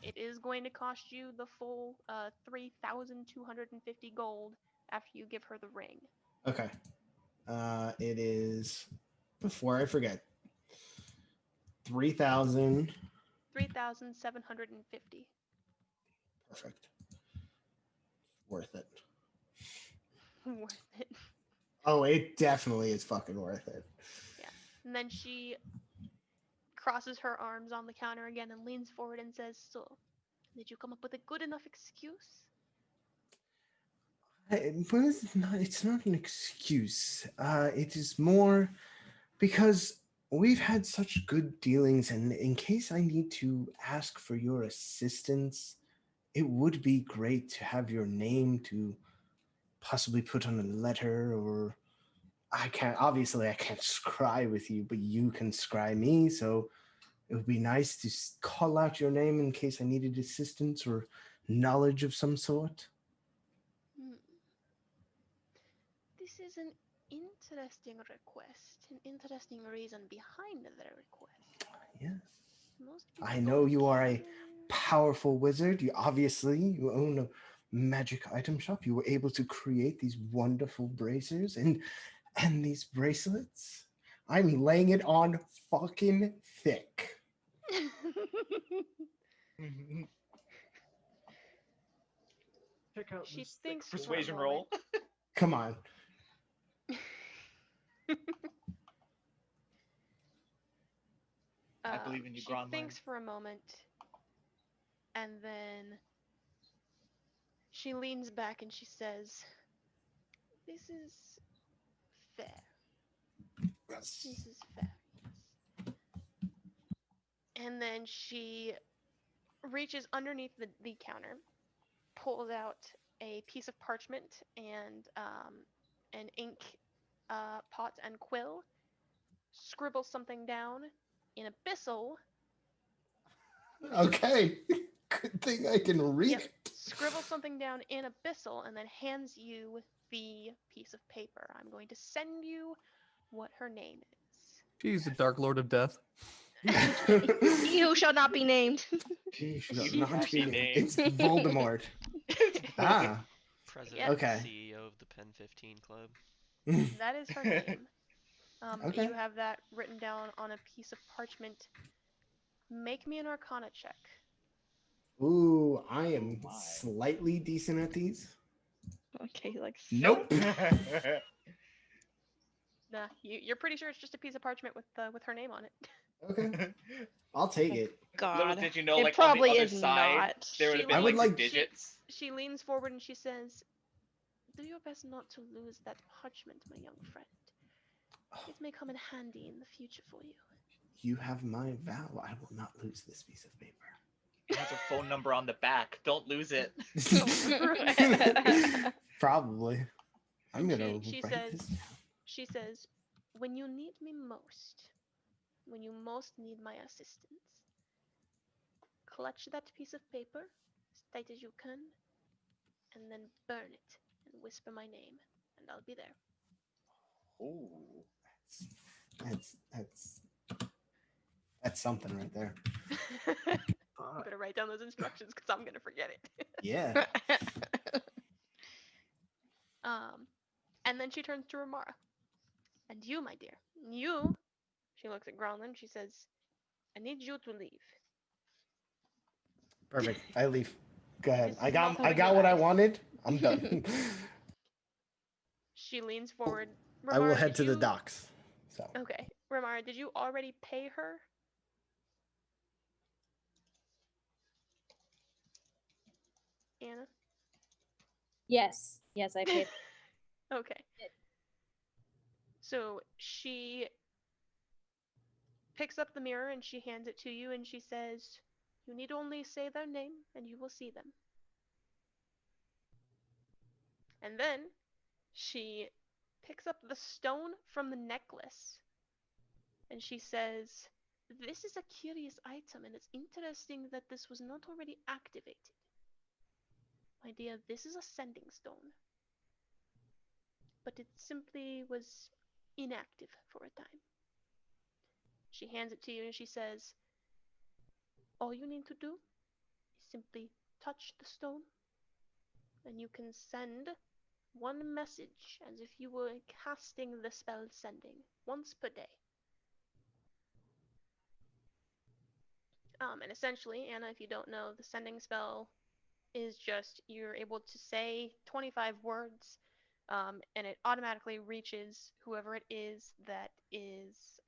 [SPEAKER 1] It is going to cost you the full 3,250 gold after you give her the ring.
[SPEAKER 2] Okay. It is, before I forget, 3,000.
[SPEAKER 1] 3,750.
[SPEAKER 2] Perfect. Worth it.
[SPEAKER 1] Worth it.
[SPEAKER 2] Oh, it definitely is fucking worth it.
[SPEAKER 1] Yeah. And then she crosses her arms on the counter again and leans forward and says, "So, did you come up with a good enough excuse?"
[SPEAKER 2] It's not an excuse. It is more because we've had such good dealings, and in case I need to ask for your assistance, it would be great to have your name to possibly put on a letter, or I can't scry with you, but you can scry me, so it would be nice to call out your name in case I needed assistance or knowledge of some sort.
[SPEAKER 1] This is an interesting request, an interesting reason behind the request.
[SPEAKER 2] Yes.
[SPEAKER 1] Most
[SPEAKER 2] I
[SPEAKER 1] people
[SPEAKER 2] know
[SPEAKER 1] don't
[SPEAKER 2] you are a
[SPEAKER 1] care.
[SPEAKER 2] powerful wizard. You own a magic item shop. You were able to create these wonderful bracers and these bracelets. I'm laying it on fucking thick.
[SPEAKER 6] Check out
[SPEAKER 1] She
[SPEAKER 6] this
[SPEAKER 1] thinks for a
[SPEAKER 7] Persuasion
[SPEAKER 1] moment.
[SPEAKER 7] roll.
[SPEAKER 2] Come on.
[SPEAKER 7] I believe in you,
[SPEAKER 1] She
[SPEAKER 7] Gronlin.
[SPEAKER 1] thinks for a moment, and then she leans back and she says, This is fair. This is fair. Yes. And then she reaches underneath the counter, pulls out a piece of parchment and an ink pot and quill, scribbles something down in abyssal.
[SPEAKER 2] Okay. Good thing I can read
[SPEAKER 1] Yep.
[SPEAKER 2] it.
[SPEAKER 1] Scribbles something down in abyssal and then hands you the piece of paper. I'm going to send you what her name is.
[SPEAKER 8] She's the Dark Lord of Death.
[SPEAKER 4] He who shall not be named.
[SPEAKER 2] She should
[SPEAKER 1] She
[SPEAKER 2] not
[SPEAKER 1] has
[SPEAKER 2] be
[SPEAKER 7] to
[SPEAKER 2] named.
[SPEAKER 7] be.
[SPEAKER 2] It's Voldemort. Ah.
[SPEAKER 3] President
[SPEAKER 1] Yep.
[SPEAKER 2] Okay.
[SPEAKER 3] and CEO of the Pen 15 Club.
[SPEAKER 1] That is her name.
[SPEAKER 2] Okay.
[SPEAKER 1] You have that written down on a piece of parchment. Make me an Arcana check.
[SPEAKER 2] Ooh, I am
[SPEAKER 7] Oh my.
[SPEAKER 2] slightly decent at these.
[SPEAKER 4] Okay, like
[SPEAKER 2] Nope.
[SPEAKER 1] Nah, you're pretty sure it's just a piece of parchment with her name on it.
[SPEAKER 2] Okay. I'll take it.
[SPEAKER 4] God.
[SPEAKER 7] Little did you know,
[SPEAKER 4] It
[SPEAKER 7] like
[SPEAKER 4] probably
[SPEAKER 7] on the other
[SPEAKER 4] is
[SPEAKER 7] side,
[SPEAKER 4] not.
[SPEAKER 7] there would have
[SPEAKER 1] She
[SPEAKER 7] been
[SPEAKER 2] I would
[SPEAKER 7] like
[SPEAKER 2] like-
[SPEAKER 7] the digits.
[SPEAKER 1] She leans forward and she says, "Do your best not to lose that parchment, my young friend. It may come in handy in the future for you."
[SPEAKER 2] You have my vow. I will not lose this piece of paper.
[SPEAKER 7] It has a phone number on the back. Don't lose it.
[SPEAKER 2] Probably. I'm gonna
[SPEAKER 1] She
[SPEAKER 2] write
[SPEAKER 1] says-
[SPEAKER 2] this down.
[SPEAKER 1] She says, "When you need me most, when you most need my assistance, clutch that piece of paper as tight as you can, and then burn it and whisper my name, and I'll be there."
[SPEAKER 7] Ooh.
[SPEAKER 2] That's something right there.
[SPEAKER 1] You better write down those instructions because I'm gonna forget it.
[SPEAKER 2] Yeah.
[SPEAKER 1] And then she turns to Ramara. "And you, my dear, you," she looks at Gronlin, she says, "I need you to leave."
[SPEAKER 2] Perfect. I leave. Go ahead.
[SPEAKER 1] This
[SPEAKER 2] I
[SPEAKER 1] is
[SPEAKER 2] got
[SPEAKER 1] not
[SPEAKER 2] I
[SPEAKER 1] what
[SPEAKER 2] got
[SPEAKER 1] you
[SPEAKER 2] what I
[SPEAKER 1] asked.
[SPEAKER 2] wanted. I'm done.
[SPEAKER 1] She leans forward.
[SPEAKER 2] I will
[SPEAKER 1] Ramara,
[SPEAKER 2] head
[SPEAKER 1] did
[SPEAKER 2] to the
[SPEAKER 1] you-
[SPEAKER 2] docks. So
[SPEAKER 1] Okay. Ramara, did you already pay her? Anna?
[SPEAKER 5] Yes. Yes, I paid.
[SPEAKER 1] Okay. So she picks up the mirror and she hands it to you and she says, "You need only say their name and you will see them." And then she picks up the stone from the necklace and she says, "This is a curious item and it's interesting that this was not already activated. My dear, this is a sending stone. But it simply was inactive for a time." She hands it to you and she says, "All you need to do is simply touch the stone, and you can send one message as if you were casting the spell sending once per day." And essentially, Anna, if you don't know, the sending spell is just you're able to say 25 words, and it automatically reaches whoever it is that is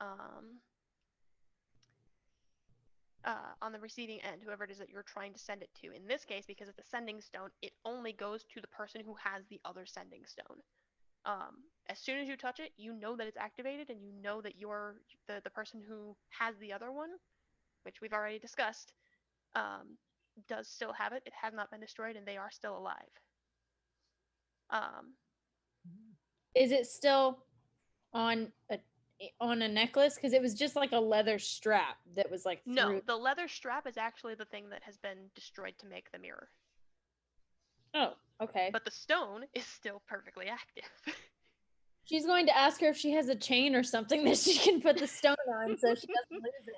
[SPEAKER 1] on the receiving end, whoever it is that you're trying to send it to. In this case, because it's a sending stone, it only goes to the person who has the other sending stone. As soon as you touch it, you know that it's activated, and you know that you're the person who has the other one, which we've already discussed, does still have it. It has not been destroyed, and they are still alive.
[SPEAKER 5] Is it still on a necklace? Because it was just like a leather strap that was like
[SPEAKER 1] No,
[SPEAKER 5] through.
[SPEAKER 1] the leather strap is actually the thing that has been destroyed to make the mirror.
[SPEAKER 5] Oh, okay.
[SPEAKER 1] But the stone is still perfectly active.
[SPEAKER 5] She's going to ask her if she has a chain or something that she can put the stone on so she doesn't lose it.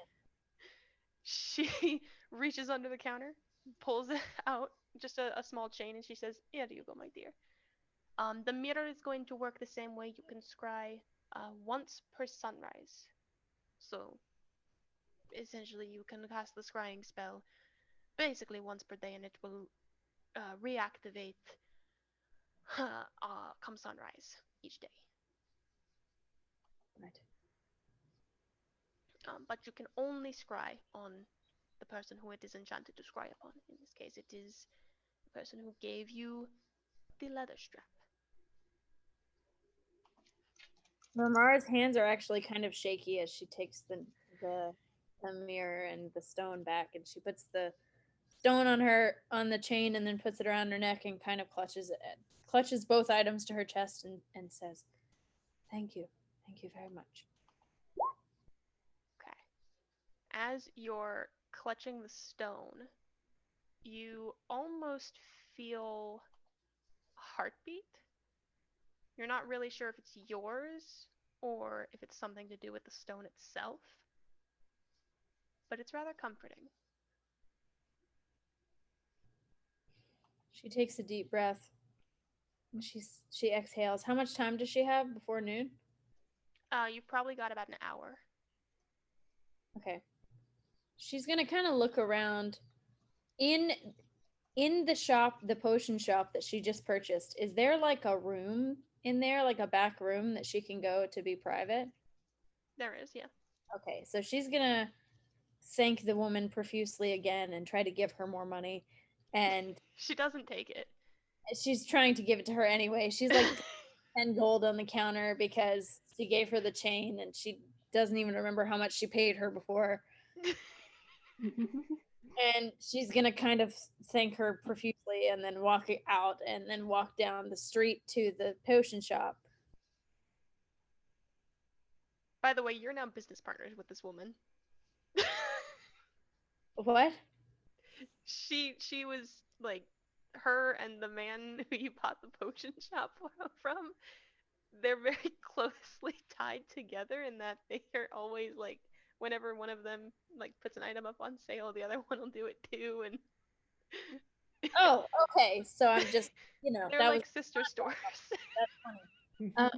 [SPEAKER 1] She reaches under the counter, pulls it out, just a small chain, and she says, "Here you go, my dear. The mirror is going to work the same way. You can scry once per sunrise. So, essentially, you can cast the scrying spell basically once per day, and it will reactivate come sunrise each day.
[SPEAKER 5] Right.
[SPEAKER 1] But you can only scry on the person who it is enchanted to scry upon. In this case, it is the person who gave you the leather strap."
[SPEAKER 5] Ramara's hands are actually kind of shaky as she takes the mirror and the stone back, and she puts the stone on the chain and then puts it around her neck and kind of clutches both items to her chest and says, "Thank you very much."
[SPEAKER 1] Okay. As you're clutching the stone, you almost feel a heartbeat. You're not really sure if it's yours or if it's something to do with the stone itself, but it's rather comforting.
[SPEAKER 5] She takes a deep breath. And she exhales. How much time does she have before noon?
[SPEAKER 1] You've probably got about an hour.
[SPEAKER 5] Okay. She's gonna kind of look around in the shop, the potion shop that she just purchased. Is there like a room in there, like a back room that she can go to be private?
[SPEAKER 1] There is, yeah.
[SPEAKER 5] Okay, so she's gonna thank the woman profusely again and try to give her more money, and
[SPEAKER 1] She doesn't take it.
[SPEAKER 5] she's trying to give it to her anyway. She's like 10 gold on the counter because she gave her the chain and she doesn't even remember how much she paid her before. And she's gonna kind of thank her profusely and then walk out and then walk down the street to the potion shop.
[SPEAKER 1] By the way, you're now business partners with this woman.
[SPEAKER 5] What?
[SPEAKER 1] She was like her and the man who you bought the potion shop from. They're very closely tied together in that they are always like whenever one of them like puts an item up on sale, the other one will do it too, and
[SPEAKER 5] Oh, okay. So I'm just,
[SPEAKER 1] they're
[SPEAKER 5] that was
[SPEAKER 1] like sister stores.
[SPEAKER 5] that's funny.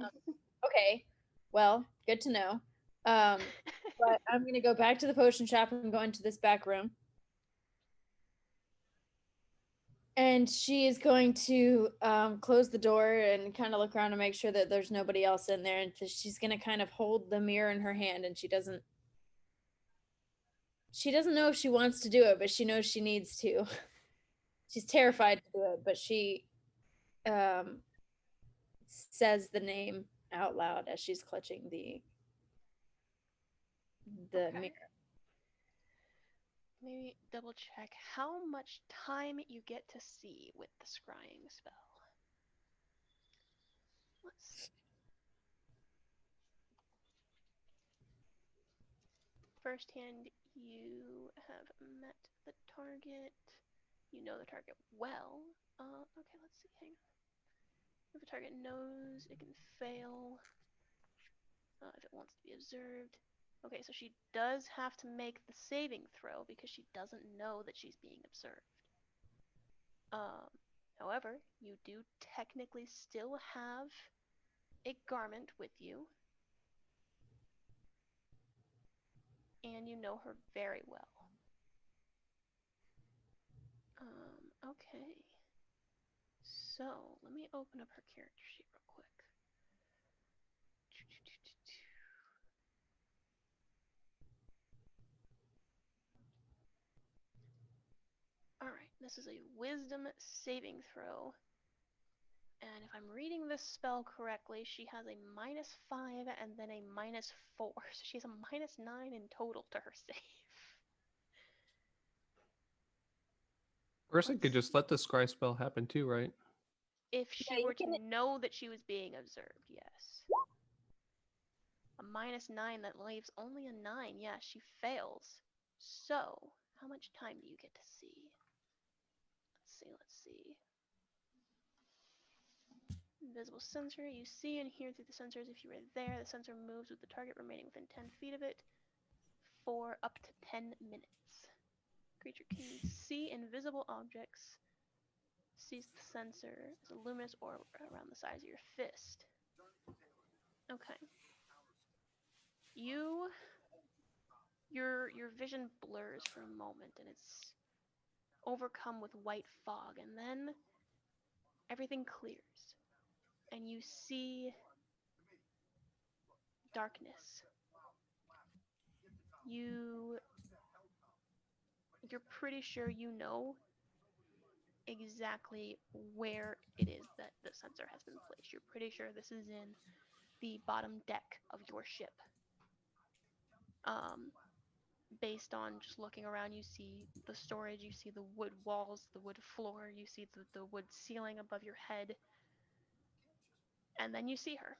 [SPEAKER 5] Okay. Well, good to know. But I'm gonna go back to the potion shop and go into this back room. And she is going to close the door and kind of look around to make sure that there's nobody else in there. And she's going to kind of hold the mirror in her hand, and she doesn't know if she wants to do it, but she knows she needs to. She's terrified to do it, but she says the name out loud as she's clutching the
[SPEAKER 1] Okay.
[SPEAKER 5] mirror.
[SPEAKER 1] Maybe double check how much time you get to see with the scrying spell. Let's see. First hand, you have met the target. You know the target well. Okay, let's see. Hang on. If the target knows it can fail, if it wants to be observed. Okay, so she does have to make the saving throw because she doesn't know that she's being observed. However, you do technically still have a garment with you, and you know her very well. Okay. So, let me open up her character sheet real quick. Alright, this is a wisdom saving throw. And if I'm reading this spell correctly, she has a -5 and then a -4. So she has a -9 in total to her save.
[SPEAKER 8] Person could just let the scry spell happen too, right?
[SPEAKER 1] If she were to know that she was being observed, yes. A -9 that leaves only a 9. Yeah, she fails. So, how much time do you get to see? Let's see. Invisible sensor. You see and hear through the sensors if you were there. The sensor moves with the target remaining within 10 feet of it for up to 10 minutes. Creature can see invisible objects. Sees the sensor as a luminous orb around the size of your fist. Okay. Your vision blurs for a moment and it's overcome with white fog, and then everything clears and you see darkness. You're pretty sure you know exactly where it is that the sensor has been placed. You're pretty sure this is in the bottom deck of your ship. Based on just looking around, you see the storage, you see the wood walls, the wood floor, you see the wood ceiling above your head, and then you see her.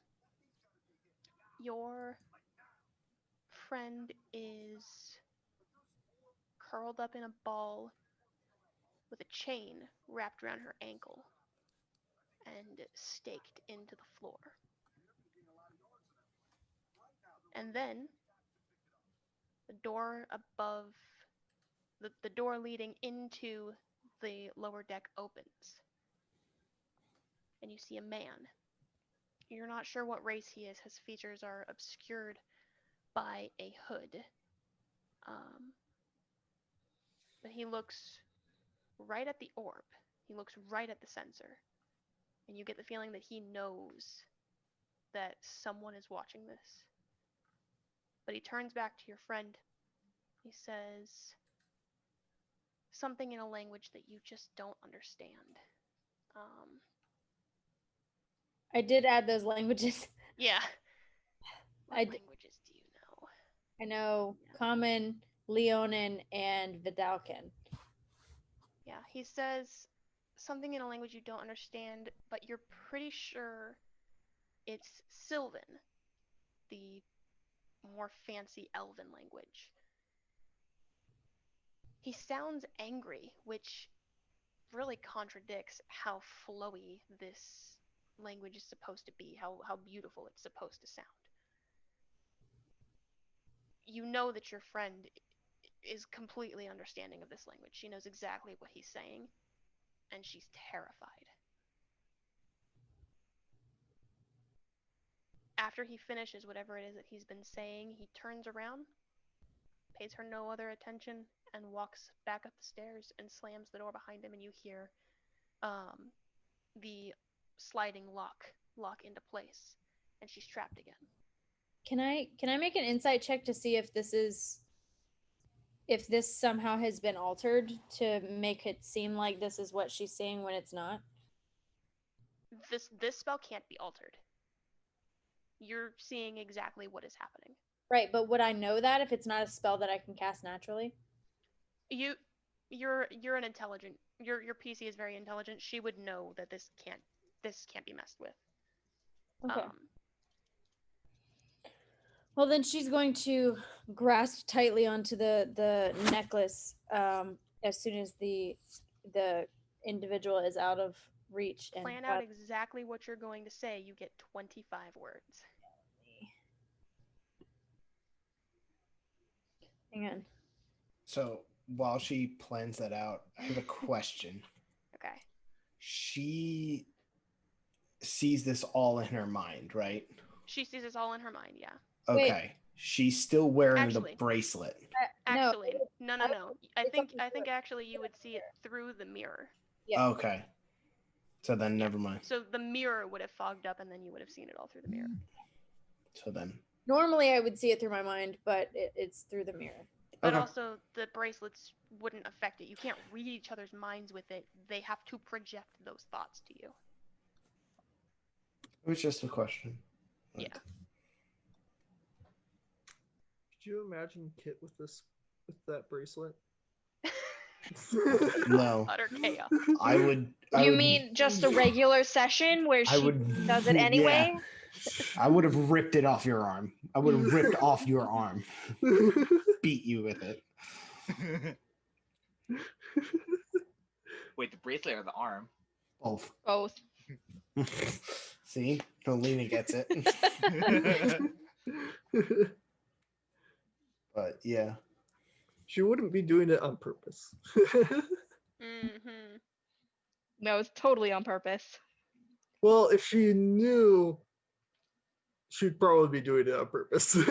[SPEAKER 1] Your friend is curled up in a ball with a chain wrapped around her ankle and staked into the floor. And then the door above, the door leading into the lower deck opens. And you see a man. You're not sure what race he is. His features are obscured by a hood. But he looks right at the orb. He looks right at the sensor. And you get the feeling that he knows that someone is watching this. But he turns back to your friend. He says something in a language that you just don't understand.
[SPEAKER 5] I did add those languages.
[SPEAKER 1] Yeah.
[SPEAKER 5] I
[SPEAKER 1] What
[SPEAKER 5] d-
[SPEAKER 1] languages do you know?
[SPEAKER 5] I know Common, Leonin, and Vidalcan.
[SPEAKER 1] Yeah, he says something in a language you don't understand, but you're pretty sure it's Sylvan, the more fancy elven language. He sounds angry, which really contradicts how flowy this language is supposed to be, how beautiful it's supposed to sound. You know that your friend is completely understanding of this language. She knows exactly what he's saying, and she's terrified. After he finishes whatever it is that he's been saying, he turns around, pays her no other attention, and walks back up the stairs and slams the door behind him, and you hear the sliding lock into place, and she's trapped again.
[SPEAKER 5] Can I make an insight check to see if this somehow has been altered to make it seem like this is what she's saying when it's not?
[SPEAKER 1] This spell can't be altered. You're seeing exactly what is happening.
[SPEAKER 5] Right, but would I know that if it's not a spell that I can cast naturally?
[SPEAKER 1] You're an intelligent. Your PC is very intelligent. She would know that this can't be messed with.
[SPEAKER 5] Okay. Well, then she's going to grasp tightly onto the necklace as soon as the individual is out of reach. And
[SPEAKER 1] Plan out exactly what you're going to say. You get 25 words.
[SPEAKER 5] Hang on.
[SPEAKER 2] So while she plans that out, I have a question.
[SPEAKER 1] Okay.
[SPEAKER 2] She sees this all in her mind, right?
[SPEAKER 1] She sees this all in her mind, yeah.
[SPEAKER 2] Okay.
[SPEAKER 5] Wait.
[SPEAKER 2] She's still wearing
[SPEAKER 1] Actually,
[SPEAKER 2] the bracelet.
[SPEAKER 1] Actually, no. I
[SPEAKER 5] it's
[SPEAKER 1] think
[SPEAKER 5] up to
[SPEAKER 1] actually you would see it through the mirror.
[SPEAKER 5] Yeah.
[SPEAKER 2] Okay. So then never mind.
[SPEAKER 1] So the mirror would have fogged up, and then you would have seen it all through the mirror.
[SPEAKER 2] So then.
[SPEAKER 5] Normally I would see it through my mind, but it's through the mirror.
[SPEAKER 1] But
[SPEAKER 2] Okay.
[SPEAKER 1] also, the bracelets wouldn't affect it. You can't read each other's minds with it. They have to project those thoughts to you.
[SPEAKER 2] It was just a question.
[SPEAKER 1] Yeah.
[SPEAKER 6] Could you imagine Kit with that bracelet?
[SPEAKER 2] No.
[SPEAKER 1] Utter chaos.
[SPEAKER 2] I would.
[SPEAKER 4] You mean just a regular session where she does it anyway?
[SPEAKER 2] Yeah. I would have ripped it off your arm. I would have ripped off your arm. Beat you with it.
[SPEAKER 7] Wait, the bracelet or the arm?
[SPEAKER 2] Both.
[SPEAKER 4] Both.
[SPEAKER 2] See? Nolina gets it. But yeah.
[SPEAKER 6] She wouldn't be doing it on purpose.
[SPEAKER 1] Mm-hmm.
[SPEAKER 4] No, it's totally on purpose.
[SPEAKER 6] Well, if she knew, she'd probably be doing it on purpose.
[SPEAKER 1] All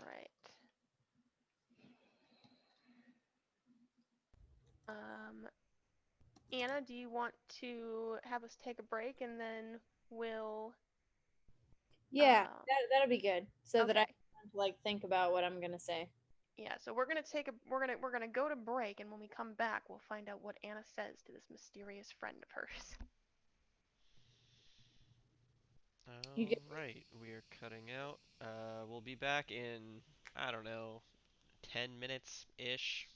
[SPEAKER 1] right. Anna, do you want to have us take a break and then we'll?
[SPEAKER 5] Yeah, that'll be good. So that I
[SPEAKER 1] Okay.
[SPEAKER 5] can think about what I'm gonna say.
[SPEAKER 1] Yeah, so we're gonna go to break, and when we come back, we'll find out what Anna says to this mysterious friend of hers.
[SPEAKER 4] You get-
[SPEAKER 3] Alright, we're cutting out. We'll be back in, I don't know, 10 minutes-ish.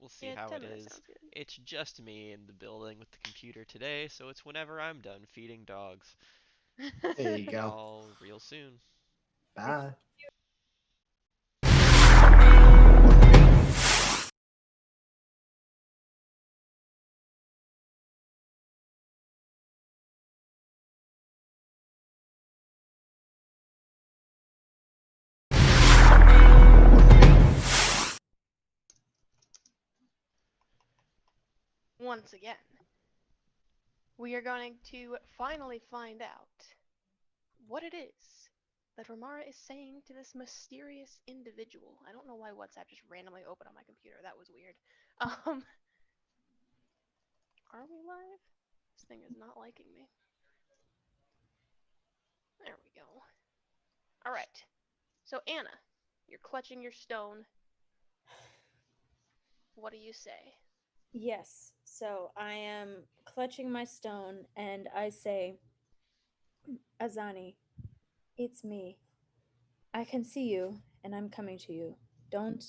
[SPEAKER 3] We'll see
[SPEAKER 1] Yeah,
[SPEAKER 3] how
[SPEAKER 1] 10
[SPEAKER 3] it
[SPEAKER 1] minutes
[SPEAKER 3] is.
[SPEAKER 1] sounds good.
[SPEAKER 3] It's just me in the building with the computer today, so it's whenever I'm done feeding dogs.
[SPEAKER 2] There you
[SPEAKER 3] See
[SPEAKER 2] go.
[SPEAKER 3] y'all real soon.
[SPEAKER 2] Bye.
[SPEAKER 1] Once again, we are going to finally find out what it is that Ramara is saying to this mysterious individual. I don't know why WhatsApp just randomly opened on my computer. That was weird. Are we live? This thing is not liking me. There we go. All right. So Anna, you're clutching your stone. What do you say?
[SPEAKER 4] Yes. So I am clutching my stone and I say, Azani, it's me. I can see you and I'm coming to you. Don't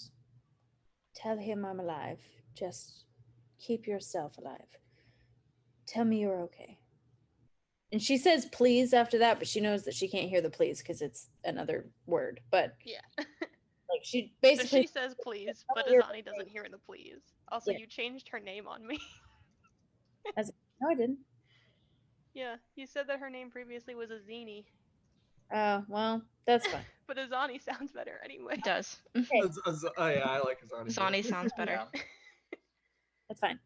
[SPEAKER 4] tell him I'm alive. Just keep yourself alive. Tell me you're okay. And she says please after that, but she knows that she can't hear the please because it's another word. But
[SPEAKER 1] Yeah.
[SPEAKER 4] like she
[SPEAKER 1] So
[SPEAKER 4] basically
[SPEAKER 1] she says please, but
[SPEAKER 4] you're
[SPEAKER 1] Azani doesn't hear the please. Also,
[SPEAKER 4] Yeah.
[SPEAKER 1] you changed her name on me.
[SPEAKER 4] no, I didn't.
[SPEAKER 1] Yeah, you said that her name previously was Azini,
[SPEAKER 4] Oh, well, that's fine.
[SPEAKER 1] but Azani sounds better anyway.
[SPEAKER 5] It does.
[SPEAKER 4] Okay,
[SPEAKER 6] Oh, yeah, I like Azani.
[SPEAKER 5] Zani sounds better.
[SPEAKER 7] Yeah.
[SPEAKER 4] that's fine.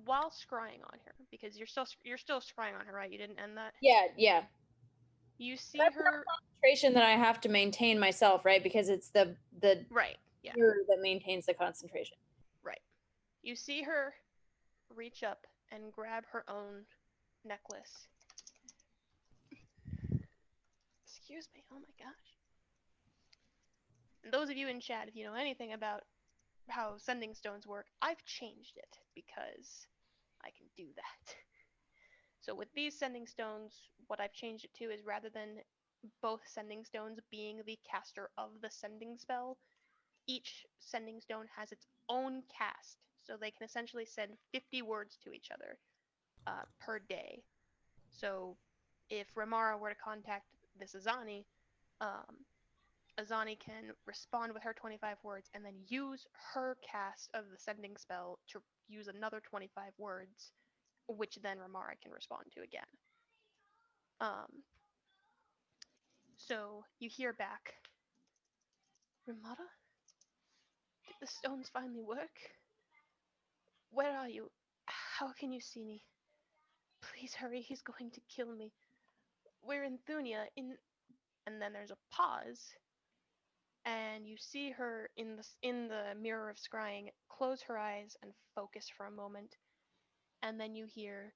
[SPEAKER 1] While scrying on her, because you're still scrying on her, right? You didn't end that.
[SPEAKER 4] Yeah.
[SPEAKER 1] You see
[SPEAKER 4] That's
[SPEAKER 1] her
[SPEAKER 4] concentration that I have to maintain myself, right? Because it's the
[SPEAKER 1] right. Yeah,
[SPEAKER 4] ear that maintains the concentration.
[SPEAKER 1] right. You see her reach up and grab her own necklace. Excuse me. Oh my gosh. And those of you in chat, if you know anything about how sending stones work, I've changed it because I can do that. So with these sending stones, what I've changed it to is rather than both sending stones being the caster of the sending spell, each sending stone has its own cast. So they can essentially send 50 words to each other per day. So if Ramara were to contact this Azani, Azani can respond with her 25 words and then use her cast of the sending spell to use another 25 words, which then Ramara can respond to again. So you hear back, Ramada? Did the stones finally work? Where are you? How can you see me? Please hurry, he's going to kill me. We're in Thunia, and then there's a pause, and you see her in the mirror of scrying close her eyes and focus for a moment, and then you hear,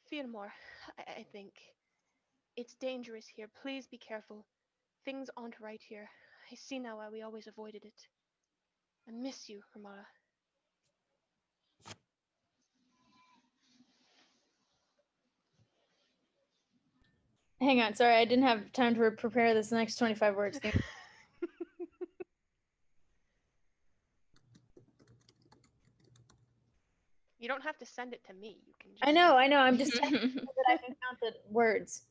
[SPEAKER 1] Fear more, I think. It's dangerous here. Please be careful. Things aren't right here. I see now why we always avoided it. I miss you, Ramada.
[SPEAKER 4] Hang on, sorry, I didn't have time to prepare this next 25 words.
[SPEAKER 1] You don't have to send it to me. You can just.
[SPEAKER 4] I know. I'm just testing so that I can count the words.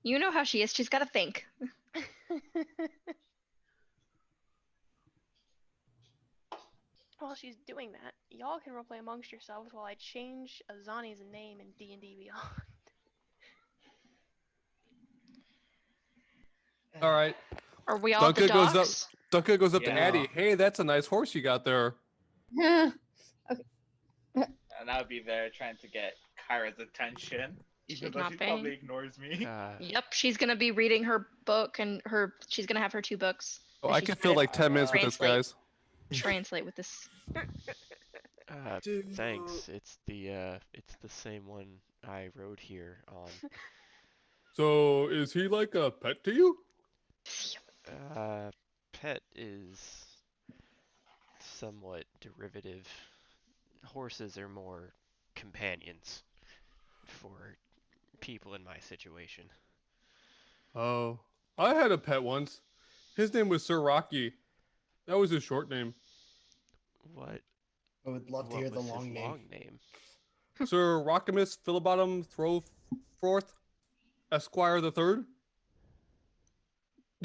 [SPEAKER 5] You know how she is. She's got to think.
[SPEAKER 1] While she's doing that, y'all can roleplay amongst yourselves while I change Azani's name in D&D Beyond.
[SPEAKER 8] All right.
[SPEAKER 5] Are we all at the
[SPEAKER 8] Duncan goes up.
[SPEAKER 5] docks?
[SPEAKER 8] Duncan goes up to
[SPEAKER 7] Yeah.
[SPEAKER 8] Addie. Hey, that's a nice horse you got there.
[SPEAKER 7] And I would be there trying to get Kyra's attention, even
[SPEAKER 5] She's
[SPEAKER 7] though
[SPEAKER 5] not
[SPEAKER 7] she
[SPEAKER 5] paying.
[SPEAKER 7] probably ignores me.
[SPEAKER 5] Yep, she's gonna be reading her book and she's gonna have her 2 books.
[SPEAKER 8] Oh,
[SPEAKER 5] that
[SPEAKER 8] I
[SPEAKER 5] she's
[SPEAKER 8] can
[SPEAKER 5] trying
[SPEAKER 8] fill
[SPEAKER 5] to
[SPEAKER 8] like 10 minutes with this,
[SPEAKER 5] translate.
[SPEAKER 8] guys.
[SPEAKER 5] Translate with this.
[SPEAKER 3] Thanks. It's the same one I wrote here on.
[SPEAKER 8] So, is he like a pet to you?
[SPEAKER 3] Uh, pet is somewhat derivative. Horses are more companions for people in my situation.
[SPEAKER 8] Oh, I had a pet once. His name was Sir Rocky. That was his short name.
[SPEAKER 3] What?
[SPEAKER 2] I would love to
[SPEAKER 3] What
[SPEAKER 2] hear the
[SPEAKER 3] was his
[SPEAKER 2] long name.
[SPEAKER 3] long name?
[SPEAKER 8] Sir Rockimus Philibottom Throwforth, Esquire the Third.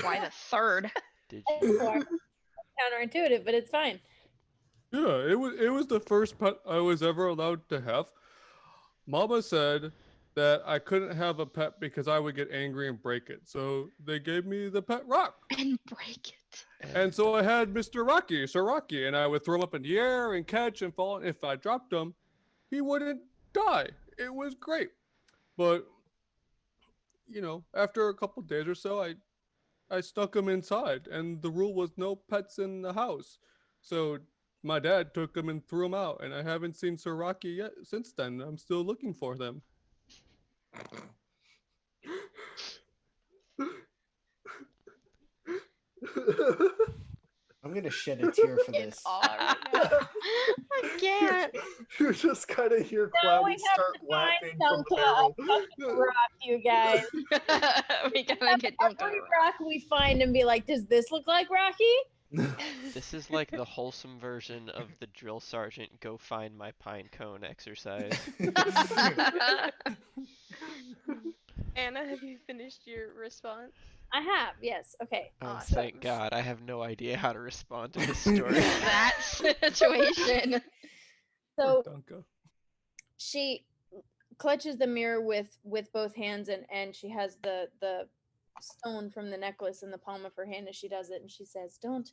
[SPEAKER 1] Why the third?
[SPEAKER 3] Did
[SPEAKER 4] That's
[SPEAKER 3] you?
[SPEAKER 4] counterintuitive, but it's fine.
[SPEAKER 8] Yeah, it was the first pet I was ever allowed to have. Mama said that I couldn't have a pet because I would get angry and break it. So they gave me the pet rock.
[SPEAKER 1] And break it.
[SPEAKER 8] And so I had Mr. Rocky, Sir Rocky, and I would throw him up in the air and catch and fall. And if I dropped him, he wouldn't die. It was great. But, after a couple days or so, I stuck him inside, and the rule was no pets in the house. So my dad took him and threw him out, and I haven't seen Sir Rocky yet since then. I'm still looking for them.
[SPEAKER 2] I'm gonna shed a tear for
[SPEAKER 1] In
[SPEAKER 2] this.
[SPEAKER 1] awe right now. I can't.
[SPEAKER 6] You just kind of hear
[SPEAKER 4] Now
[SPEAKER 6] Cloudy
[SPEAKER 4] we have
[SPEAKER 6] start
[SPEAKER 4] to
[SPEAKER 6] laughing
[SPEAKER 4] find
[SPEAKER 6] from the barrel.
[SPEAKER 4] Rock, you guys.
[SPEAKER 1] We gotta get Duncan
[SPEAKER 4] Every
[SPEAKER 1] around.
[SPEAKER 4] rock we find and be like, does this look like Rocky?
[SPEAKER 3] This is like the wholesome version of the drill sergeant go find my pine cone exercise.
[SPEAKER 1] Anna, have you finished your response?
[SPEAKER 4] I have, yes. Okay.
[SPEAKER 3] Oh,
[SPEAKER 1] Awesome.
[SPEAKER 3] thank God. I have no idea how to respond to this story.
[SPEAKER 1] That situation.
[SPEAKER 4] So
[SPEAKER 8] Dunka.
[SPEAKER 4] she clutches the mirror with both hands, and she has the stone from the necklace in the palm of her hand as she does it, and she says, don't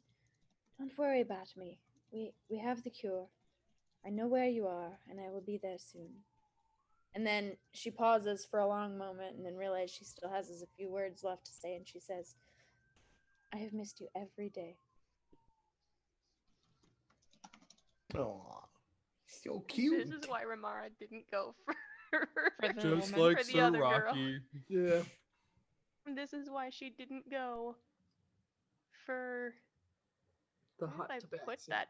[SPEAKER 4] worry about me. We have the cure. I know where you are, and I will be there soon. And then she pauses for a long moment and then realizes she still has a few words left to say, and she says, I have missed you every day.
[SPEAKER 2] Aw, so cute.
[SPEAKER 1] This is why Ramara didn't go for
[SPEAKER 5] For the
[SPEAKER 8] Just
[SPEAKER 5] woman.
[SPEAKER 8] like
[SPEAKER 1] For the
[SPEAKER 8] Sir
[SPEAKER 1] other girl.
[SPEAKER 8] Rocky.
[SPEAKER 6] Yeah.
[SPEAKER 1] This is why she didn't go for
[SPEAKER 6] The
[SPEAKER 1] where
[SPEAKER 6] hot
[SPEAKER 1] did I
[SPEAKER 6] tobacco.
[SPEAKER 1] put that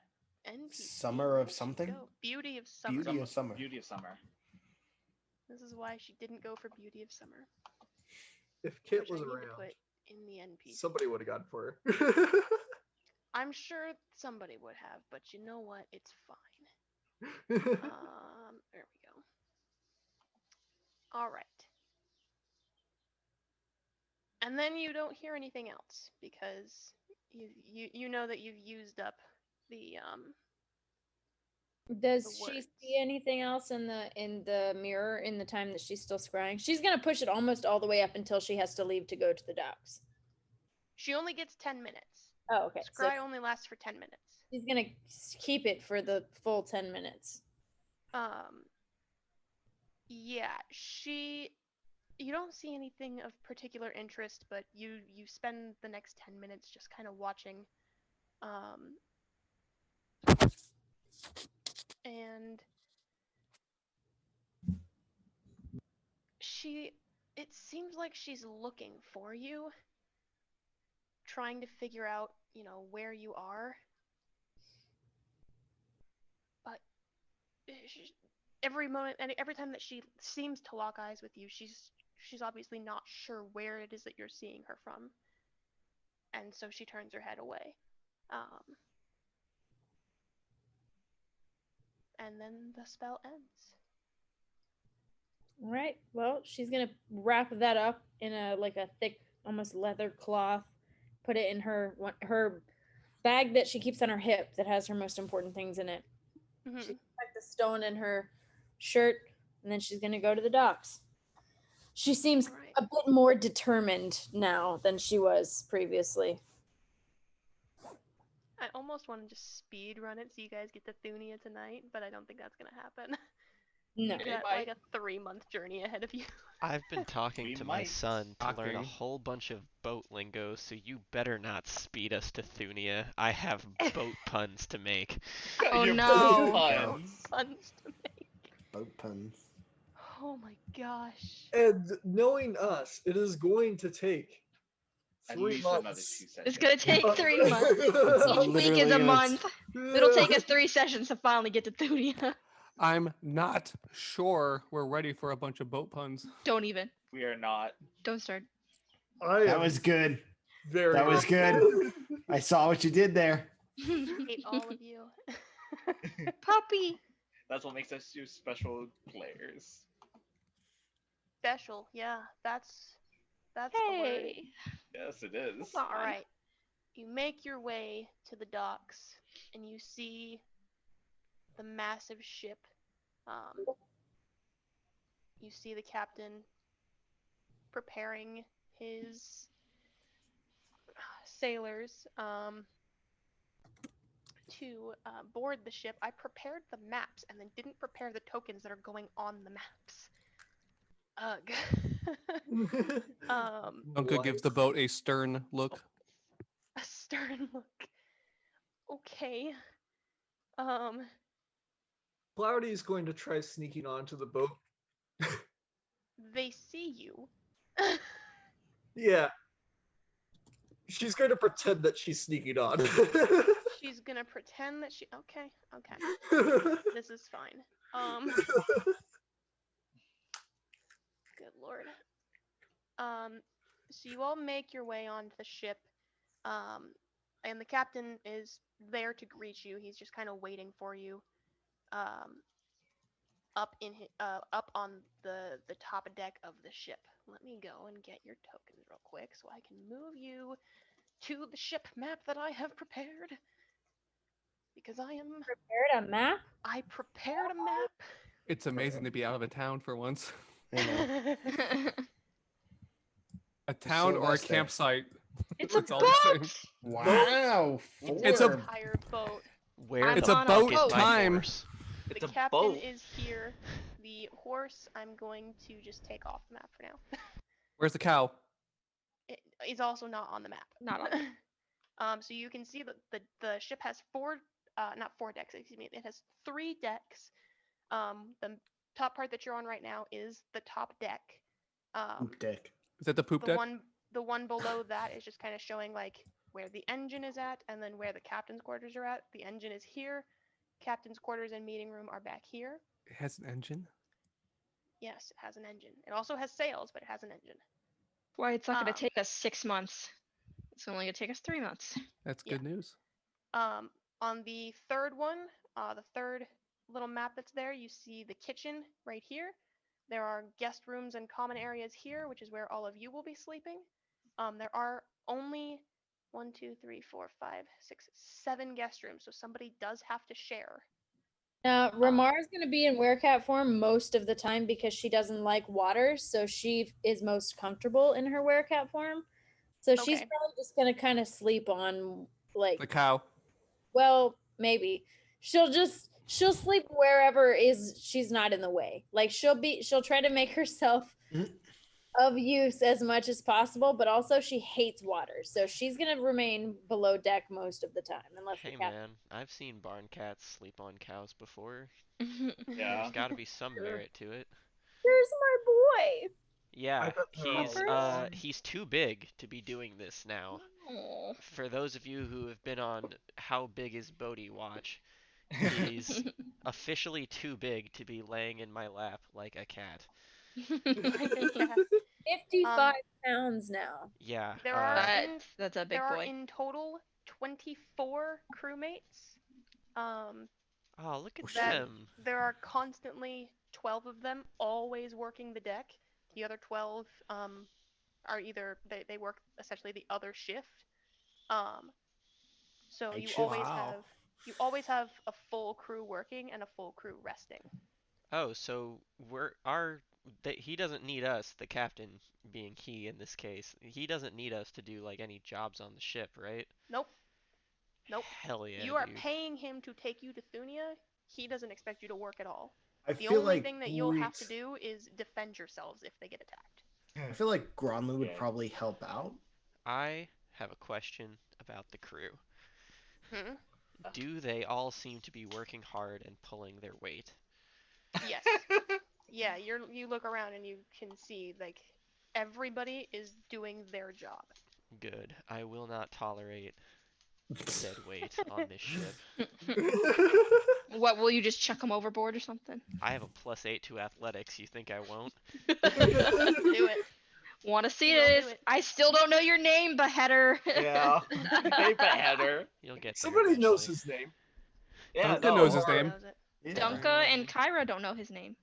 [SPEAKER 1] NPC?
[SPEAKER 2] Summer
[SPEAKER 1] Where
[SPEAKER 2] of
[SPEAKER 1] did she
[SPEAKER 2] something?
[SPEAKER 1] go? Beauty of Summer.
[SPEAKER 2] Beauty of Summer.
[SPEAKER 7] Beauty of Summer.
[SPEAKER 1] This is why she didn't go for Beauty of Summer.
[SPEAKER 6] If Kit
[SPEAKER 1] Which
[SPEAKER 6] was
[SPEAKER 1] I need to
[SPEAKER 6] around,
[SPEAKER 1] put in the NPC.
[SPEAKER 6] somebody would have gone for her.
[SPEAKER 1] I'm sure somebody would have, but you know what? It's fine. There we go. All right. And then you don't hear anything else because you know that you've used up the
[SPEAKER 4] Does
[SPEAKER 1] The
[SPEAKER 4] she
[SPEAKER 1] words.
[SPEAKER 4] see anything else in the mirror in the time that she's still scrying? She's gonna push it almost all the way up until she has to leave to go to the docks.
[SPEAKER 1] She only gets 10 minutes.
[SPEAKER 4] Oh, okay. So
[SPEAKER 1] Scry only lasts for 10 minutes.
[SPEAKER 4] she's gonna keep it for the full 10 minutes.
[SPEAKER 1] Yeah, you don't see anything of particular interest, but you spend the next 10 minutes just kind of watching. And it seems like she's looking for you, trying to figure out, where you are. But every moment and every time that she seems to lock eyes with you, she's obviously not sure where it is that you're seeing her from. And so she turns her head away. And then the spell ends.
[SPEAKER 4] All right. Well, she's gonna wrap that up in a thick, almost leather cloth. Put it in her bag that she keeps on her hip that has her most important things in it.
[SPEAKER 1] Mhm.
[SPEAKER 4] She put the stone in her shirt, and then she's gonna go to the docks. She seems
[SPEAKER 1] All right.
[SPEAKER 4] a bit more determined now than she was previously.
[SPEAKER 1] I almost want to just speed run it so you guys get to Thunia tonight, but I don't think that's gonna happen.
[SPEAKER 4] No.
[SPEAKER 1] You got like a 3-month journey ahead of you.
[SPEAKER 3] I've been talking
[SPEAKER 7] We
[SPEAKER 3] to my
[SPEAKER 7] might.
[SPEAKER 3] son to learn a
[SPEAKER 8] Shocking.
[SPEAKER 3] whole bunch of boat lingo, so you better not speed us to Thunia. I have boat puns to make.
[SPEAKER 1] Oh
[SPEAKER 7] Your
[SPEAKER 1] no.
[SPEAKER 7] puns.
[SPEAKER 1] Puns to make.
[SPEAKER 2] Boat puns.
[SPEAKER 1] Oh my gosh.
[SPEAKER 6] And knowing us, it is going to take
[SPEAKER 7] At
[SPEAKER 6] 3
[SPEAKER 7] least another
[SPEAKER 6] months.
[SPEAKER 7] 2 sessions.
[SPEAKER 5] It's gonna take 3 months.
[SPEAKER 2] It's
[SPEAKER 5] Each week is
[SPEAKER 2] literally
[SPEAKER 5] a
[SPEAKER 2] in its-
[SPEAKER 5] month. It'll take us 3 sessions to finally get to Thunia.
[SPEAKER 8] I'm not sure we're ready for a bunch of boat puns.
[SPEAKER 5] Don't even.
[SPEAKER 7] We are not.
[SPEAKER 5] Don't start.
[SPEAKER 6] I
[SPEAKER 2] That
[SPEAKER 6] am
[SPEAKER 2] was good.
[SPEAKER 6] very.
[SPEAKER 2] That was good. I saw what you did there.
[SPEAKER 1] Hate all of you.
[SPEAKER 5] Puppy.
[SPEAKER 7] That's what makes us two special players.
[SPEAKER 1] Special, yeah. That's the word.
[SPEAKER 5] Hey.
[SPEAKER 7] Yes, it is.
[SPEAKER 5] Come
[SPEAKER 1] All
[SPEAKER 5] on.
[SPEAKER 1] right. You make your way to the docks, and you see the massive ship. You see the captain preparing his sailors to board the ship. I prepared the maps and then didn't prepare the tokens that are going on the maps. Ugh.
[SPEAKER 8] Uncle gives the boat a stern look.
[SPEAKER 1] A stern look. Okay.
[SPEAKER 6] Cloudy is going to try sneaking onto the boat.
[SPEAKER 1] They see you.
[SPEAKER 6] Yeah. She's going to pretend that she's sneaking on.
[SPEAKER 1] She's gonna pretend that she. Okay. This is fine. Good lord. So you all make your way onto the ship, and the captain is there to greet you. He's just kind of waiting for you, up on the top deck of the ship. Let me go and get your tokens real quick so I can move you to the ship map that I have prepared. Because
[SPEAKER 4] Prepared a map?
[SPEAKER 1] I prepared a map.
[SPEAKER 8] It's amazing to be out of a town for once.
[SPEAKER 2] I know.
[SPEAKER 8] A town or a
[SPEAKER 2] Sylvester.
[SPEAKER 8] campsite.
[SPEAKER 5] It's a
[SPEAKER 8] all the same.
[SPEAKER 5] boat.
[SPEAKER 2] Wow.
[SPEAKER 8] It's a-
[SPEAKER 2] four.
[SPEAKER 1] entire boat.
[SPEAKER 3] Where
[SPEAKER 5] I'm
[SPEAKER 8] It's
[SPEAKER 3] the
[SPEAKER 8] a
[SPEAKER 5] on a
[SPEAKER 3] fuck
[SPEAKER 8] boat
[SPEAKER 3] is my
[SPEAKER 8] time.
[SPEAKER 3] horse?
[SPEAKER 7] It's
[SPEAKER 1] The
[SPEAKER 7] a
[SPEAKER 1] captain
[SPEAKER 7] boat.
[SPEAKER 1] is here. The horse, I'm going to just take off the map for now.
[SPEAKER 8] Where's the cow?
[SPEAKER 1] It is also not on the map.
[SPEAKER 5] Not on the
[SPEAKER 1] So you can see that the ship has not 4 decks, excuse me. It has 3 decks. The top part that you're on right now is the top deck.
[SPEAKER 2] Poop dick.
[SPEAKER 8] Is that the poop
[SPEAKER 1] The
[SPEAKER 8] deck?
[SPEAKER 1] one below that is just kind of showing like where the engine is at and then where the captain's quarters are at. The engine is here. Captain's quarters and meeting room are back here.
[SPEAKER 8] It has an engine.
[SPEAKER 1] Yes, it has an engine. It also has sails, but it has an engine.
[SPEAKER 5] Why it's not gonna
[SPEAKER 1] Um,
[SPEAKER 5] take us 6 months. It's only gonna take us 3 months.
[SPEAKER 8] That's
[SPEAKER 1] Yeah.
[SPEAKER 8] good news.
[SPEAKER 1] On the third one, the third little map that's there, you see the kitchen right here. There are guest rooms and common areas here, which is where all of you will be sleeping. There are only 1, 2, 3, 4, 5, 6, 7 guest rooms, so somebody does have to share.
[SPEAKER 4] Now, Ramar is going to be in werecat form most of the time because she doesn't like water, so she is most comfortable in her werecat form. So she's
[SPEAKER 1] Okay.
[SPEAKER 4] probably just going to kind of sleep on like
[SPEAKER 8] The cow.
[SPEAKER 4] well, maybe. She'll sleep wherever is she's not in the way. Like she'll try to make herself
[SPEAKER 2] Mhm.
[SPEAKER 4] of use as much as possible, but also she hates water. So she's gonna remain below deck most of the time unless
[SPEAKER 3] Hey
[SPEAKER 4] the captain.
[SPEAKER 3] man, I've seen barn cats sleep on cows before.
[SPEAKER 7] Yeah.
[SPEAKER 3] There's got to be some merit to it.
[SPEAKER 4] There's my boy.
[SPEAKER 3] Yeah,
[SPEAKER 6] bet there are
[SPEAKER 3] he's
[SPEAKER 6] a lot.
[SPEAKER 3] he's too big to be doing this now.
[SPEAKER 5] Aw.
[SPEAKER 3] For those of you who have been on How Big is Bodhi watch, he's officially too big to be laying in my lap like a cat.
[SPEAKER 1] Like a cat.
[SPEAKER 4] 55 pounds now.
[SPEAKER 3] Yeah.
[SPEAKER 1] There are
[SPEAKER 5] That's a big
[SPEAKER 1] there are
[SPEAKER 5] boy.
[SPEAKER 1] in total 24 crewmates.
[SPEAKER 3] Oh, look at
[SPEAKER 1] that-
[SPEAKER 3] them.
[SPEAKER 1] There are constantly 12 of them always working the deck. The other 12 are either they work essentially the other shift. So
[SPEAKER 2] Night
[SPEAKER 1] you
[SPEAKER 2] shift?
[SPEAKER 8] Wow.
[SPEAKER 1] always have a full crew working and a full crew resting.
[SPEAKER 3] Oh, so he doesn't need us, the captain being he in this case. He doesn't need us to do like any jobs on the ship, right?
[SPEAKER 1] Nope. Nope.
[SPEAKER 3] Hell yeah,
[SPEAKER 1] You are
[SPEAKER 3] dude.
[SPEAKER 1] paying him to take you to Thunia. He doesn't expect you to work at all.
[SPEAKER 2] I
[SPEAKER 1] The
[SPEAKER 2] feel
[SPEAKER 1] only
[SPEAKER 2] like
[SPEAKER 1] thing that you'll have to do is defend yourselves if they get attacked.
[SPEAKER 2] I feel like Gronlu would
[SPEAKER 7] Yeah.
[SPEAKER 2] probably help out.
[SPEAKER 3] I have a question about the crew.
[SPEAKER 1] Hmm?
[SPEAKER 3] Do they all seem to be working hard and pulling their weight?
[SPEAKER 1] Yes. Yeah, you look around and you can see like everybody is doing their job.
[SPEAKER 3] Good. I will not tolerate dead weight on this ship.
[SPEAKER 1] What, will you just chuck him overboard or something?
[SPEAKER 3] I have a +8 to athletics. You think I won't?
[SPEAKER 1] Let's do it.
[SPEAKER 5] Want to see
[SPEAKER 1] We'll do
[SPEAKER 5] this?
[SPEAKER 1] it.
[SPEAKER 5] I still don't know your name, beheader.
[SPEAKER 7] Yeah. Hey, beheader.
[SPEAKER 3] You'll get there
[SPEAKER 6] Somebody knows
[SPEAKER 3] eventually.
[SPEAKER 6] his name.
[SPEAKER 7] Yeah,
[SPEAKER 8] Duncan
[SPEAKER 7] no,
[SPEAKER 8] knows his
[SPEAKER 7] or-
[SPEAKER 8] name.
[SPEAKER 1] Knows it.
[SPEAKER 2] Yeah.
[SPEAKER 5] Dunka and Kyra don't know his name.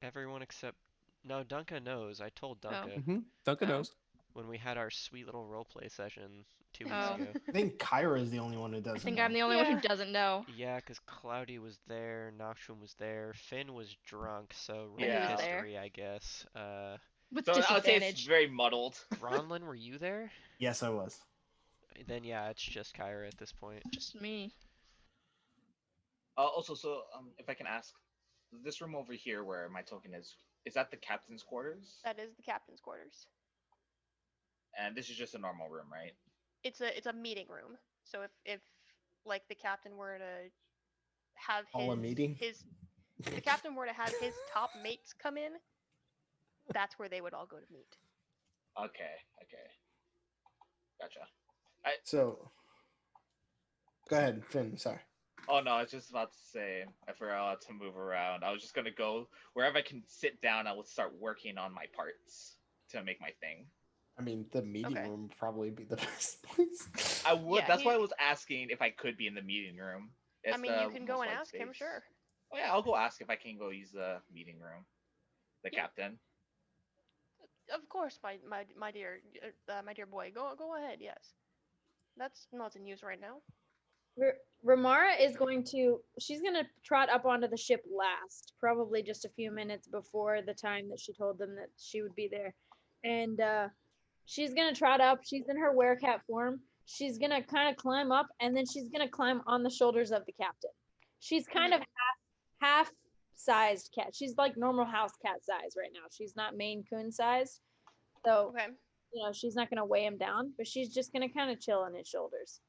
[SPEAKER 3] Everyone except... No, Duncan knows. I told Duncan
[SPEAKER 8] Duncan
[SPEAKER 5] Oh.
[SPEAKER 8] knows.
[SPEAKER 3] when we had our sweet little roleplay session 2 weeks
[SPEAKER 5] Oh.
[SPEAKER 3] ago.
[SPEAKER 2] I think Kyra is the only one who doesn't.
[SPEAKER 5] I think
[SPEAKER 2] know.
[SPEAKER 5] I'm the only one
[SPEAKER 1] Yeah.
[SPEAKER 5] who doesn't know.
[SPEAKER 3] Yeah, because Cloudy was there, Noxtrum was there, Finn was drunk, so
[SPEAKER 5] But he
[SPEAKER 3] roll
[SPEAKER 5] was there.
[SPEAKER 3] history, I guess.
[SPEAKER 5] With
[SPEAKER 7] So I would say it's
[SPEAKER 5] disadvantage.
[SPEAKER 7] very muddled.
[SPEAKER 3] Ronlin, were you there?
[SPEAKER 2] Yes, I was.
[SPEAKER 3] Then yeah, it's just Kyra at this point.
[SPEAKER 5] Just me.
[SPEAKER 7] Also, if I can ask, this room over here where my token is that the captain's quarters?
[SPEAKER 1] That is the captain's quarters.
[SPEAKER 7] And this is just a normal room, right?
[SPEAKER 1] It's a meeting room. So if like the captain were to have
[SPEAKER 2] Call a meeting?
[SPEAKER 1] if the captain were to have his top mates come in, that's where they would all go to meet.
[SPEAKER 7] Okay. Gotcha.
[SPEAKER 2] So, go ahead, Finn. Sorry.
[SPEAKER 7] Oh no, I was just about to say I forgot to move around. I was just gonna go wherever I can sit down. I would start working on my parts to make my thing.
[SPEAKER 2] I mean, the meeting
[SPEAKER 1] Okay.
[SPEAKER 2] room would probably be the best place.
[SPEAKER 7] I would.
[SPEAKER 1] Yeah,
[SPEAKER 7] That's why I
[SPEAKER 1] he-
[SPEAKER 7] was asking if I could be in the meeting room.
[SPEAKER 1] I
[SPEAKER 7] It's
[SPEAKER 1] mean,
[SPEAKER 7] the
[SPEAKER 1] you can go
[SPEAKER 7] most
[SPEAKER 1] and
[SPEAKER 7] white
[SPEAKER 1] ask him,
[SPEAKER 7] space.
[SPEAKER 1] sure.
[SPEAKER 7] Oh yeah, I'll go ask if I can go use the meeting room. The
[SPEAKER 1] Yeah.
[SPEAKER 7] captain.
[SPEAKER 1] Of course, my dear boy. Go ahead. Yes. That's not in use right now.
[SPEAKER 5] Ramara is she's going to trot up onto the ship last, probably just a few minutes before the time that she told them that she would be there. And she's going to trot up. She's in her werecat form. She's going to kind of climb up, and then she's going to climb on the shoulders of the captain. She's kind of half-sized cat. She's like normal house cat size right now. She's not Maine Coon sized. So,
[SPEAKER 1] Okay.
[SPEAKER 5] she's not going to weigh him down, but she's just going to kind of chill on his shoulders.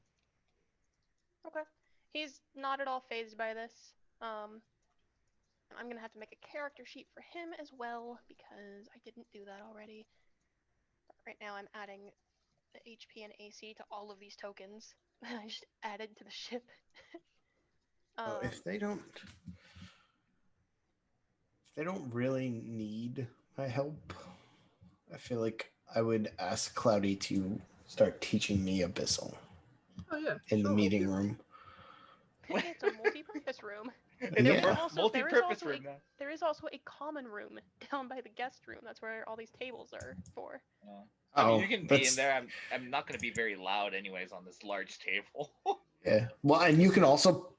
[SPEAKER 1] Okay. He's not at all phased by this. I'm gonna have to make a character sheet for him as well because I didn't do that already. But right now I'm adding the HP and AC to all of these tokens that I just added to the ship.
[SPEAKER 2] Oh, if they don't really need my help, I feel like I would ask Cloudy to start teaching me Abyssal
[SPEAKER 6] Oh yeah.
[SPEAKER 2] in the
[SPEAKER 6] sure,
[SPEAKER 2] meeting
[SPEAKER 6] I'll do it.
[SPEAKER 2] room.
[SPEAKER 1] It's a multi-purpose room.
[SPEAKER 7] It's
[SPEAKER 2] Yeah.
[SPEAKER 7] a
[SPEAKER 1] There is
[SPEAKER 7] multi-purpose
[SPEAKER 1] also
[SPEAKER 7] room now.
[SPEAKER 1] There is also a common room down by the guest room. That's where all these tables are for.
[SPEAKER 7] I mean,
[SPEAKER 2] Oh,
[SPEAKER 7] you can be
[SPEAKER 2] that's-
[SPEAKER 7] in there. I'm not going to be very loud, anyways, on this large table.
[SPEAKER 2] Yeah. Well, and you can also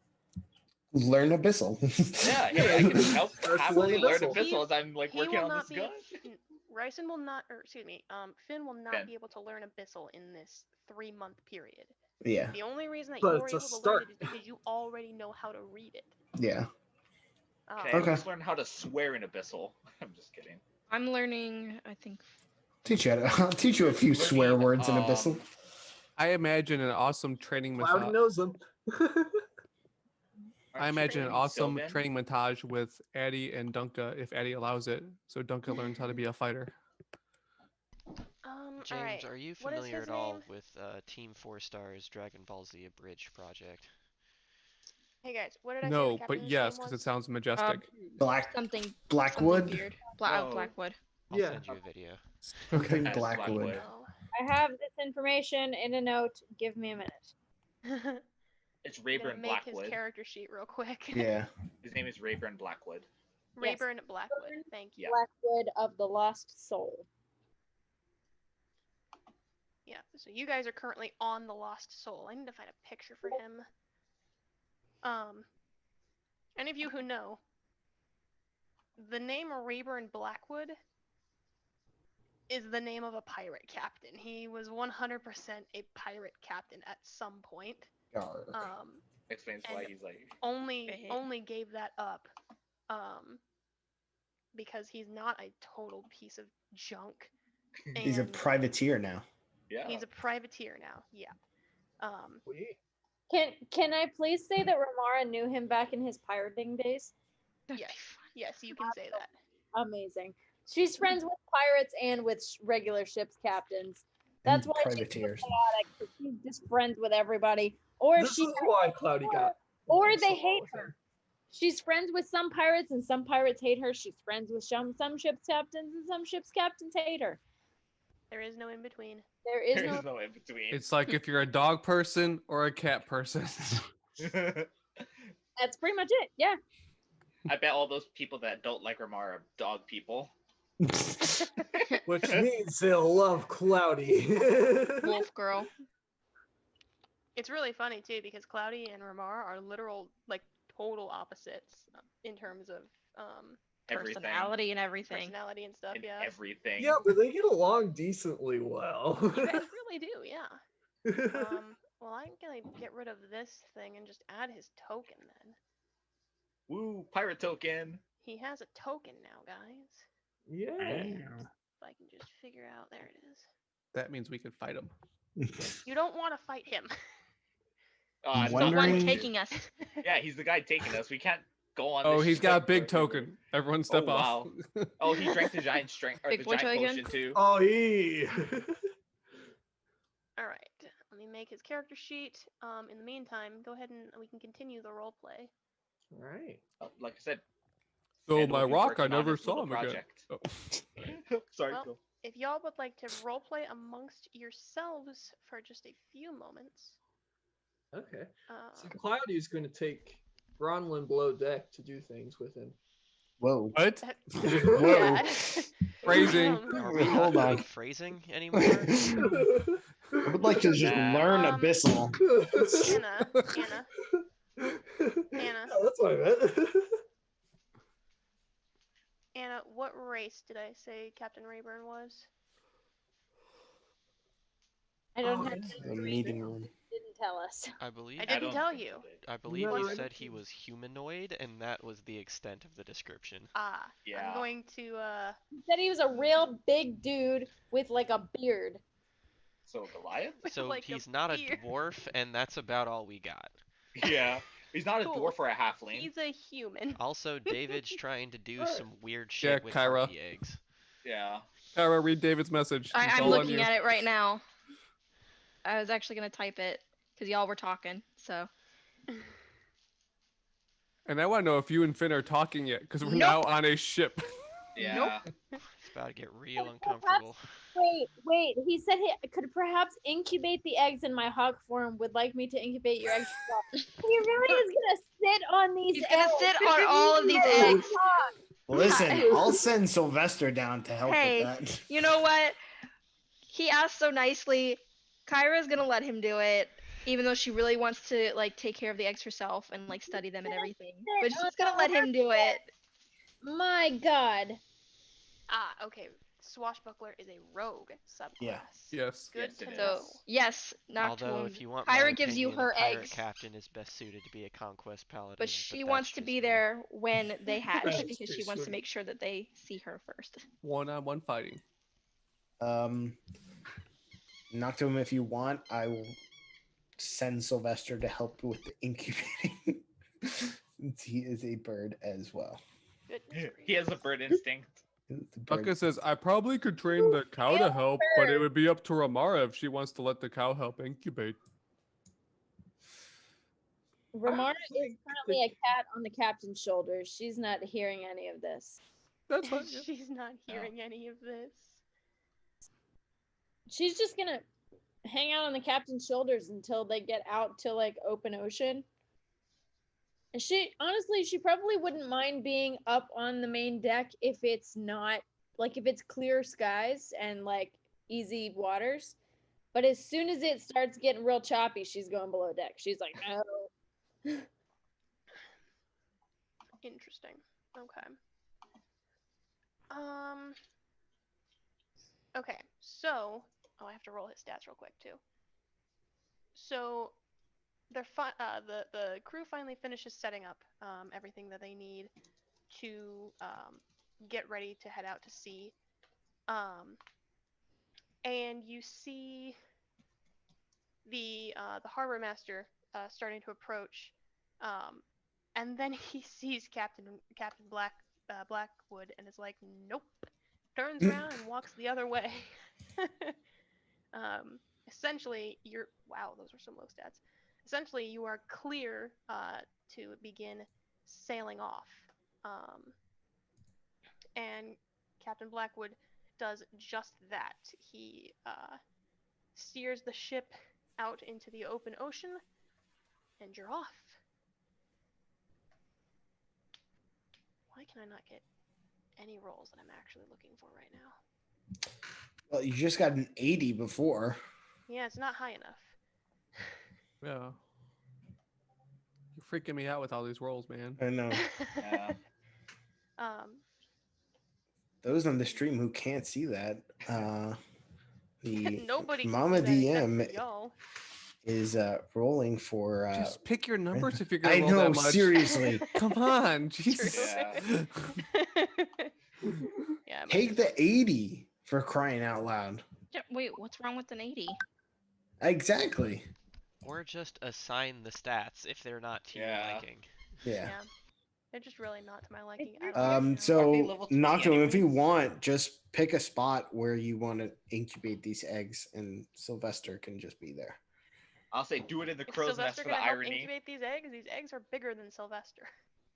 [SPEAKER 2] learn Abyssal.
[SPEAKER 7] yeah, hey, I can help
[SPEAKER 6] That's
[SPEAKER 7] happily learn
[SPEAKER 6] Abyssal.
[SPEAKER 7] Abyssal as I'm like
[SPEAKER 1] He
[SPEAKER 7] working
[SPEAKER 1] will
[SPEAKER 7] on
[SPEAKER 1] not
[SPEAKER 7] this
[SPEAKER 1] be.
[SPEAKER 7] gun.
[SPEAKER 1] Ryson will not, or excuse me, Finn will not
[SPEAKER 7] Finn.
[SPEAKER 1] be able to learn Abyssal in this 3-month period.
[SPEAKER 2] Yeah.
[SPEAKER 1] The only reason that
[SPEAKER 6] But
[SPEAKER 1] you're
[SPEAKER 6] it's a
[SPEAKER 1] able to learn
[SPEAKER 6] start.
[SPEAKER 1] it is because you already know how to read it.
[SPEAKER 2] Yeah.
[SPEAKER 7] Okay,
[SPEAKER 2] Okay.
[SPEAKER 7] just learn how to swear in Abyssal. I'm just kidding.
[SPEAKER 5] I'm learning, I think.
[SPEAKER 2] I'll teach you a few swear
[SPEAKER 7] Learning,
[SPEAKER 2] words in Abyssal.
[SPEAKER 8] I imagine an awesome training
[SPEAKER 6] Cloudy
[SPEAKER 8] montage.
[SPEAKER 6] knows them.
[SPEAKER 8] I imagine an
[SPEAKER 7] Training
[SPEAKER 8] awesome
[SPEAKER 7] Sylvan?
[SPEAKER 8] training montage with Addie and Dunka if Addie allows it. So Dunka learns how to be a fighter.
[SPEAKER 1] All
[SPEAKER 3] James,
[SPEAKER 1] right.
[SPEAKER 3] are you
[SPEAKER 1] What is
[SPEAKER 3] familiar
[SPEAKER 1] his
[SPEAKER 3] at all
[SPEAKER 1] name?
[SPEAKER 3] with Team 4 Stars Dragon Ball Z Abridged project?
[SPEAKER 1] Hey guys, what did I say?
[SPEAKER 8] No,
[SPEAKER 1] the
[SPEAKER 8] but
[SPEAKER 1] captain's
[SPEAKER 8] yes,
[SPEAKER 1] name
[SPEAKER 8] because
[SPEAKER 1] was?
[SPEAKER 8] it sounds majestic.
[SPEAKER 5] Something
[SPEAKER 2] Blackwood.
[SPEAKER 5] weird.
[SPEAKER 7] Oh.
[SPEAKER 5] Blackwood.
[SPEAKER 3] I'll
[SPEAKER 6] Yeah.
[SPEAKER 3] send you a video.
[SPEAKER 2] Something
[SPEAKER 7] Yes,
[SPEAKER 2] Blackwood.
[SPEAKER 7] Blackwood.
[SPEAKER 1] Oh.
[SPEAKER 5] I have this information in a note. Give me a minute.
[SPEAKER 7] It's
[SPEAKER 1] I'm gonna
[SPEAKER 7] Rayburn
[SPEAKER 1] make his
[SPEAKER 7] Blackwood.
[SPEAKER 1] character sheet real quick.
[SPEAKER 2] Yeah.
[SPEAKER 7] His name is Rayburn Blackwood.
[SPEAKER 5] Yes.
[SPEAKER 1] Rayburn Blackwood. Thank you.
[SPEAKER 7] Yeah.
[SPEAKER 5] Blackwood of the Lost Soul.
[SPEAKER 1] Yeah. So you guys are currently on the Lost Soul. I need to find a picture for him. Any of you who know, the name Rayburn Blackwood is the name of a pirate captain. He was 100% a pirate captain at some point.
[SPEAKER 2] Yarr.
[SPEAKER 7] Explains why
[SPEAKER 1] And
[SPEAKER 7] he's like.
[SPEAKER 1] only gave that up because he's not a total piece of junk.
[SPEAKER 2] He's a
[SPEAKER 1] and
[SPEAKER 2] privateer now.
[SPEAKER 7] Yeah.
[SPEAKER 1] He's a privateer now. Yeah.
[SPEAKER 5] Can I please say that Ramara knew him back in his pirating days?
[SPEAKER 1] Yes, you can say that.
[SPEAKER 5] Amazing. She's friends with pirates and with regular ships captains.
[SPEAKER 4] That's
[SPEAKER 2] And
[SPEAKER 4] why she's so
[SPEAKER 2] privateers.
[SPEAKER 4] chaotic. 'Cause she's just friends with everybody, or
[SPEAKER 6] This
[SPEAKER 4] she
[SPEAKER 6] is why Cloudy got.
[SPEAKER 4] or
[SPEAKER 6] so
[SPEAKER 4] they
[SPEAKER 6] long
[SPEAKER 4] hate
[SPEAKER 6] with
[SPEAKER 4] her.
[SPEAKER 6] him.
[SPEAKER 4] She's friends with some pirates, and some pirates hate her. She's friends with some ship's captains, and some ship's captains hate her.
[SPEAKER 1] There is no in between.
[SPEAKER 4] There is
[SPEAKER 7] There's
[SPEAKER 4] no.
[SPEAKER 7] no in between.
[SPEAKER 8] It's like if you're a dog person or a cat person.
[SPEAKER 4] That's pretty much it. Yeah.
[SPEAKER 7] I bet all those people that don't like Ramar are dog people.
[SPEAKER 6] Which means they'll love Cloudy.
[SPEAKER 5] Wolf girl.
[SPEAKER 1] It's really funny too because Cloudy and Ramar are literal like total opposites in terms of
[SPEAKER 7] Everything.
[SPEAKER 5] Personality and everything.
[SPEAKER 1] personality and stuff.
[SPEAKER 7] And
[SPEAKER 1] Yeah,
[SPEAKER 7] everything.
[SPEAKER 6] Yeah, but they get along decently well.
[SPEAKER 1] you guys really do. Yeah. Well, I'm gonna get rid of this thing and just add his token then.
[SPEAKER 7] Woo, pirate token.
[SPEAKER 1] He has a token now, guys.
[SPEAKER 6] Yeah.
[SPEAKER 1] If I can just figure out, there it is.
[SPEAKER 8] That means we can fight him.
[SPEAKER 1] You don't want to fight him.
[SPEAKER 7] It's
[SPEAKER 5] The
[SPEAKER 7] not
[SPEAKER 5] one
[SPEAKER 2] Wondering-
[SPEAKER 5] taking us.
[SPEAKER 7] Yeah, he's the guy taking us. We can't go on.
[SPEAKER 8] Oh,
[SPEAKER 7] this
[SPEAKER 8] he's got a
[SPEAKER 7] ship
[SPEAKER 8] big
[SPEAKER 7] where-
[SPEAKER 8] token. Everyone step
[SPEAKER 7] Oh,
[SPEAKER 8] off.
[SPEAKER 7] wow. Oh, he drank the giant strength or
[SPEAKER 5] Big
[SPEAKER 7] the
[SPEAKER 5] boy
[SPEAKER 7] giant
[SPEAKER 5] token?
[SPEAKER 7] potion too.
[SPEAKER 6] Oh, he.
[SPEAKER 1] All right. Let me make his character sheet. In the meantime, go ahead and we can continue the role play.
[SPEAKER 6] Right.
[SPEAKER 7] Like I said.
[SPEAKER 8] So
[SPEAKER 7] Ed will
[SPEAKER 8] my
[SPEAKER 7] be
[SPEAKER 8] rock, I
[SPEAKER 7] working on
[SPEAKER 8] never
[SPEAKER 7] his
[SPEAKER 8] saw
[SPEAKER 7] little
[SPEAKER 8] him again.
[SPEAKER 7] project.
[SPEAKER 8] Oh.
[SPEAKER 7] Sorry,
[SPEAKER 1] Well,
[SPEAKER 7] go.
[SPEAKER 1] If y'all would like to role play amongst yourselves for just a few moments.
[SPEAKER 6] Okay. So
[SPEAKER 1] Um,
[SPEAKER 6] Cloudy's going to take Bronwyn below deck to do things with him.
[SPEAKER 2] Whoa.
[SPEAKER 8] What?
[SPEAKER 1] yeah.
[SPEAKER 8] Phrasing.
[SPEAKER 3] Are we
[SPEAKER 2] Hold
[SPEAKER 3] not
[SPEAKER 2] on.
[SPEAKER 3] doing phrasing anymore?
[SPEAKER 2] I would like to just
[SPEAKER 7] Nah.
[SPEAKER 2] learn
[SPEAKER 1] Um,
[SPEAKER 2] Abyssal.
[SPEAKER 1] Anna, Anna.
[SPEAKER 6] Oh, that's what I meant.
[SPEAKER 1] Anna, what race did I say Captain Rayburn was?
[SPEAKER 4] I don't
[SPEAKER 6] Oh,
[SPEAKER 4] have
[SPEAKER 6] it's
[SPEAKER 4] to
[SPEAKER 2] The
[SPEAKER 4] read
[SPEAKER 2] meeting
[SPEAKER 4] it.
[SPEAKER 2] room.
[SPEAKER 4] Didn't tell us.
[SPEAKER 3] I believe.
[SPEAKER 1] I didn't
[SPEAKER 7] don't
[SPEAKER 1] tell
[SPEAKER 7] think
[SPEAKER 1] you.
[SPEAKER 7] did.
[SPEAKER 3] I believe
[SPEAKER 6] No,
[SPEAKER 3] he
[SPEAKER 6] I
[SPEAKER 3] said
[SPEAKER 6] don't
[SPEAKER 3] he
[SPEAKER 6] think-
[SPEAKER 3] was humanoid, and that was the extent of the description.
[SPEAKER 1] Ah,
[SPEAKER 7] Yeah.
[SPEAKER 1] I'm going to
[SPEAKER 4] He said he was a real big dude with like a beard.
[SPEAKER 7] So Goliath?
[SPEAKER 1] with,
[SPEAKER 3] So
[SPEAKER 1] like,
[SPEAKER 3] he's not a
[SPEAKER 1] beard.
[SPEAKER 3] dwarf, and that's about all we got.
[SPEAKER 7] Yeah. He's not a
[SPEAKER 1] Cool.
[SPEAKER 7] dwarf or a halfling.
[SPEAKER 1] He's a human.
[SPEAKER 3] Also, David's trying to do
[SPEAKER 6] Alright.
[SPEAKER 3] some weird shit
[SPEAKER 8] Yeah,
[SPEAKER 3] with
[SPEAKER 8] Kyra.
[SPEAKER 3] harpy eggs.
[SPEAKER 7] Yeah.
[SPEAKER 8] Kyra, read David's message. It's
[SPEAKER 5] I'm
[SPEAKER 8] all on
[SPEAKER 5] looking
[SPEAKER 8] you.
[SPEAKER 5] at it right now. I was actually gonna type it because y'all were talking. So
[SPEAKER 8] And I want to know if you and Finn are talking yet, because we're
[SPEAKER 5] Nope.
[SPEAKER 8] now on a ship.
[SPEAKER 7] Yeah.
[SPEAKER 3] It's about to get real uncomfortable.
[SPEAKER 4] Wait. He said he could perhaps incubate the eggs in my hawk form. Would like me to incubate your eggs. He really is gonna sit on these
[SPEAKER 5] he's gonna
[SPEAKER 4] eggs.
[SPEAKER 5] sit on all of these eggs.
[SPEAKER 2] Listen, I'll send Sylvester down to help
[SPEAKER 5] Hey,
[SPEAKER 2] with that.
[SPEAKER 5] You know what? He asked so nicely. Kyra's gonna let him do it, even though she really wants to like take care of the eggs herself and like study them and everything. But she's gonna let him do it.
[SPEAKER 4] My God.
[SPEAKER 1] Ah, okay. Swashbuckler is a rogue subclass.
[SPEAKER 2] Yeah.
[SPEAKER 8] Yes.
[SPEAKER 1] Good
[SPEAKER 7] Yes,
[SPEAKER 1] to
[SPEAKER 7] it
[SPEAKER 1] know.
[SPEAKER 5] So yes,
[SPEAKER 3] Although,
[SPEAKER 5] Nocturne.
[SPEAKER 3] if you want
[SPEAKER 5] Kyra
[SPEAKER 3] my
[SPEAKER 5] gives you
[SPEAKER 3] opinion,
[SPEAKER 5] her
[SPEAKER 3] a pirate
[SPEAKER 5] eggs,
[SPEAKER 3] captain is best suited to be a conquest paladin.
[SPEAKER 5] but she
[SPEAKER 3] that's
[SPEAKER 5] wants to
[SPEAKER 3] just
[SPEAKER 5] be
[SPEAKER 3] me.
[SPEAKER 5] there when they hatch
[SPEAKER 6] That's
[SPEAKER 5] because
[SPEAKER 6] too
[SPEAKER 5] she wants to
[SPEAKER 6] sweet.
[SPEAKER 5] make sure that they see her first.
[SPEAKER 8] One-on-one fighting.
[SPEAKER 2] Noctum, if you want, I will send Sylvester to help with the incubating. Since he is a bird as well.
[SPEAKER 1] Goodness
[SPEAKER 7] He has a bird instinct.
[SPEAKER 2] The bird-
[SPEAKER 8] Bucka says, I probably could train the cow to help, but it would be up to Ramara if she wants to let the cow help incubate.
[SPEAKER 4] Ramara is currently a cat on the captain's shoulders. She's not hearing any of this.
[SPEAKER 8] That's fine. Yeah.
[SPEAKER 1] She's not hearing any of this.
[SPEAKER 4] She's just gonna hang out on the captain's shoulders until they get out to like open ocean. And she honestly, she probably wouldn't mind being up on the main deck if it's not like if it's clear skies and like easy waters. But as soon as it starts getting real choppy, she's going below deck. She's like, no.
[SPEAKER 1] Interesting. Okay. Okay, so I have to roll his stats real quick too. So the crew finally finishes setting up everything that they need to get ready to head out to sea. And you see the harbor master starting to approach, and then he sees Captain Blackwood and is like, nope. Turns around and walks the other way. Essentially, wow, those were some low stats. Essentially, you are clear to begin sailing off. And Captain Blackwood does just that. He steers the ship out into the open ocean, and you're off. Why can I not get any rolls that I'm actually looking for right now?
[SPEAKER 2] Well, you just got an 80 before.
[SPEAKER 1] Yeah, it's not high enough.
[SPEAKER 8] Yeah. You're freaking me out with all these rolls, man.
[SPEAKER 2] I know.
[SPEAKER 7] Yeah.
[SPEAKER 2] Those on the stream who can't see that, the
[SPEAKER 1] Nobody
[SPEAKER 2] Mama
[SPEAKER 1] can see that
[SPEAKER 2] DM
[SPEAKER 1] except for y'all.
[SPEAKER 2] is rolling for.
[SPEAKER 8] Just pick your numbers if you're gonna
[SPEAKER 2] I
[SPEAKER 8] roll
[SPEAKER 2] know,
[SPEAKER 8] that much.
[SPEAKER 2] seriously.
[SPEAKER 8] Come on, Jesus.
[SPEAKER 7] Yeah.
[SPEAKER 1] Yeah,
[SPEAKER 2] Take the 80 for crying out loud.
[SPEAKER 10] Wait, what's wrong with an 80?
[SPEAKER 2] Exactly.
[SPEAKER 3] Or just assign the stats if they're not to your
[SPEAKER 7] Yeah.
[SPEAKER 3] liking.
[SPEAKER 2] Yeah.
[SPEAKER 1] They're just really not to my liking.
[SPEAKER 4] you're-
[SPEAKER 1] at all right now.
[SPEAKER 2] So
[SPEAKER 7] Aren't they level 20
[SPEAKER 2] Nocturne, if you
[SPEAKER 7] anyways?
[SPEAKER 2] want, just pick a spot where you want to incubate these eggs, and Sylvester can just be there.
[SPEAKER 7] I'll say do it in the
[SPEAKER 1] Is
[SPEAKER 7] crow's nest
[SPEAKER 1] Sylvester
[SPEAKER 7] for the
[SPEAKER 1] gonna help
[SPEAKER 7] irony.
[SPEAKER 1] incubate these eggs? These eggs are bigger than Sylvester.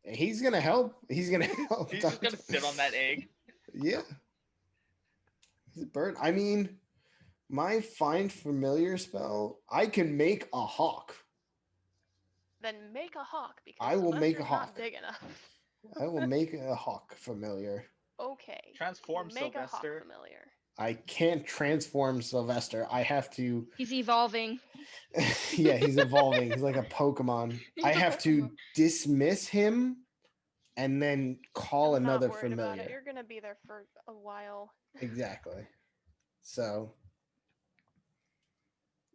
[SPEAKER 2] He's gonna help. He's gonna help.
[SPEAKER 7] He's just gonna sit on that egg.
[SPEAKER 2] Yeah. He's a bird. I mean, my find familiar spell, I can make a hawk.
[SPEAKER 1] Then make a hawk because
[SPEAKER 2] I will make a
[SPEAKER 1] Sylvester's not
[SPEAKER 2] hawk.
[SPEAKER 1] big enough.
[SPEAKER 2] I will make a hawk familiar.
[SPEAKER 1] Okay.
[SPEAKER 7] Transform
[SPEAKER 1] make a hawk
[SPEAKER 7] Sylvester.
[SPEAKER 1] familiar.
[SPEAKER 2] I can't transform Sylvester. I have to.
[SPEAKER 10] He's evolving.
[SPEAKER 2] Yeah, he's evolving. He's like a Pokemon. I have to dismiss him and then call
[SPEAKER 1] I'm
[SPEAKER 2] another
[SPEAKER 1] not worried about it.
[SPEAKER 2] familiar.
[SPEAKER 1] You're gonna be there for a while.
[SPEAKER 2] Exactly. So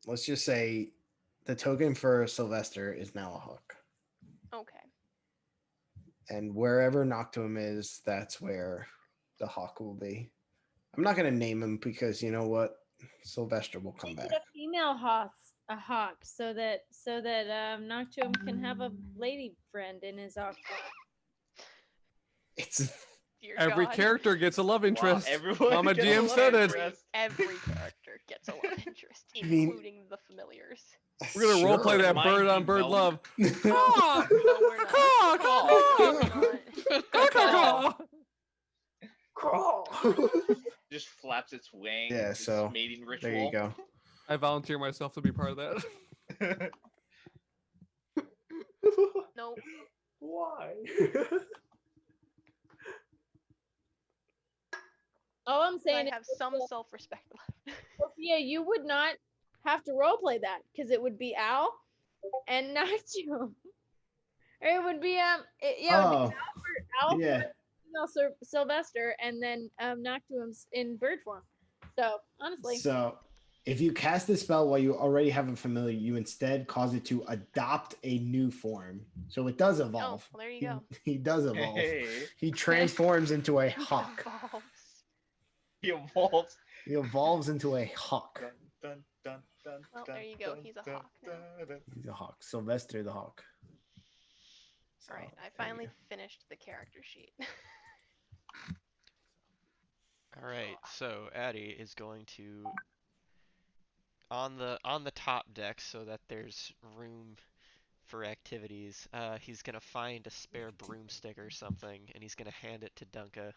[SPEAKER 2] let's just say the token for Sylvester is now a hook.
[SPEAKER 1] Okay.
[SPEAKER 2] And wherever Noctum is, that's where the hawk will be. I'm not going to name him because you know what? Sylvester will come
[SPEAKER 4] Make
[SPEAKER 2] back.
[SPEAKER 4] it a female hawk, so that Nocturne can have a lady friend in his outfit.
[SPEAKER 2] It's
[SPEAKER 1] Dear
[SPEAKER 8] Every
[SPEAKER 1] God.
[SPEAKER 8] character gets a love interest.
[SPEAKER 7] everyone
[SPEAKER 8] Mama
[SPEAKER 7] gets a
[SPEAKER 8] GM
[SPEAKER 7] love
[SPEAKER 8] said it.
[SPEAKER 7] interest.
[SPEAKER 1] Every character gets a love interest,
[SPEAKER 2] I mean-
[SPEAKER 1] including the familiars.
[SPEAKER 8] We're gonna role play
[SPEAKER 2] Sure.
[SPEAKER 8] that
[SPEAKER 7] Might
[SPEAKER 8] bird
[SPEAKER 7] be
[SPEAKER 8] on bird
[SPEAKER 7] melted.
[SPEAKER 8] love.
[SPEAKER 1] No, we're not.
[SPEAKER 8] Caw, caw,
[SPEAKER 1] No,
[SPEAKER 8] caw,
[SPEAKER 1] we're not.
[SPEAKER 8] caw, caw.
[SPEAKER 6] Crawl.
[SPEAKER 7] Just flaps its wings.
[SPEAKER 2] Yeah,
[SPEAKER 7] it's
[SPEAKER 2] so,
[SPEAKER 7] mating ritual.
[SPEAKER 2] There you go.
[SPEAKER 8] I volunteer myself to be part of that.
[SPEAKER 1] Nope.
[SPEAKER 6] Why?
[SPEAKER 4] All I'm
[SPEAKER 1] I
[SPEAKER 4] saying
[SPEAKER 1] have some self-respect left.
[SPEAKER 4] Sophia, you would not have to roleplay that because it would be Al and Nocturne. Or it would be
[SPEAKER 2] Oh,
[SPEAKER 4] Al
[SPEAKER 2] yeah.
[SPEAKER 4] for Sylvester, and then Nocturne's in bird form. So honestly,
[SPEAKER 2] So if you cast the spell while you already have a familiar, you instead cause it to adopt a new form. So it does
[SPEAKER 1] Oh,
[SPEAKER 2] evolve.
[SPEAKER 1] well, there you
[SPEAKER 2] He,
[SPEAKER 1] go.
[SPEAKER 2] he does evolve.
[SPEAKER 7] Hey,
[SPEAKER 2] He transforms into a hawk.
[SPEAKER 1] Evolves.
[SPEAKER 7] he evolves.
[SPEAKER 2] He evolves into a hawk.
[SPEAKER 7] Dun, dun, dun, dun,
[SPEAKER 1] Well,
[SPEAKER 7] dun,
[SPEAKER 1] there you go.
[SPEAKER 7] dun,
[SPEAKER 1] He's a
[SPEAKER 7] dun,
[SPEAKER 1] hawk now.
[SPEAKER 7] dun, dun.
[SPEAKER 2] He's a hawk. Sylvester the hawk. So,
[SPEAKER 1] All right, I
[SPEAKER 2] there you
[SPEAKER 1] finally
[SPEAKER 2] go.
[SPEAKER 1] finished the character sheet.
[SPEAKER 3] All right, so Addy is going to on the top deck so that there's room for activities. He's gonna find a spare broomstick or something, and he's gonna hand it to Dunka.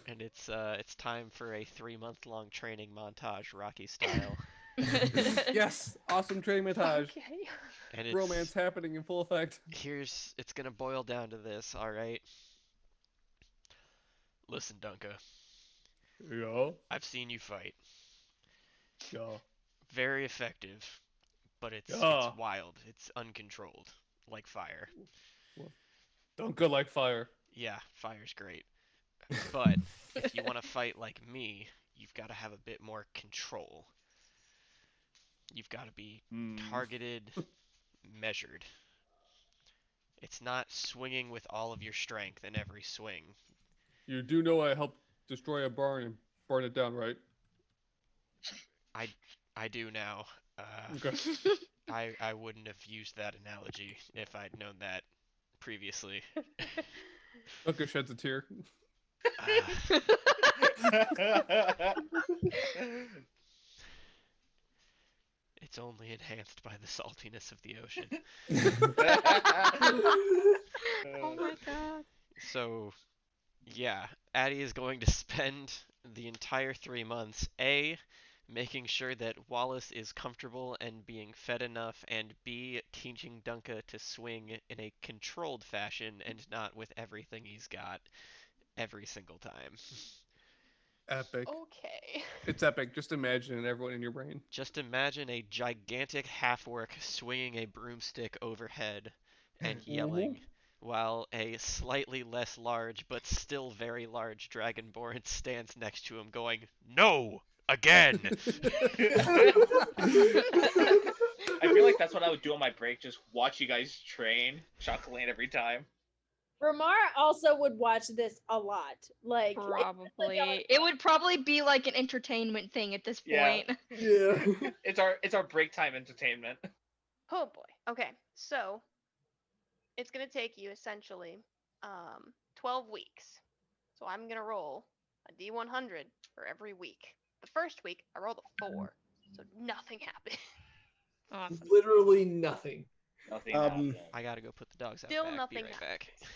[SPEAKER 3] And it's time for a 3-month-long training montage, Rocky style.
[SPEAKER 8] Yes, awesome training montage.
[SPEAKER 1] Okay.
[SPEAKER 3] And it's
[SPEAKER 8] Romance happening in full effect.
[SPEAKER 3] it's gonna boil down to this, all right? Listen, Dunka,
[SPEAKER 8] Yeah,
[SPEAKER 3] I've seen you fight.
[SPEAKER 8] yeah.
[SPEAKER 3] Very effective, but it's
[SPEAKER 8] Yeah.
[SPEAKER 3] wild. It's uncontrolled, like fire.
[SPEAKER 8] Don't go like fire.
[SPEAKER 3] Yeah, fire's great. But if you want to fight like me, you've got to have a bit more control. You've got to be targeted, measured. It's not swinging with all of your strength in every swing.
[SPEAKER 8] You do know I helped destroy a barn and burn it down, right?
[SPEAKER 3] I do now.
[SPEAKER 8] Okay.
[SPEAKER 3] I wouldn't have used that analogy if I'd known that previously.
[SPEAKER 8] Duncan sheds a tear.
[SPEAKER 3] It's only enhanced by the saltiness of the ocean.
[SPEAKER 10] Oh my god.
[SPEAKER 3] So, yeah, Addie is going to spend the entire 3 months making sure that Wallace is comfortable and being fed enough, and B, teaching Dunka to swing in a controlled fashion and not with everything he's got every single time.
[SPEAKER 8] Epic.
[SPEAKER 1] Okay.
[SPEAKER 8] It's epic. Just imagine it, everyone in your brain.
[SPEAKER 3] Just imagine a gigantic half-orc swinging a broomstick overhead and yelling, while a slightly less large but still very large dragonborn stands next to him going, "No! Again!"
[SPEAKER 7] I feel like that's what I would do on my break, just watch you guys train, chuckling every time.
[SPEAKER 5] Ramar also would watch this a lot. Like
[SPEAKER 10] Probably. It would probably be like an entertainment thing at this
[SPEAKER 7] Yeah.
[SPEAKER 10] point.
[SPEAKER 6] Yeah.
[SPEAKER 7] It's our break time entertainment.
[SPEAKER 1] Oh boy. Okay. So it's gonna take you essentially 12 weeks. So I'm gonna roll a D100 for every week. The first week I rolled a 4, so nothing happened.
[SPEAKER 10] Awesome.
[SPEAKER 6] Literally nothing.
[SPEAKER 7] Nothing
[SPEAKER 2] Um,
[SPEAKER 7] happened.
[SPEAKER 3] I gotta go put the dogs out
[SPEAKER 1] Still
[SPEAKER 3] back.
[SPEAKER 1] nothing
[SPEAKER 3] Be right
[SPEAKER 1] happened.
[SPEAKER 3] back.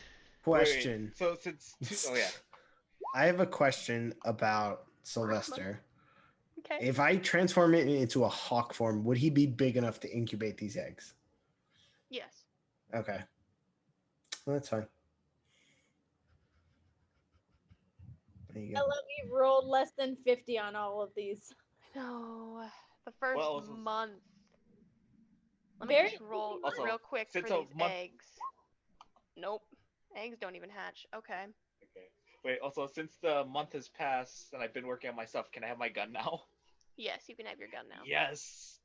[SPEAKER 2] Question.
[SPEAKER 7] So since oh yeah,
[SPEAKER 2] I have a question about Sylvester.
[SPEAKER 1] Okay.
[SPEAKER 2] If I transform it into a hawk form, would he be big enough to incubate these eggs?
[SPEAKER 1] Yes.
[SPEAKER 2] Okay. Well, that's fine. There you
[SPEAKER 5] I
[SPEAKER 2] go.
[SPEAKER 5] love you rolled less than 50 on all of these.
[SPEAKER 1] No. The first
[SPEAKER 7] Well,
[SPEAKER 1] month. Let me
[SPEAKER 5] Very
[SPEAKER 1] just roll
[SPEAKER 7] Also,
[SPEAKER 1] real quick for
[SPEAKER 7] since a
[SPEAKER 1] these
[SPEAKER 7] month-
[SPEAKER 1] eggs. Nope. Eggs don't even hatch. Okay.
[SPEAKER 7] okay. Wait, also since the month has passed and I've been working on my stuff, can I have my gun now?
[SPEAKER 1] Yes, you can have your gun now.
[SPEAKER 7] Yes.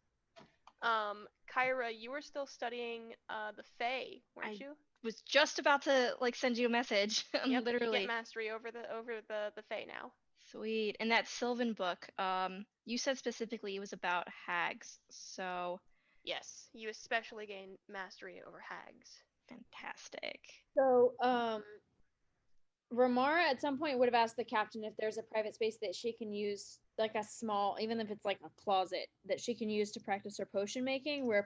[SPEAKER 1] Kyra, you were still studying the Fae, weren't you?
[SPEAKER 10] Was just about to like send you a message.
[SPEAKER 1] Yep, you
[SPEAKER 10] Literally.
[SPEAKER 1] get mastery over the Fae now.
[SPEAKER 10] Sweet. And that Sylvan book, you said specifically it was about hags, so
[SPEAKER 1] Yes, you especially gain mastery over hags.
[SPEAKER 10] fantastic.
[SPEAKER 5] So, Ramara at some point would have asked the captain if there's a private space that she can use, like a small, even if it's like a closet, that she can use to practice her potion making, where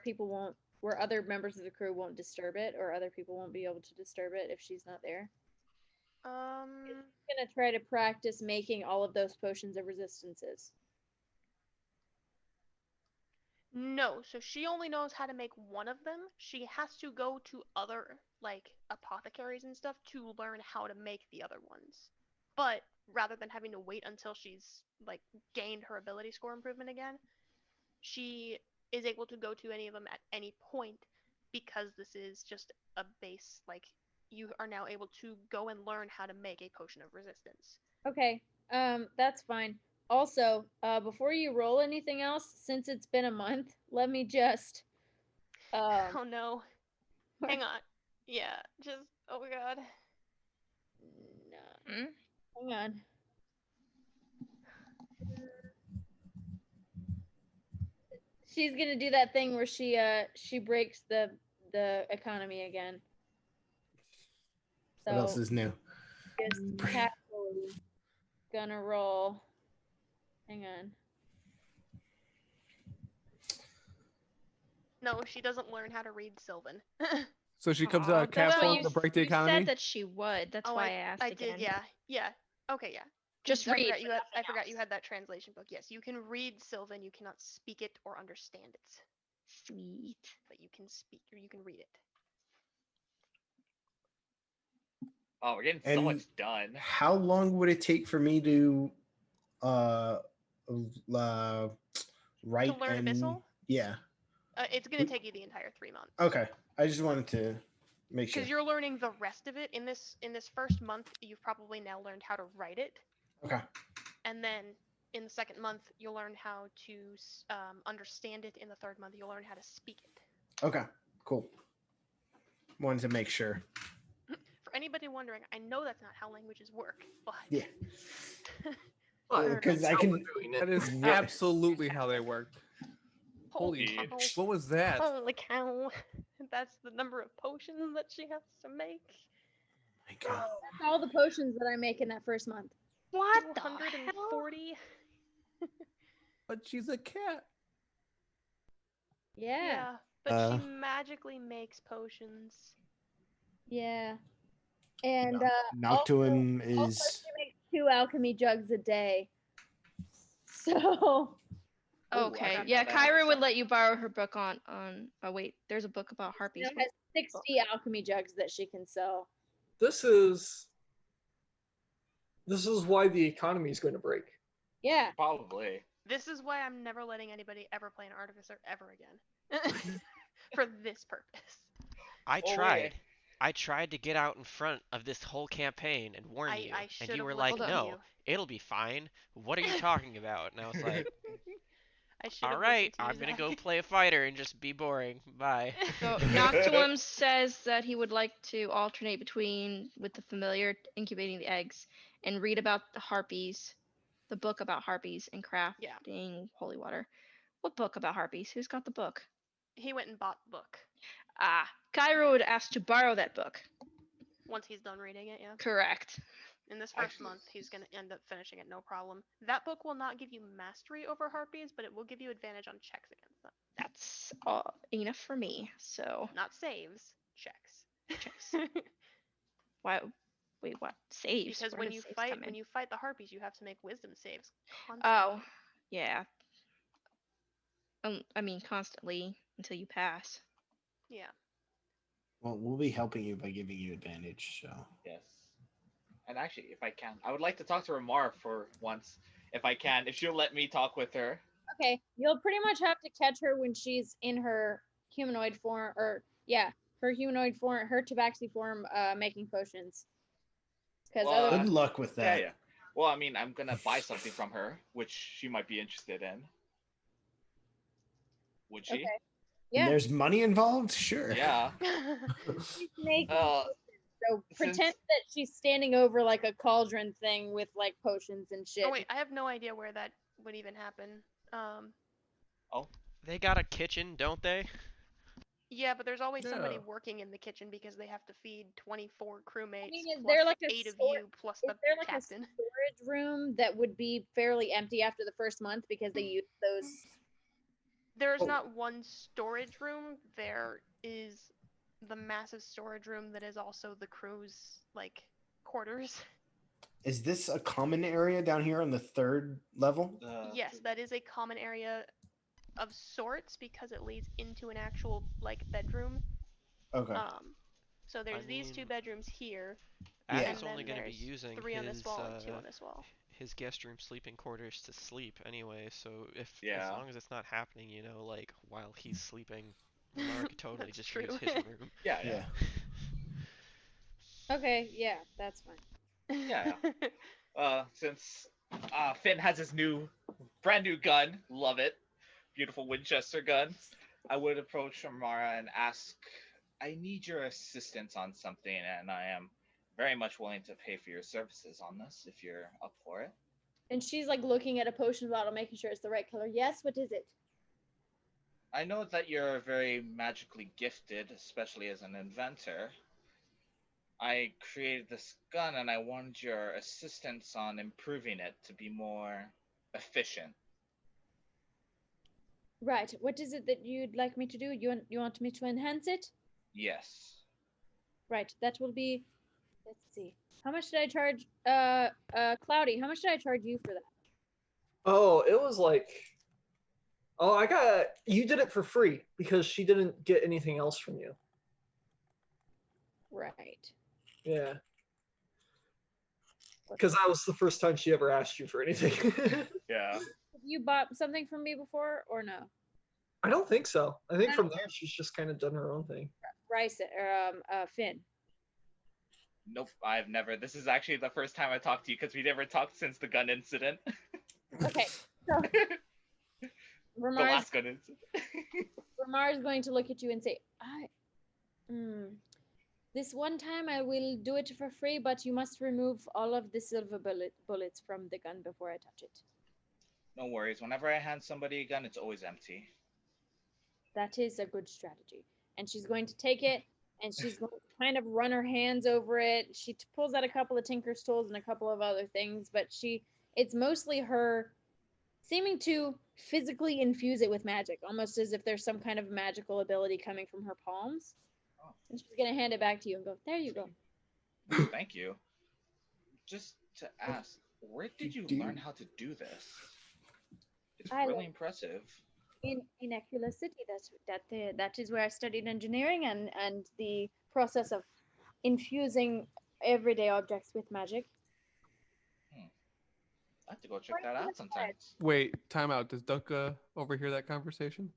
[SPEAKER 5] other members of the crew won't disturb it, or other people won't be able to disturb it if she's not there. Gonna try to practice making all of those potions of resistances.
[SPEAKER 1] No, so she only knows how to make one of them. She has to go to other, like, apothecaries and stuff to learn how to make the other ones. But rather than having to wait until she's, like, gained her ability score improvement again, she is able to go to any of them at any point because this is just a base, like, you are now able to go and learn how to make a potion of resistance.
[SPEAKER 5] Okay, that's fine. Also, before you roll anything else, since it's been a month, let me just.
[SPEAKER 1] Oh no. Hang on. Yeah, just, oh my god.
[SPEAKER 5] No.
[SPEAKER 10] Hmm?
[SPEAKER 5] Hang on. She's gonna do that thing where she breaks the economy again.
[SPEAKER 2] What else is new?
[SPEAKER 5] Just casually gonna roll. Hang on.
[SPEAKER 1] No, she doesn't learn how to read Sylvan.
[SPEAKER 8] So she comes
[SPEAKER 10] Aw,
[SPEAKER 8] out of cat
[SPEAKER 10] that's what
[SPEAKER 8] form to break the
[SPEAKER 10] you
[SPEAKER 8] economy.
[SPEAKER 10] said that she would. That's
[SPEAKER 1] Oh,
[SPEAKER 10] why I asked
[SPEAKER 1] I
[SPEAKER 10] again.
[SPEAKER 1] did, yeah. Yeah. Okay, yeah.
[SPEAKER 10] Just
[SPEAKER 1] I
[SPEAKER 10] read.
[SPEAKER 1] forgot you
[SPEAKER 10] but
[SPEAKER 1] had,
[SPEAKER 10] nothing
[SPEAKER 1] I forgot you
[SPEAKER 10] else.
[SPEAKER 1] had that translation book. Yes, you can read Sylvan, you cannot speak it or understand it,
[SPEAKER 10] Sweet.
[SPEAKER 1] but you can speak or you can read it.
[SPEAKER 7] Oh, we're getting so
[SPEAKER 2] And
[SPEAKER 7] much done.
[SPEAKER 2] how long would it take for me to uh, write
[SPEAKER 1] To learn
[SPEAKER 2] and
[SPEAKER 1] Abyssal?
[SPEAKER 2] yeah?
[SPEAKER 1] It's gonna take you the entire 3 months.
[SPEAKER 2] Okay, I just wanted to make sure.
[SPEAKER 1] Because you're learning the rest of it in this first month. You've probably now learned how to write it,
[SPEAKER 2] Okay.
[SPEAKER 1] and then in the second month you'll learn how to understand it. In the third month you'll learn how to speak it.
[SPEAKER 2] Okay. Cool. Wanted to make sure.
[SPEAKER 1] For anybody wondering, I know that's not how languages work, but
[SPEAKER 2] Yeah.
[SPEAKER 6] Well,
[SPEAKER 2] Because
[SPEAKER 6] that's
[SPEAKER 2] I
[SPEAKER 6] how
[SPEAKER 2] can.
[SPEAKER 6] we're doing it.
[SPEAKER 8] That is
[SPEAKER 2] Yeah.
[SPEAKER 8] absolutely how they work. Holy,
[SPEAKER 7] Indeed.
[SPEAKER 1] cow.
[SPEAKER 8] what was that?
[SPEAKER 1] Holy cow. That's the number of potions that she has to make.
[SPEAKER 2] My God.
[SPEAKER 5] That's all the potions that I make in that first month.
[SPEAKER 10] What the hell?
[SPEAKER 1] 240.
[SPEAKER 8] But she's a cat.
[SPEAKER 5] Yeah.
[SPEAKER 1] but she
[SPEAKER 2] Uh,
[SPEAKER 1] magically makes potions.
[SPEAKER 5] Yeah. And also,
[SPEAKER 2] Noctuum
[SPEAKER 5] also
[SPEAKER 2] is.
[SPEAKER 5] she makes 2 alchemy jugs a day. So
[SPEAKER 7] Ooh, I
[SPEAKER 10] Okay.
[SPEAKER 7] didn't know
[SPEAKER 10] Yeah,
[SPEAKER 7] that had
[SPEAKER 10] Kyra
[SPEAKER 7] this
[SPEAKER 10] would
[SPEAKER 7] on.
[SPEAKER 10] let you borrow her book on. Oh wait, there's a book about harpies.
[SPEAKER 5] has 60 alchemy jugs that she can sell.
[SPEAKER 6] This is why the economy is going to break.
[SPEAKER 5] Yeah.
[SPEAKER 7] Probably.
[SPEAKER 1] This is why I'm never letting anybody ever play an artificer ever again. For this purpose.
[SPEAKER 3] I
[SPEAKER 7] Oh,
[SPEAKER 3] tried.
[SPEAKER 7] wait.
[SPEAKER 3] I tried to get out in front of this whole campaign and warn you,
[SPEAKER 1] I
[SPEAKER 3] and
[SPEAKER 1] should
[SPEAKER 3] you
[SPEAKER 1] have
[SPEAKER 3] were
[SPEAKER 1] listened
[SPEAKER 3] like,
[SPEAKER 1] to
[SPEAKER 3] "No,
[SPEAKER 1] you.
[SPEAKER 3] it'll be fine. What are you talking about?" And I was like,
[SPEAKER 1] I should
[SPEAKER 3] "All
[SPEAKER 1] have
[SPEAKER 3] right,
[SPEAKER 1] listened to you,
[SPEAKER 3] I'm gonna go
[SPEAKER 1] Zach.
[SPEAKER 3] play a fighter and just be boring. Bye."
[SPEAKER 10] So Noctuum says that he would like to alternate between with the familiar incubating the eggs and read about the harpies, the book about harpies and
[SPEAKER 1] Yeah.
[SPEAKER 10] crafting holy water. What book about harpies? Who's got the book?
[SPEAKER 1] He went and bought the book.
[SPEAKER 10] Ah, Cairo would ask to borrow that book.
[SPEAKER 1] Once he's done reading it, yeah.
[SPEAKER 10] Correct.
[SPEAKER 1] In this first
[SPEAKER 7] Actually-
[SPEAKER 1] month, he's going to end up finishing it, no problem. That book will not give you mastery over harpies, but it will give you advantage on checks against them.
[SPEAKER 10] That's all enough for me. So
[SPEAKER 1] Not saves, checks.
[SPEAKER 10] checks. Why? Wait, what? Saves?
[SPEAKER 1] Because
[SPEAKER 10] Where
[SPEAKER 1] when
[SPEAKER 10] does
[SPEAKER 1] you
[SPEAKER 10] saves
[SPEAKER 1] fight
[SPEAKER 10] come in?
[SPEAKER 1] when you fight the harpies, you have to make wisdom saves constantly.
[SPEAKER 10] Oh, yeah. I mean, constantly until you pass.
[SPEAKER 1] Yeah.
[SPEAKER 2] Well, we'll be helping you by giving you advantage. So.
[SPEAKER 7] Yes. And actually, if I can, I would like to talk to Ramar for once, if I can. If she'll let me talk with her.
[SPEAKER 5] Okay. You'll pretty much have to catch her when she's in her humanoid form, or yeah, her humanoid form, her tabaxi form, making potions. Because
[SPEAKER 7] Well,
[SPEAKER 2] Good luck with
[SPEAKER 7] Yeah,
[SPEAKER 2] that.
[SPEAKER 7] yeah. Well, I mean, I'm gonna buy something from her, which she might be interested in. Would she?
[SPEAKER 5] Okay.
[SPEAKER 2] And
[SPEAKER 5] Yeah.
[SPEAKER 2] there's money involved? Sure.
[SPEAKER 7] Yeah.
[SPEAKER 5] She's making
[SPEAKER 7] Uh,
[SPEAKER 5] so
[SPEAKER 7] since-
[SPEAKER 5] pretend that she's standing over like a cauldron thing with like potions and shit.
[SPEAKER 1] Oh wait, I have no idea where that would even happen.
[SPEAKER 3] They got a kitchen, don't they?
[SPEAKER 1] Yeah, but there's always somebody
[SPEAKER 6] Yeah.
[SPEAKER 1] working in the kitchen because they have to feed 24 crewmates
[SPEAKER 5] is
[SPEAKER 1] plus
[SPEAKER 5] there like a
[SPEAKER 1] 8 of
[SPEAKER 5] sort-
[SPEAKER 1] you plus
[SPEAKER 5] Is
[SPEAKER 1] the
[SPEAKER 5] there like
[SPEAKER 1] captain.
[SPEAKER 5] a storage room that would be fairly empty after the first month because they use those?
[SPEAKER 1] There's
[SPEAKER 2] Oh.
[SPEAKER 1] not one storage room. There is the massive storage room that is also the crew's like quarters.
[SPEAKER 2] Is this a common area down here on the third level?
[SPEAKER 1] Yes, that is a common area of sorts because it leads into an actual like bedroom.
[SPEAKER 2] Okay.
[SPEAKER 1] So there's these two
[SPEAKER 3] mean,
[SPEAKER 1] bedrooms here,
[SPEAKER 2] Yeah.
[SPEAKER 3] Adam's
[SPEAKER 1] and
[SPEAKER 3] only
[SPEAKER 1] then
[SPEAKER 3] gonna be
[SPEAKER 1] there's
[SPEAKER 3] using
[SPEAKER 1] 3 on this
[SPEAKER 3] his
[SPEAKER 1] wall and 2 on this wall.
[SPEAKER 3] his guest room sleeping quarters to sleep anyway. So if as
[SPEAKER 7] Yeah.
[SPEAKER 3] long as it's not happening, like while he's sleeping, Lamar could totally
[SPEAKER 1] That's
[SPEAKER 3] just
[SPEAKER 1] true.
[SPEAKER 3] use his room.
[SPEAKER 7] Yeah,
[SPEAKER 2] Yeah.
[SPEAKER 7] yeah.
[SPEAKER 5] Okay, yeah, that's fine.
[SPEAKER 7] Yeah. Since Finn has his brand new gun, love it, beautiful Winchester gun, I would approach Amara and ask, I need your assistance on something, and I am very much willing to pay for your services on this if you're up for it.
[SPEAKER 5] And she's like looking at a potion bottle, making sure it's the right color. Yes, what is it?
[SPEAKER 7] I know that you're very magically gifted, especially as an inventor. I created this gun and I wanted your assistance on improving it to be more efficient.
[SPEAKER 5] Right. What is it that you'd like me to do? You want me to enhance it?
[SPEAKER 7] Yes.
[SPEAKER 5] Right. That will be. Let's see. How much did I charge? Cloudy. How much did I charge you for that?
[SPEAKER 6] Oh, it was like, oh, you did it for free because she didn't get anything else from you.
[SPEAKER 5] Right.
[SPEAKER 6] Yeah. Because that was the first time she ever asked you for anything.
[SPEAKER 7] Yeah.
[SPEAKER 5] Have you bought something from me before or no?
[SPEAKER 6] I don't think so. I think from there she's just kind of done her own thing.
[SPEAKER 5] Rice or Finn.
[SPEAKER 7] Nope, I've never. This is actually the first time I talked to you because we never talked since the gun incident.
[SPEAKER 5] Okay. So
[SPEAKER 7] The
[SPEAKER 5] Ramar's
[SPEAKER 7] last gun incident.
[SPEAKER 5] Ramar's going to look at you and say, this one time I will do it for free, but you must remove all of the silver bullets from the gun before I touch it.
[SPEAKER 7] No worries. Whenever I hand somebody a gun, it's always empty.
[SPEAKER 5] That is a good strategy. And she's going to take it and she's going to kind of run her hands over it. She pulls out a couple of Tinker's tools and a couple of other things, but it's mostly her seeming to physically infuse it with magic, almost as if there's some kind of magical ability coming from her palms. And she's gonna hand it back to you and go, "There you go."
[SPEAKER 7] Thank you. Just to ask, where did you
[SPEAKER 2] do.
[SPEAKER 7] learn how to do this? It's
[SPEAKER 5] I
[SPEAKER 7] really
[SPEAKER 5] learned-
[SPEAKER 7] impressive.
[SPEAKER 5] In Aquila City, that is where I studied engineering and the process of infusing everyday objects with magic.
[SPEAKER 7] I have to go check that out sometimes.
[SPEAKER 8] Wait, time out. Does Dunka overhear that conversation?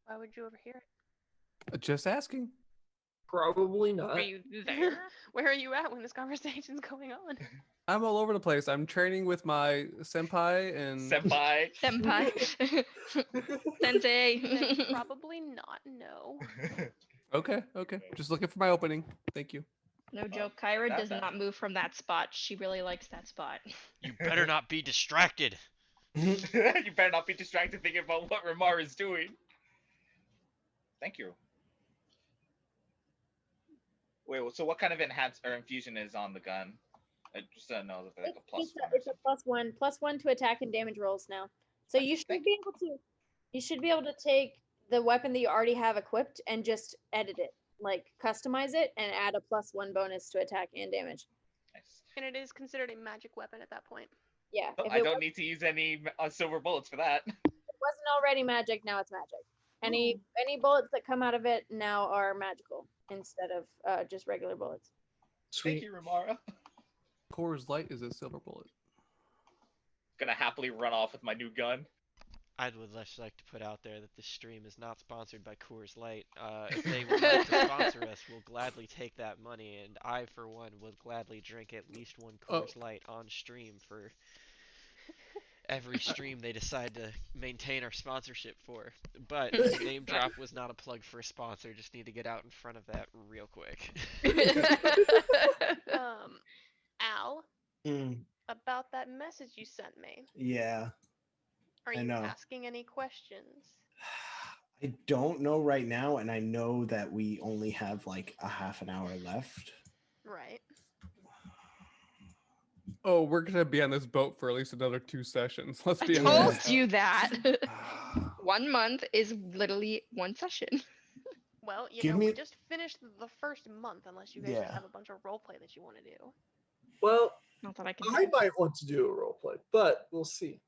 [SPEAKER 1] Why would you overhear it?
[SPEAKER 8] Just asking.
[SPEAKER 6] Probably not.
[SPEAKER 1] Are you there? Where are you at when this conversation's going on?
[SPEAKER 8] I'm all over the place. I'm training with my senpai and
[SPEAKER 7] Senpai.
[SPEAKER 10] Senpai. Sensei.
[SPEAKER 1] Then probably not. No.
[SPEAKER 8] Okay. Just looking for my opening. Thank you.
[SPEAKER 10] No joke. Kyra
[SPEAKER 7] that
[SPEAKER 10] does
[SPEAKER 7] bad.
[SPEAKER 10] not move from that spot. She really likes that spot.
[SPEAKER 3] You better not be distracted.
[SPEAKER 7] You better not be distracted thinking about what Ramar is doing. Thank you. Wait, so what kind of enhance or infusion is on the gun? I just don't know if like a plus one.
[SPEAKER 5] It's a +1 to attack and damage rolls now. So you should be able to. You should be able to take the weapon that you already have equipped and just edit it, like customize it, and add a +1 bonus to attack and damage.
[SPEAKER 7] Nice.
[SPEAKER 1] And it is considered a magic weapon at that point.
[SPEAKER 5] Yeah.
[SPEAKER 7] Oh,
[SPEAKER 5] If
[SPEAKER 7] I
[SPEAKER 5] it
[SPEAKER 7] don't need to use any silver bullets for that.
[SPEAKER 5] wasn't already magic, now it's magic. Any bullets that come out of it now are magical instead of just regular bullets.
[SPEAKER 7] Thank you, Ramara.
[SPEAKER 8] Coors Light is a silver bullet.
[SPEAKER 7] Gonna happily run off with my new gun.
[SPEAKER 3] I would just like to put out there that this stream is not sponsored by Coors Light. If they would like to sponsor us, we'll gladly take that money, and I, for one, will gladly drink at least one Coors Light on stream for every stream they decide to maintain our sponsorship for. But the name drop was not a plug for a sponsor. Just need to get out in front of that real quick.
[SPEAKER 1] Al,
[SPEAKER 2] Mm,
[SPEAKER 1] about that message you sent me.
[SPEAKER 2] yeah.
[SPEAKER 1] Are
[SPEAKER 2] I
[SPEAKER 1] you
[SPEAKER 2] know.
[SPEAKER 1] asking any questions?
[SPEAKER 2] I don't know right now, and I know that we only have like a half an hour left.
[SPEAKER 1] Right.
[SPEAKER 8] Oh, we're gonna be on this boat for at least another 2 sessions. Let's
[SPEAKER 10] I
[SPEAKER 8] be
[SPEAKER 10] told
[SPEAKER 8] honest.
[SPEAKER 10] you that. 1 month is literally 1 session.
[SPEAKER 1] Well, you
[SPEAKER 2] Give
[SPEAKER 1] know,
[SPEAKER 2] me-
[SPEAKER 1] we just finished the first month, unless you guys just
[SPEAKER 2] Yeah.
[SPEAKER 1] have a bunch of roleplay that you want to do.
[SPEAKER 6] Well,
[SPEAKER 10] Not that I can.
[SPEAKER 6] I might want to do a roleplay, but we'll see.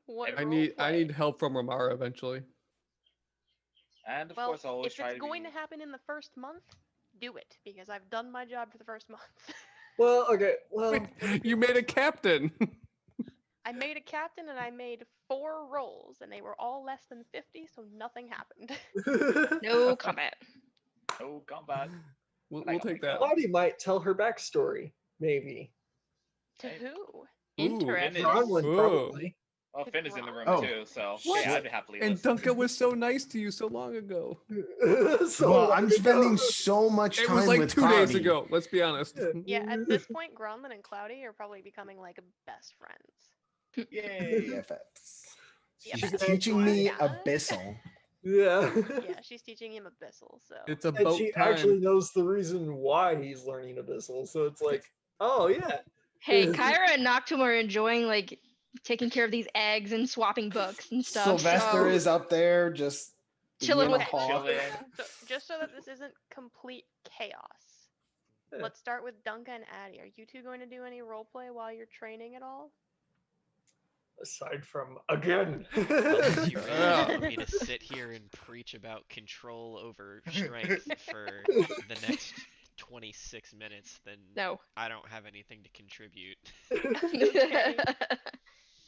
[SPEAKER 1] What
[SPEAKER 8] I need
[SPEAKER 1] roleplay?
[SPEAKER 8] help from Ramara eventually.
[SPEAKER 7] And of
[SPEAKER 1] Well,
[SPEAKER 7] course, I'll always
[SPEAKER 1] if
[SPEAKER 7] try
[SPEAKER 1] it's
[SPEAKER 7] to
[SPEAKER 1] going
[SPEAKER 7] be...
[SPEAKER 1] to happen in the first month, do it, because I've done my job for the first month.
[SPEAKER 6] Well, okay. Well,
[SPEAKER 8] You made a captain.
[SPEAKER 1] I made a captain and I made 4 rolls, and they were all less than 50, so nothing happened.
[SPEAKER 10] No combat.
[SPEAKER 7] No combat.
[SPEAKER 8] We'll take that.
[SPEAKER 6] Lottie might tell her backstory, maybe.
[SPEAKER 1] To who?
[SPEAKER 10] Interesting.
[SPEAKER 6] Bronwyn,
[SPEAKER 8] Ooh.
[SPEAKER 6] probably.
[SPEAKER 7] Well, Finn is in the room
[SPEAKER 2] Oh.
[SPEAKER 7] too, so
[SPEAKER 8] What?
[SPEAKER 7] yeah, I'd be happily
[SPEAKER 8] And
[SPEAKER 7] listen.
[SPEAKER 8] Duncan was so nice to you so long ago.
[SPEAKER 6] So
[SPEAKER 2] well,
[SPEAKER 6] long
[SPEAKER 2] I'm
[SPEAKER 6] ago.
[SPEAKER 2] spending so much
[SPEAKER 8] It
[SPEAKER 2] time
[SPEAKER 8] was like
[SPEAKER 2] with
[SPEAKER 8] 2 days
[SPEAKER 2] Cloudy.
[SPEAKER 8] ago. Let's be honest.
[SPEAKER 1] Yeah, at this point, Gronlin and Cloudy are probably becoming like best friends.
[SPEAKER 7] Yay!
[SPEAKER 2] BFFs.
[SPEAKER 1] Yeah,
[SPEAKER 2] She's
[SPEAKER 1] that's
[SPEAKER 2] teaching me
[SPEAKER 1] yeah.
[SPEAKER 2] Abyssal.
[SPEAKER 6] Yeah.
[SPEAKER 1] Yeah, she's teaching him Abyssal, so.
[SPEAKER 8] It's a
[SPEAKER 6] And
[SPEAKER 8] boat
[SPEAKER 6] she
[SPEAKER 8] time.
[SPEAKER 6] actually knows the reason why he's learning Abyssal, so it's like, oh yeah.
[SPEAKER 10] Hey, Kyra and Noctum are enjoying like taking care of these eggs and swapping books and stuff.
[SPEAKER 2] Sylvester
[SPEAKER 10] so
[SPEAKER 2] is up there just
[SPEAKER 10] Chilling
[SPEAKER 2] being a
[SPEAKER 10] with-
[SPEAKER 2] hawk.
[SPEAKER 7] Chilling.
[SPEAKER 1] So, just so that this isn't complete chaos,
[SPEAKER 6] Yeah.
[SPEAKER 1] let's start with Duncan and Addie. Are you two going to do any roleplay while you're training at all?
[SPEAKER 6] Aside from again.
[SPEAKER 3] You really
[SPEAKER 8] Yeah.
[SPEAKER 3] want me to sit here and preach about control over strength for the next 26 minutes, then
[SPEAKER 10] no.
[SPEAKER 3] I don't have anything to contribute.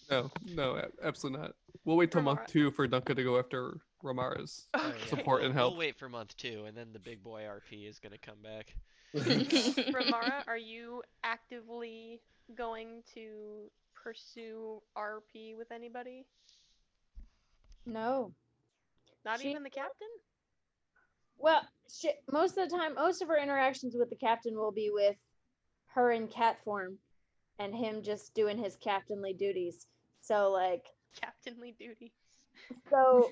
[SPEAKER 8] No, absolutely not. We'll wait till month
[SPEAKER 1] Ramara.
[SPEAKER 8] 2 for Duncan to go after Ramara's
[SPEAKER 3] Oh, yeah,
[SPEAKER 8] support and
[SPEAKER 3] we'll
[SPEAKER 8] help.
[SPEAKER 3] wait for month 2, and then the big boy RP is gonna come back.
[SPEAKER 1] Ramara, are you actively going to pursue RP with anybody?
[SPEAKER 5] No.
[SPEAKER 1] Not
[SPEAKER 5] She-
[SPEAKER 1] even the captain?
[SPEAKER 5] Well, most of the time, most of her interactions with the captain will be with her in cat form and him just doing his captainly duties. So like,
[SPEAKER 1] Captainly duties.
[SPEAKER 5] so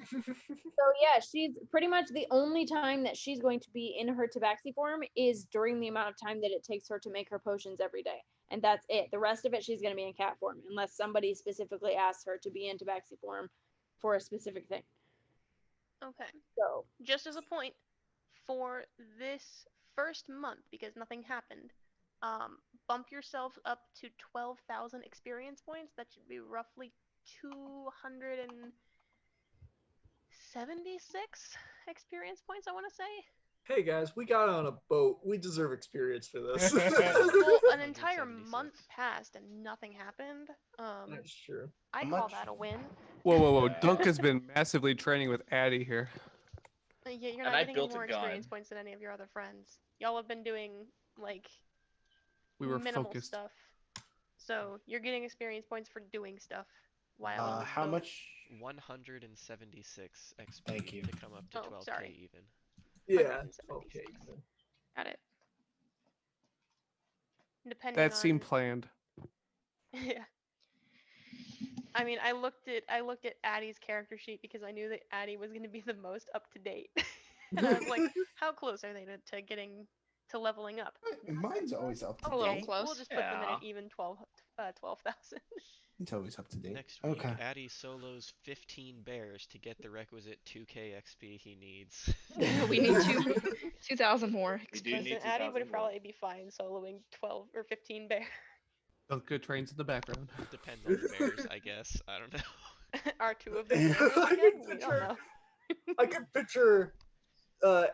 [SPEAKER 5] yeah, she's pretty much the only time that she's going to be in her tabaxi form is during the amount of time that it takes her to make her potions every day.
[SPEAKER 4] and that's it. The rest of it, she's going to be in cat form, unless somebody specifically asks her to be in tabaxi form for a specific thing.
[SPEAKER 1] Okay.
[SPEAKER 4] So,
[SPEAKER 1] Just as a point, for this first month, because nothing happened, bump yourself up to 12,000 experience points. That should be roughly 276 experience points, I want to say.
[SPEAKER 6] Hey guys, we got on a boat. We deserve experience for this.
[SPEAKER 1] Well, an entire
[SPEAKER 3] 176.
[SPEAKER 1] month passed and nothing happened.
[SPEAKER 6] That's true.
[SPEAKER 1] I
[SPEAKER 2] How
[SPEAKER 1] call
[SPEAKER 2] much?
[SPEAKER 1] that a win.
[SPEAKER 8] Whoa.
[SPEAKER 7] Yeah.
[SPEAKER 8] Dunk has been massively training with Addie here.
[SPEAKER 1] Yeah, you're
[SPEAKER 7] And
[SPEAKER 1] not
[SPEAKER 7] I
[SPEAKER 1] getting any
[SPEAKER 7] built a
[SPEAKER 1] more experience
[SPEAKER 7] gun.
[SPEAKER 1] points than any of your other friends. Y'all have been doing, like,
[SPEAKER 8] We were
[SPEAKER 1] minimal
[SPEAKER 8] focused.
[SPEAKER 1] stuff. So you're getting experience points for doing stuff. While in the
[SPEAKER 2] How
[SPEAKER 1] boat.
[SPEAKER 2] much?
[SPEAKER 3] 176 XP
[SPEAKER 2] Thank you.
[SPEAKER 3] to come up to
[SPEAKER 1] Oh,
[SPEAKER 3] 12k
[SPEAKER 1] sorry.
[SPEAKER 3] even.
[SPEAKER 6] Yeah.
[SPEAKER 1] 176.
[SPEAKER 6] Okay.
[SPEAKER 10] Got it.
[SPEAKER 1] Depending
[SPEAKER 8] That
[SPEAKER 1] on
[SPEAKER 8] seemed planned.
[SPEAKER 1] yeah. I mean, I looked at Addie's character sheet because I knew that Addie was going to be the most up to date, and I was like, how close are they to getting to leveling up?
[SPEAKER 2] Mine's always up to
[SPEAKER 10] A little
[SPEAKER 2] date.
[SPEAKER 10] close.
[SPEAKER 1] We'll just put them in
[SPEAKER 7] Yeah.
[SPEAKER 1] an even 12,000.
[SPEAKER 2] It's always up to date.
[SPEAKER 3] Next week,
[SPEAKER 2] Okay.
[SPEAKER 3] Addy solos 15 bears to get the requisite 2k XP he needs.
[SPEAKER 10] We need 2,000 more.
[SPEAKER 7] We do
[SPEAKER 1] Listen,
[SPEAKER 7] need
[SPEAKER 1] Addie would
[SPEAKER 7] 2,000 more.
[SPEAKER 1] probably be fine soloing 12 or 15 bears.
[SPEAKER 8] Dunka trains in the background.
[SPEAKER 3] Depends on the bears, I guess. I don't know.
[SPEAKER 1] Are two of them bears again? We don't know.
[SPEAKER 6] I can picture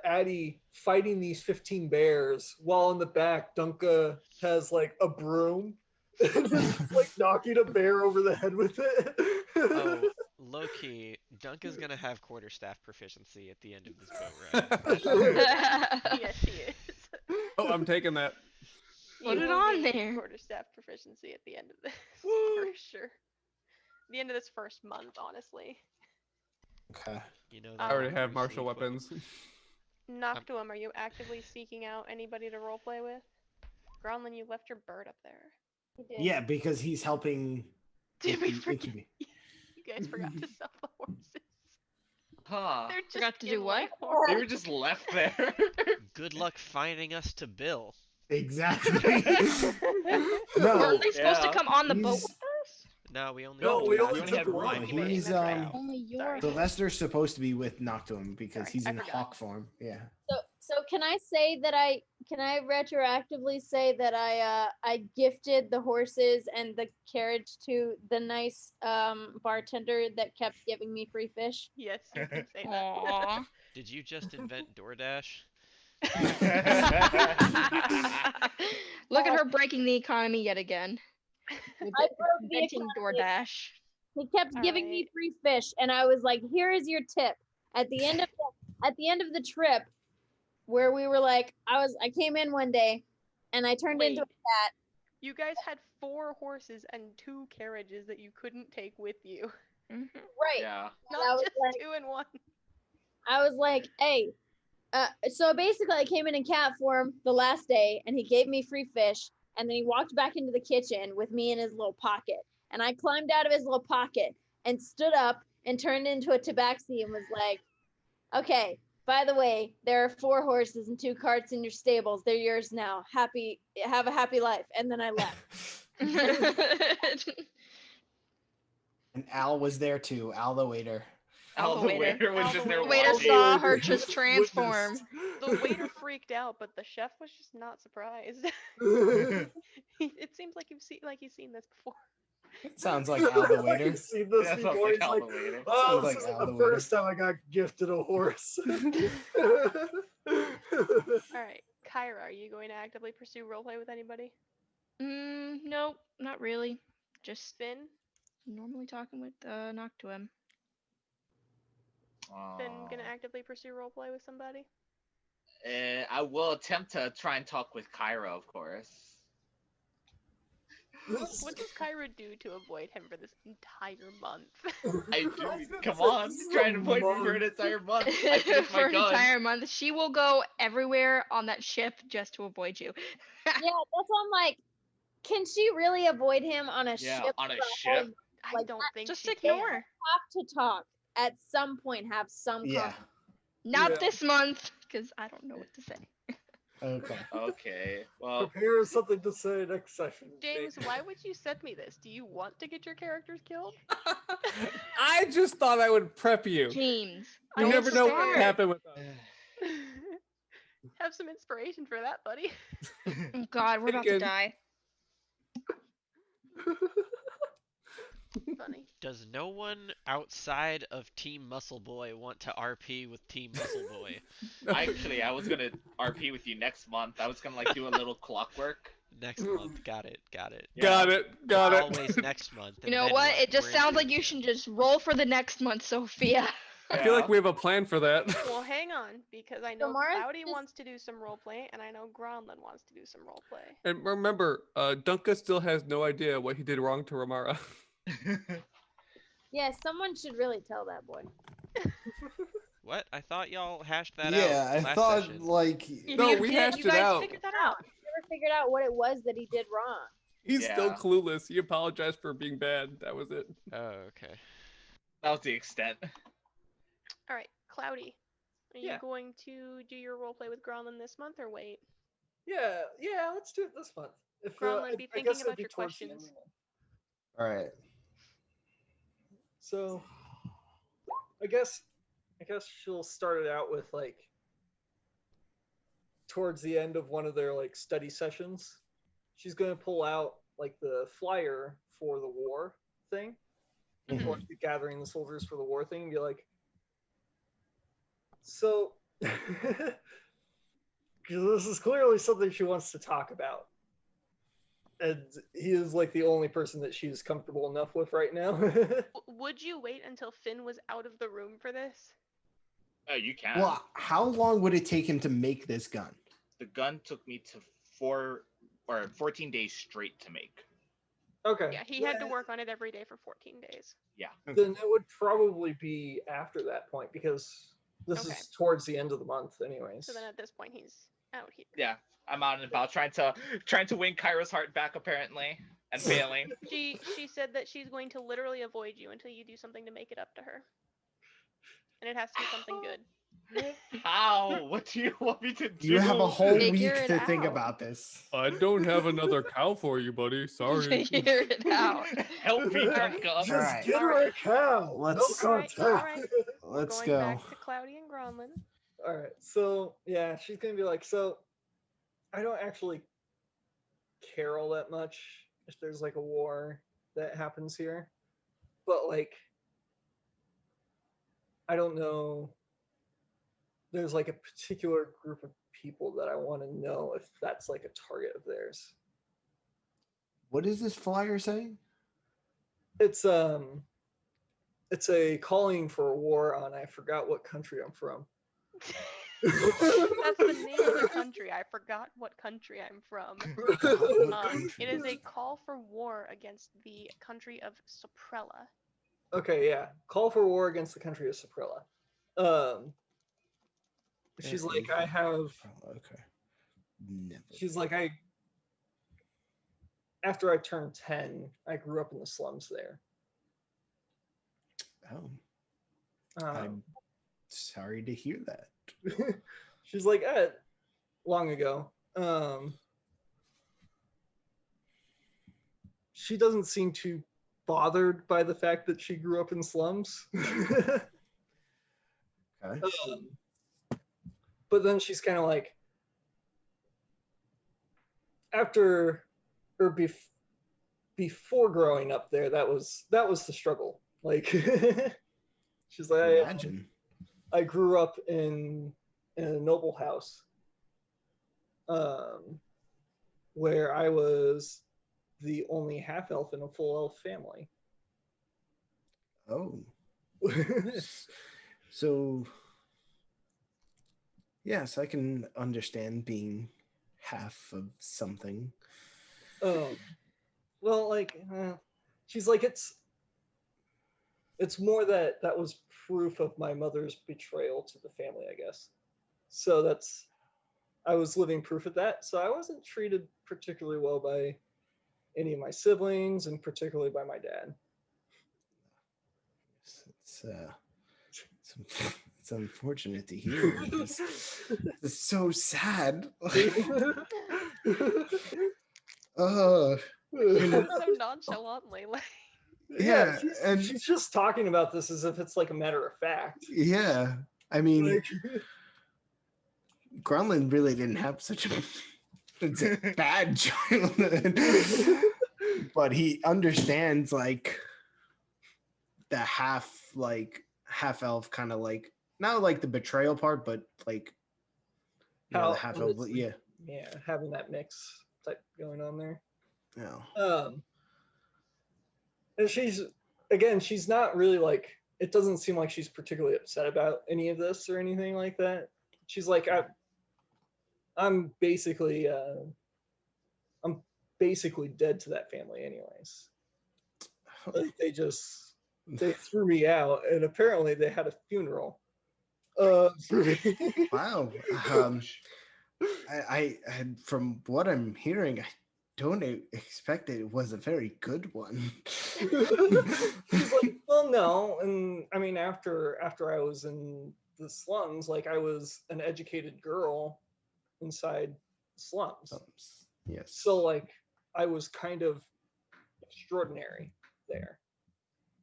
[SPEAKER 6] Addie fighting these 15 bears while in the back Dunka has like a broom and is just, like knocking a bear over the head with it.
[SPEAKER 3] Oh, low key, Dunka's gonna have quarterstaff proficiency at the end of this boat ride.
[SPEAKER 1] Yes, he is.
[SPEAKER 8] Oh, I'm taking that.
[SPEAKER 10] Put
[SPEAKER 1] He
[SPEAKER 10] it
[SPEAKER 1] will
[SPEAKER 10] on
[SPEAKER 1] gain
[SPEAKER 10] there.
[SPEAKER 1] Quarterstaff proficiency at the end of this, for sure. The end of this first month, honestly.
[SPEAKER 2] Okay.
[SPEAKER 3] You know
[SPEAKER 1] I
[SPEAKER 8] I
[SPEAKER 3] that
[SPEAKER 8] already
[SPEAKER 3] one
[SPEAKER 8] have
[SPEAKER 3] Bruce
[SPEAKER 8] martial
[SPEAKER 3] Lee quote?
[SPEAKER 8] weapons.
[SPEAKER 1] Noctuum, are you actively seeking out anybody to roleplay with? Gronlin, you left your bird up there.
[SPEAKER 2] Yeah, because he's helping.
[SPEAKER 1] Did
[SPEAKER 2] with
[SPEAKER 1] we
[SPEAKER 2] the
[SPEAKER 1] forget?
[SPEAKER 2] incubate.
[SPEAKER 1] You guys forgot to sell the horses.
[SPEAKER 7] Huh.
[SPEAKER 1] They're just
[SPEAKER 10] Forgot to do
[SPEAKER 1] inlay
[SPEAKER 10] what?
[SPEAKER 1] horses.
[SPEAKER 7] They were just left there.
[SPEAKER 3] Good luck finding us to Bill.
[SPEAKER 2] Exactly.
[SPEAKER 10] Weren't
[SPEAKER 2] No,
[SPEAKER 10] they supposed to
[SPEAKER 7] Yeah.
[SPEAKER 10] come on the boat
[SPEAKER 2] he's-
[SPEAKER 10] with us?
[SPEAKER 3] No, we only
[SPEAKER 6] No,
[SPEAKER 3] had
[SPEAKER 6] we
[SPEAKER 3] one.
[SPEAKER 6] only
[SPEAKER 7] had
[SPEAKER 6] took
[SPEAKER 7] one.
[SPEAKER 6] one.
[SPEAKER 1] Incubating,
[SPEAKER 2] he's
[SPEAKER 1] that's right.
[SPEAKER 10] Only your
[SPEAKER 1] Sorry.
[SPEAKER 2] Sylvester's supposed to be with Noctuum because
[SPEAKER 1] Sorry,
[SPEAKER 2] he's
[SPEAKER 1] I
[SPEAKER 2] in
[SPEAKER 1] forgot.
[SPEAKER 2] hawk form. Yeah.
[SPEAKER 4] So can I say that I retroactively say that I gifted the horses and the carriage to the nice bartender that kept giving me free fish?
[SPEAKER 1] Yes, you can say that.
[SPEAKER 10] Aww.
[SPEAKER 3] Did you just invent DoorDash?
[SPEAKER 10] Look at her breaking the economy yet again. With
[SPEAKER 4] I broke the
[SPEAKER 10] inventing
[SPEAKER 4] economy.
[SPEAKER 10] DoorDash.
[SPEAKER 4] He kept giving me free fish, and I was like, "Here is your tip." At the end of the trip, where we were like, I came in one day, and I turned into a
[SPEAKER 1] Wait.
[SPEAKER 4] cat.
[SPEAKER 1] You guys had 4 horses and 2 carriages that you couldn't take with you.
[SPEAKER 10] Mhm.
[SPEAKER 4] Right.
[SPEAKER 7] Yeah.
[SPEAKER 4] And I
[SPEAKER 1] Not
[SPEAKER 4] was
[SPEAKER 1] just
[SPEAKER 4] like,
[SPEAKER 1] 2 and 1.
[SPEAKER 4] I was like, "Hey." So basically, I came in cat form the last day, and he gave me free fish, and then he walked back into the kitchen with me in his little pocket, and I climbed out of his little pocket and stood up and turned into a tabaxi and was like, "Okay, by the way, there are 4 horses and 2 carts in your stables. They're yours now. Have a happy life." And then I left.
[SPEAKER 2] And Al was there too. Al the waiter.
[SPEAKER 7] Al the waiter was
[SPEAKER 1] Al
[SPEAKER 7] just
[SPEAKER 1] the
[SPEAKER 7] there
[SPEAKER 1] waiter.
[SPEAKER 10] Waiter
[SPEAKER 7] watching.
[SPEAKER 10] saw her just transform.
[SPEAKER 1] The waiter freaked out, but the chef was just not surprised. It seems like you've seen this before.
[SPEAKER 2] It sounds like Al the waiter.
[SPEAKER 6] I've seen this
[SPEAKER 7] Yeah,
[SPEAKER 6] before.
[SPEAKER 7] sounds like
[SPEAKER 6] He's
[SPEAKER 7] Al
[SPEAKER 6] like,
[SPEAKER 7] the waiter.
[SPEAKER 6] "Oh,
[SPEAKER 2] Sounds
[SPEAKER 6] this
[SPEAKER 2] like
[SPEAKER 6] isn't
[SPEAKER 2] Al
[SPEAKER 6] the
[SPEAKER 2] the waiter."
[SPEAKER 6] first time I got gifted a horse."
[SPEAKER 1] Alright, Kyra, are you going to actively pursue roleplay with anybody?
[SPEAKER 10] Nope, not really. Just
[SPEAKER 1] Finn?
[SPEAKER 10] normally talking with Noctuum.
[SPEAKER 1] Finn gonna actively pursue roleplay with somebody?
[SPEAKER 7] I will attempt to try and talk with Kyra, of course.
[SPEAKER 1] What does Kyra do to avoid him for this entire month?
[SPEAKER 7] I do. Come on, try and avoid me for an entire month. I finished
[SPEAKER 10] For
[SPEAKER 7] my
[SPEAKER 10] an
[SPEAKER 7] gun.
[SPEAKER 10] entire month. She will go everywhere on that ship just to avoid you.
[SPEAKER 4] Yeah, that's why I'm like, can she really avoid him on a
[SPEAKER 7] Yeah,
[SPEAKER 4] ship?
[SPEAKER 7] on a
[SPEAKER 4] for
[SPEAKER 7] ship.
[SPEAKER 4] whole month?
[SPEAKER 1] I
[SPEAKER 4] Like,
[SPEAKER 1] don't think
[SPEAKER 10] Just
[SPEAKER 1] she
[SPEAKER 10] ignore
[SPEAKER 1] can.
[SPEAKER 10] her.
[SPEAKER 4] Have to talk at some point. Have some
[SPEAKER 2] Yeah.
[SPEAKER 4] conversation.
[SPEAKER 10] Not
[SPEAKER 6] Yeah.
[SPEAKER 10] this month, because I don't know what to say.
[SPEAKER 2] Okay.
[SPEAKER 7] Okay. Well,
[SPEAKER 6] Prepare something to say next session.
[SPEAKER 1] James, why would you send me this? Do you want to get your characters killed?
[SPEAKER 8] I just thought I would prep you.
[SPEAKER 10] James.
[SPEAKER 8] You
[SPEAKER 1] I'm
[SPEAKER 8] never know what
[SPEAKER 1] scared.
[SPEAKER 8] will happen with us.
[SPEAKER 1] Have some inspiration for that, buddy.
[SPEAKER 10] Oh God, we're about to
[SPEAKER 8] Thinking.
[SPEAKER 10] die.
[SPEAKER 1] Funny.
[SPEAKER 3] Does no one outside of Team Muscle Boy want to RP with Team Muscle Boy?
[SPEAKER 7] actually, I was gonna RP with you next month. I was gonna like do a little clockwork.
[SPEAKER 3] Next month. Got it.
[SPEAKER 8] Got
[SPEAKER 7] Yeah.
[SPEAKER 8] it. Got it.
[SPEAKER 3] Always next month.
[SPEAKER 10] You
[SPEAKER 3] and
[SPEAKER 10] know
[SPEAKER 3] then
[SPEAKER 10] what? It just
[SPEAKER 3] We're
[SPEAKER 10] sounds
[SPEAKER 3] into
[SPEAKER 10] like
[SPEAKER 3] it
[SPEAKER 10] you
[SPEAKER 3] again.
[SPEAKER 10] should just roll for the next month, Sophia.
[SPEAKER 8] I feel like we have a plan for that.
[SPEAKER 1] Well, hang on, because I know
[SPEAKER 5] Mara
[SPEAKER 1] Cloudy
[SPEAKER 5] just-
[SPEAKER 1] wants to do some roleplay, and I know Gronlin wants to do some roleplay.
[SPEAKER 8] And remember, Dunka still has no idea what he did wrong to Ramara.
[SPEAKER 5] Yeah, someone should really tell that boy.
[SPEAKER 3] What? I thought y'all hashed that out.
[SPEAKER 2] Yeah, I
[SPEAKER 3] last
[SPEAKER 2] thought
[SPEAKER 3] session.
[SPEAKER 2] like
[SPEAKER 8] No,
[SPEAKER 10] You
[SPEAKER 8] we
[SPEAKER 10] did,
[SPEAKER 8] hashed
[SPEAKER 10] you
[SPEAKER 8] it
[SPEAKER 10] guys
[SPEAKER 8] out.
[SPEAKER 10] figured that out.
[SPEAKER 5] Never figured out what it was that he did wrong.
[SPEAKER 8] He's still
[SPEAKER 7] Yeah.
[SPEAKER 8] clueless. He apologized for being bad. That was it.
[SPEAKER 3] Oh, okay.
[SPEAKER 7] That was the extent.
[SPEAKER 1] All right, Cloudy, are you
[SPEAKER 6] Yeah.
[SPEAKER 1] going to do your roleplay with Gronlin this month, or wait?
[SPEAKER 6] Yeah, let's do it this month. If
[SPEAKER 1] Gronlin, be
[SPEAKER 6] I
[SPEAKER 1] thinking
[SPEAKER 6] guess it'd
[SPEAKER 1] about
[SPEAKER 6] be
[SPEAKER 1] your
[SPEAKER 6] towards the end of
[SPEAKER 1] questions.
[SPEAKER 6] the month.
[SPEAKER 2] all right.
[SPEAKER 6] So I guess she'll start it out with like towards the end of one of their like study sessions. She's gonna pull out like the flyer for the war thing.
[SPEAKER 1] Mhm.
[SPEAKER 6] For like, gathering the soldiers for the war thing and be like, so because this is clearly something she wants to talk about. And he is like the only person that she's comfortable enough with right now.
[SPEAKER 1] Would you wait until Finn was out of the room for this?
[SPEAKER 7] Oh, you can.
[SPEAKER 2] Well, how long would it take him to make this gun?
[SPEAKER 7] The gun took me to 14 days straight to make.
[SPEAKER 6] Okay.
[SPEAKER 1] Yeah, he had to work on it every day for 14 days.
[SPEAKER 7] Yeah.
[SPEAKER 6] Then it would probably be after that point because this
[SPEAKER 1] Okay.
[SPEAKER 6] is towards the end of the month anyways.
[SPEAKER 1] So then at this point, he's out here.
[SPEAKER 7] Yeah. I'm out and about trying to win Kyra's heart back apparently and failing.
[SPEAKER 1] She said that she's going to literally avoid you until you do something to make it up to her. And it has to be something good.
[SPEAKER 7] How? What do you want me to do?
[SPEAKER 2] You have a whole
[SPEAKER 10] Figure
[SPEAKER 2] week
[SPEAKER 10] it
[SPEAKER 2] to think
[SPEAKER 10] out.
[SPEAKER 2] about this.
[SPEAKER 8] I don't have another cow for you, buddy. Sorry.
[SPEAKER 10] Figure it out.
[SPEAKER 7] Help me,
[SPEAKER 1] Alright.
[SPEAKER 7] Dunka.
[SPEAKER 6] Just
[SPEAKER 2] Alright.
[SPEAKER 6] get her a cow.
[SPEAKER 2] Let's-
[SPEAKER 6] no
[SPEAKER 1] Alright,
[SPEAKER 6] contact.
[SPEAKER 1] alright.
[SPEAKER 2] Let's
[SPEAKER 1] Going
[SPEAKER 2] go.
[SPEAKER 1] back to Cloudy and Gronlin.
[SPEAKER 6] All right. So yeah, she's gonna be like, so I don't actually care all that much if there's like a war that happens here, but like I don't know. There's like a particular group of people that I want to know if that's like a target of theirs.
[SPEAKER 2] What is this flyer saying?
[SPEAKER 6] It's a calling for a war on I forgot what country I'm from.
[SPEAKER 1] That's the name of the country. I forgot what country I'm from. It is a call for war against the country of Soprella.
[SPEAKER 6] Okay, yeah. Call for war against the country of Soprella. She's like, I have.
[SPEAKER 2] Okay. Never.
[SPEAKER 6] She's like, after I turned 10, I grew up in the slums there.
[SPEAKER 2] Oh,
[SPEAKER 6] Um,
[SPEAKER 2] I'm sorry to hear that.
[SPEAKER 6] she's like, long ago. She doesn't seem too bothered by the fact that she grew up in slums.
[SPEAKER 2] Okay.
[SPEAKER 6] But then she's kind of like, after or before growing up there, that was the struggle. Like, she's like,
[SPEAKER 2] Imagine.
[SPEAKER 6] I grew up in a noble house, where I was the only half elf in a full elf family.
[SPEAKER 2] Oh. So, yes, I can understand being half of something.
[SPEAKER 6] Well, like, she's like, it's more that was proof of my mother's betrayal to the family, I guess. So I was living proof of that. So I wasn't treated particularly well by any of my siblings, and particularly by my dad.
[SPEAKER 2] It's It's unfortunate to hear. It's so sad. Oh,
[SPEAKER 1] She says it so nonchalantly. Like,
[SPEAKER 2] yeah,
[SPEAKER 6] she's,
[SPEAKER 2] and
[SPEAKER 6] she's just talking about this as if it's like a matter of fact.
[SPEAKER 2] yeah. I mean,
[SPEAKER 6] Like,
[SPEAKER 2] Grunland really didn't have such a bad childhood, but he understands like the half elf kind of like not like the betrayal part, but like
[SPEAKER 6] how
[SPEAKER 2] the half
[SPEAKER 6] how
[SPEAKER 2] elf.
[SPEAKER 6] it's, like,
[SPEAKER 2] Yeah,
[SPEAKER 6] yeah, having that mix type going on there.
[SPEAKER 2] no.
[SPEAKER 6] And she's not really like, it doesn't seem like she's particularly upset about any of this or anything like that. She's like, I'm basically dead to that family anyways. Like they threw me out, and apparently they had a funeral for me.
[SPEAKER 2] Wow. I from what I'm hearing, I don't expect it was a very good one.
[SPEAKER 6] She's like, well, no, and I mean, after I was in the slums, like I was an educated girl inside the slums,
[SPEAKER 2] Yes.
[SPEAKER 6] so like I was kind of extraordinary there,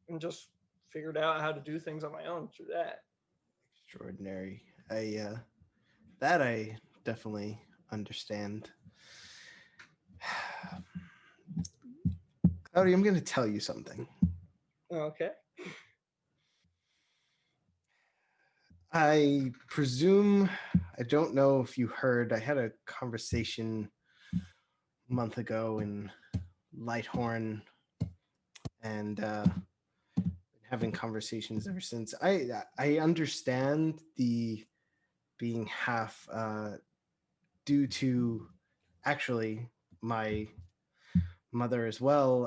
[SPEAKER 6] and just figured out how to do things on my own through that.
[SPEAKER 2] Extraordinary. I definitely understand. Cloudy, I'm going to tell you something.
[SPEAKER 6] Okay.
[SPEAKER 2] I presume, I don't know if you heard, I had a conversation a month ago in Lighthorn, and been having conversations ever since. I understand the being half due to actually my mother as well.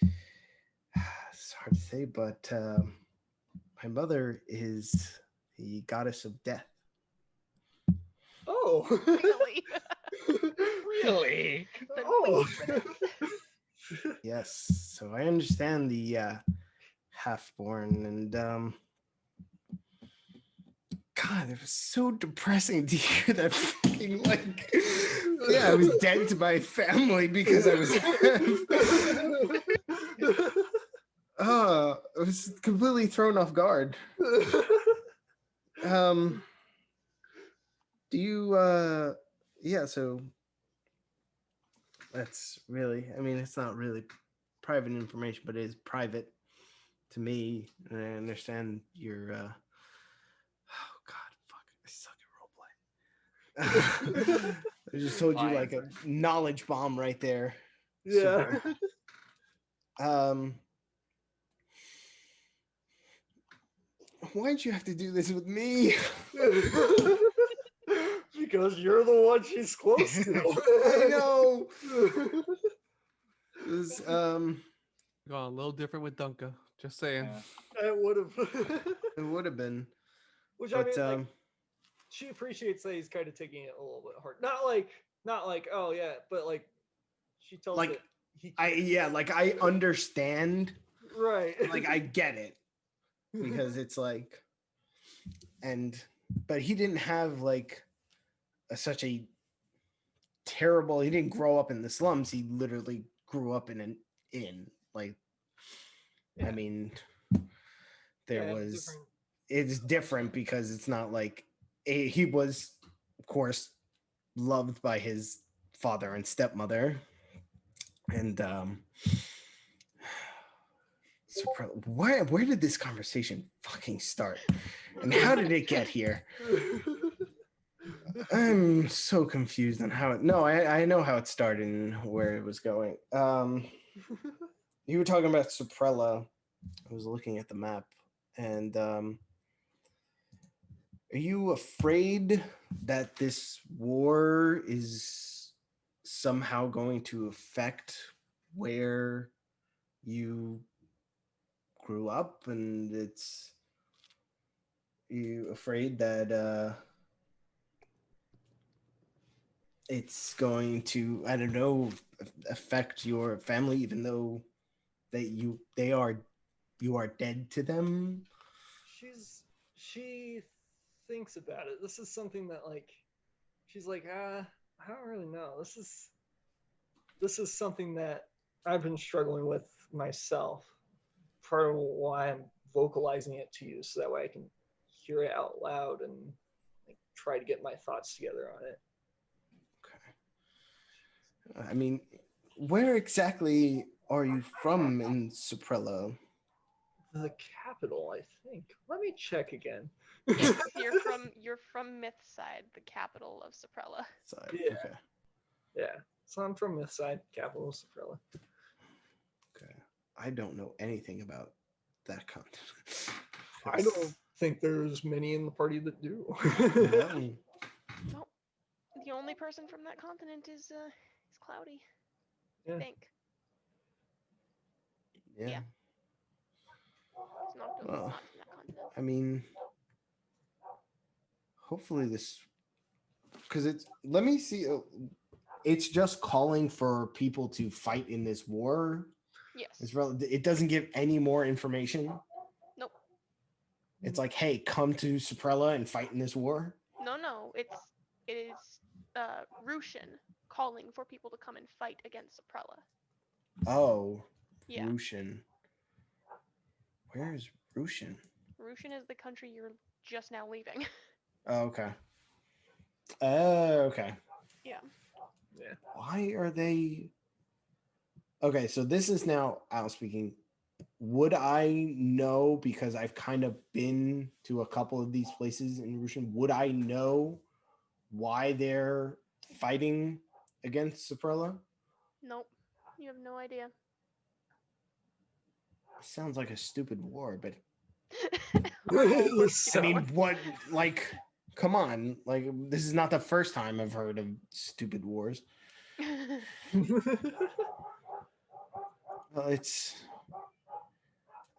[SPEAKER 2] It's hard to say, but my mother is the goddess of death.
[SPEAKER 6] Oh.
[SPEAKER 1] really?
[SPEAKER 7] Really?
[SPEAKER 1] Been
[SPEAKER 6] Oh.
[SPEAKER 1] waiting for this.
[SPEAKER 2] Yes, so I understand the half-born, and God, it was so depressing to hear that fucking like, yeah, I was dead to my family because I was. I was completely thrown off guard. Do you yeah, so that's really, I mean, it's not really private information, but it is private to me, and I understand your oh God, fuck, I suck at roleplay. I just told you like a knowledge bomb right there.
[SPEAKER 6] Yeah.
[SPEAKER 2] Why'd you have to do this with me?
[SPEAKER 6] Because you're the one she's close to.
[SPEAKER 2] I know. It was
[SPEAKER 8] Gone a little different with Dunka. Just saying.
[SPEAKER 6] It would have.
[SPEAKER 2] it would have been.
[SPEAKER 6] Which
[SPEAKER 2] But
[SPEAKER 6] I mean, like, she appreciates that he's kind of taking it a little bit hard. Not like oh yeah, but like she tells
[SPEAKER 2] like
[SPEAKER 6] it he
[SPEAKER 2] like I understand.
[SPEAKER 6] right.
[SPEAKER 2] Like I get it. Because it's like, but he didn't have like such a terrible, he didn't grow up in the slums. He literally grew up in an inn. Like,
[SPEAKER 6] Yeah.
[SPEAKER 2] I mean,
[SPEAKER 6] Different.
[SPEAKER 2] it's different because it's not like he was, of course, loved by his father and stepmother. And, where did this conversation fucking start? And how did it get here? I'm so confused on how it. No, I know how it started and where it was going. You were talking about Suprella. I was looking at the map, and are you afraid that this war is somehow going to affect where you grew up, and you afraid that it's going to, I don't know, affect your family, even though you are dead to them?
[SPEAKER 6] she thinks about it. This is something that like she's like, I don't really know. This is something that I've been struggling with myself. Part of why I'm vocalizing it to you, so that way I can hear it out loud and like, try to get my thoughts together on it.
[SPEAKER 2] Okay. I mean, where exactly are you from in Suprello?
[SPEAKER 6] The capital, I think. Let me check again.
[SPEAKER 1] Yes, you're from Mythside, the capital of Suprella.
[SPEAKER 2] Side.
[SPEAKER 6] Yeah.
[SPEAKER 2] Okay.
[SPEAKER 6] Yeah. So I'm from Mythside, capital of Suprella.
[SPEAKER 2] Okay. I don't know anything about that continent.
[SPEAKER 6] I don't think there's many in the party that do.
[SPEAKER 2] No.
[SPEAKER 1] Well, the only person from that continent is Cloudy. I
[SPEAKER 6] Yeah.
[SPEAKER 1] think.
[SPEAKER 2] Yeah.
[SPEAKER 1] Yeah. It's Nocto's
[SPEAKER 2] Well,
[SPEAKER 1] not from that continent.
[SPEAKER 2] I mean, hopefully this, because it's. Let me see. It's just calling for people to fight in this war.
[SPEAKER 1] Yes.
[SPEAKER 2] It doesn't give any more information.
[SPEAKER 1] Nope.
[SPEAKER 2] It's like, hey, come to Suprella and fight in this war.
[SPEAKER 1] No. It is Rushan calling for people to come and fight against Suprella.
[SPEAKER 2] Oh,
[SPEAKER 1] Yeah.
[SPEAKER 2] Rushan. Where is Rushan?
[SPEAKER 1] Rushan is the country you're just now leaving.
[SPEAKER 2] Oh, okay. Okay.
[SPEAKER 1] Yeah.
[SPEAKER 6] Yeah.
[SPEAKER 2] Why are they? Okay, so this is now Al speaking. Would I know, because I've kind of been to a couple of these places in Rushan, would I know why they're fighting against Suprella?
[SPEAKER 1] Nope. You have no idea.
[SPEAKER 2] Sounds like a stupid war, but
[SPEAKER 6] This
[SPEAKER 2] I mean,
[SPEAKER 6] sound-
[SPEAKER 2] what, like, come on. Like, this is not the first time I've heard of stupid wars. Well,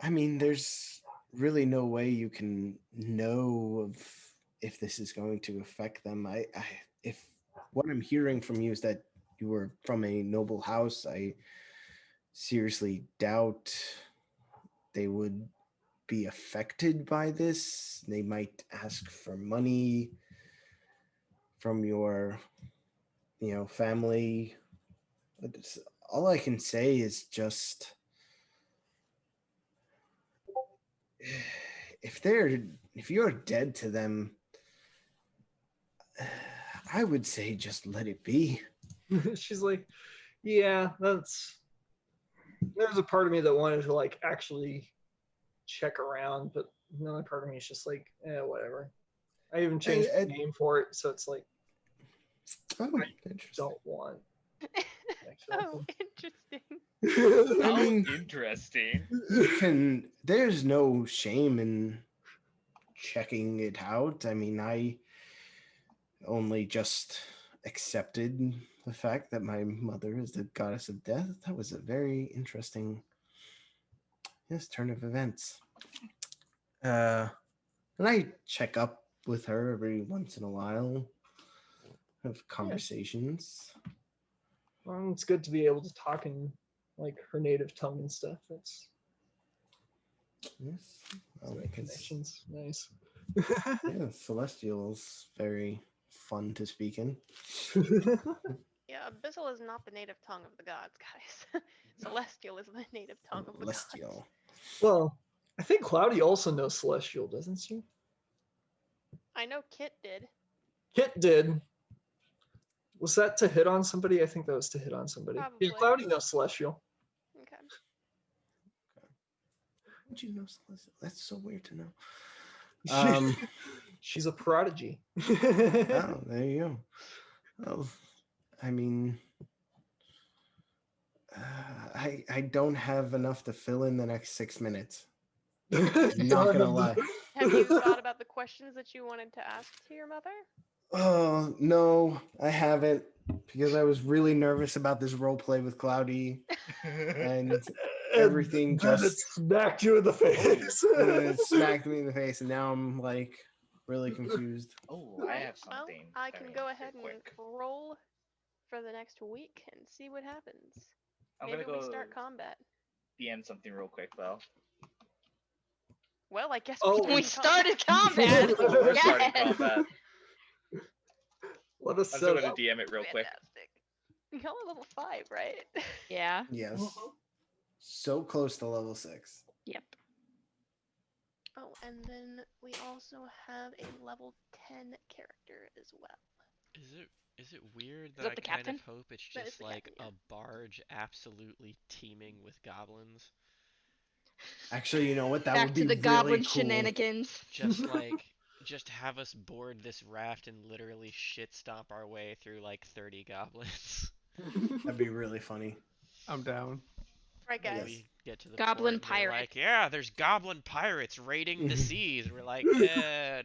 [SPEAKER 2] I mean, there's really no way you can know if this is going to affect them. If what I'm hearing from you is that you were from a noble house, I seriously doubt they would be affected by this. They might ask for money from your, family. But all I can say is just if you're dead to them, I would say just let it be.
[SPEAKER 6] She's like, yeah, there's a part of me that wanted to like actually check around, but another part of me is just like, whatever. I even changed the name for it, so it's like
[SPEAKER 2] Oh,
[SPEAKER 6] I
[SPEAKER 2] interesting.
[SPEAKER 6] don't want.
[SPEAKER 1] Oh, interesting.
[SPEAKER 2] I
[SPEAKER 7] How
[SPEAKER 2] mean,
[SPEAKER 7] interesting.
[SPEAKER 2] there's no shame in checking it out. I mean, I only just accepted the fact that my mother is the goddess of death. That was a very interesting, turn of events. And I check up with her every once in a while, have conversations.
[SPEAKER 6] Well, it's good to be able to talk in like her native tongue and stuff. That's
[SPEAKER 2] Yes, well,
[SPEAKER 6] make connections. Nice.
[SPEAKER 2] yeah, Celestial's very fun to speak in.
[SPEAKER 1] Yeah, Abyssal is not the native tongue of the gods, guys. Celestial is the native tongue of the gods.
[SPEAKER 2] Celestial.
[SPEAKER 6] Well, I think Cloudy also knows Celestial, doesn't she?
[SPEAKER 1] I know Kit did.
[SPEAKER 6] Kit did. Was that to hit on somebody? I think that was to hit on somebody.
[SPEAKER 1] Probably.
[SPEAKER 6] Yeah, Cloudy knows Celestial.
[SPEAKER 1] Okay.
[SPEAKER 2] How'd you know Celestial? That's so weird to know.
[SPEAKER 6] She's a prodigy.
[SPEAKER 2] Oh, there you go. Well, I mean, I don't have enough to fill in the next 6 minutes. I'm not gonna lie.
[SPEAKER 1] Have you thought about the questions that you wanted to ask to your mother?
[SPEAKER 2] Oh no, I haven't, because I was really nervous about this role play with Cloudy, and everything
[SPEAKER 6] then
[SPEAKER 2] just
[SPEAKER 6] it smacked you in the face.
[SPEAKER 2] it smacked me in the face, and now I'm like really confused.
[SPEAKER 7] Oh, I have
[SPEAKER 1] Well,
[SPEAKER 7] something.
[SPEAKER 1] I can
[SPEAKER 7] very
[SPEAKER 1] go ahead and
[SPEAKER 7] quick.
[SPEAKER 1] roll for the next week and see what happens.
[SPEAKER 7] I'm
[SPEAKER 1] Maybe
[SPEAKER 7] gonna
[SPEAKER 1] we
[SPEAKER 7] go
[SPEAKER 1] start combat.
[SPEAKER 7] DM something real quick though.
[SPEAKER 1] Well, I guess
[SPEAKER 6] Oh,
[SPEAKER 1] we
[SPEAKER 10] We
[SPEAKER 1] started
[SPEAKER 10] started combat.
[SPEAKER 7] We're starting
[SPEAKER 10] Yes.
[SPEAKER 7] combat.
[SPEAKER 6] What a
[SPEAKER 7] Let's go to
[SPEAKER 6] setup.
[SPEAKER 7] DM it real quick.
[SPEAKER 1] Fantastic. Y'all are level 5, right?
[SPEAKER 10] Yeah.
[SPEAKER 2] Yes.
[SPEAKER 6] Mhm.
[SPEAKER 2] So close to level 6.
[SPEAKER 10] Yep.
[SPEAKER 1] Oh, and then we also have a level 10 character as well.
[SPEAKER 3] Is it weird that
[SPEAKER 10] that
[SPEAKER 3] I
[SPEAKER 10] the
[SPEAKER 3] kind
[SPEAKER 10] captain?
[SPEAKER 3] of hope it's
[SPEAKER 1] That is
[SPEAKER 3] just
[SPEAKER 1] the
[SPEAKER 3] like
[SPEAKER 1] captain, yeah.
[SPEAKER 3] a barge absolutely teeming with goblins?
[SPEAKER 2] Actually, you know what? That
[SPEAKER 10] Back
[SPEAKER 2] would
[SPEAKER 10] to
[SPEAKER 2] be
[SPEAKER 10] the
[SPEAKER 2] really
[SPEAKER 10] goblin
[SPEAKER 2] cool.
[SPEAKER 10] shenanigans.
[SPEAKER 3] Just like just have us board this raft and literally shit stomp our way through like 30 goblins.
[SPEAKER 2] That'd be really funny.
[SPEAKER 8] I'm down.
[SPEAKER 1] Right, guys.
[SPEAKER 2] Yes.
[SPEAKER 3] We get to the
[SPEAKER 10] Goblin
[SPEAKER 3] port and they're
[SPEAKER 10] pirate.
[SPEAKER 3] like, yeah, there's goblin pirates raiding the seas. And we're like,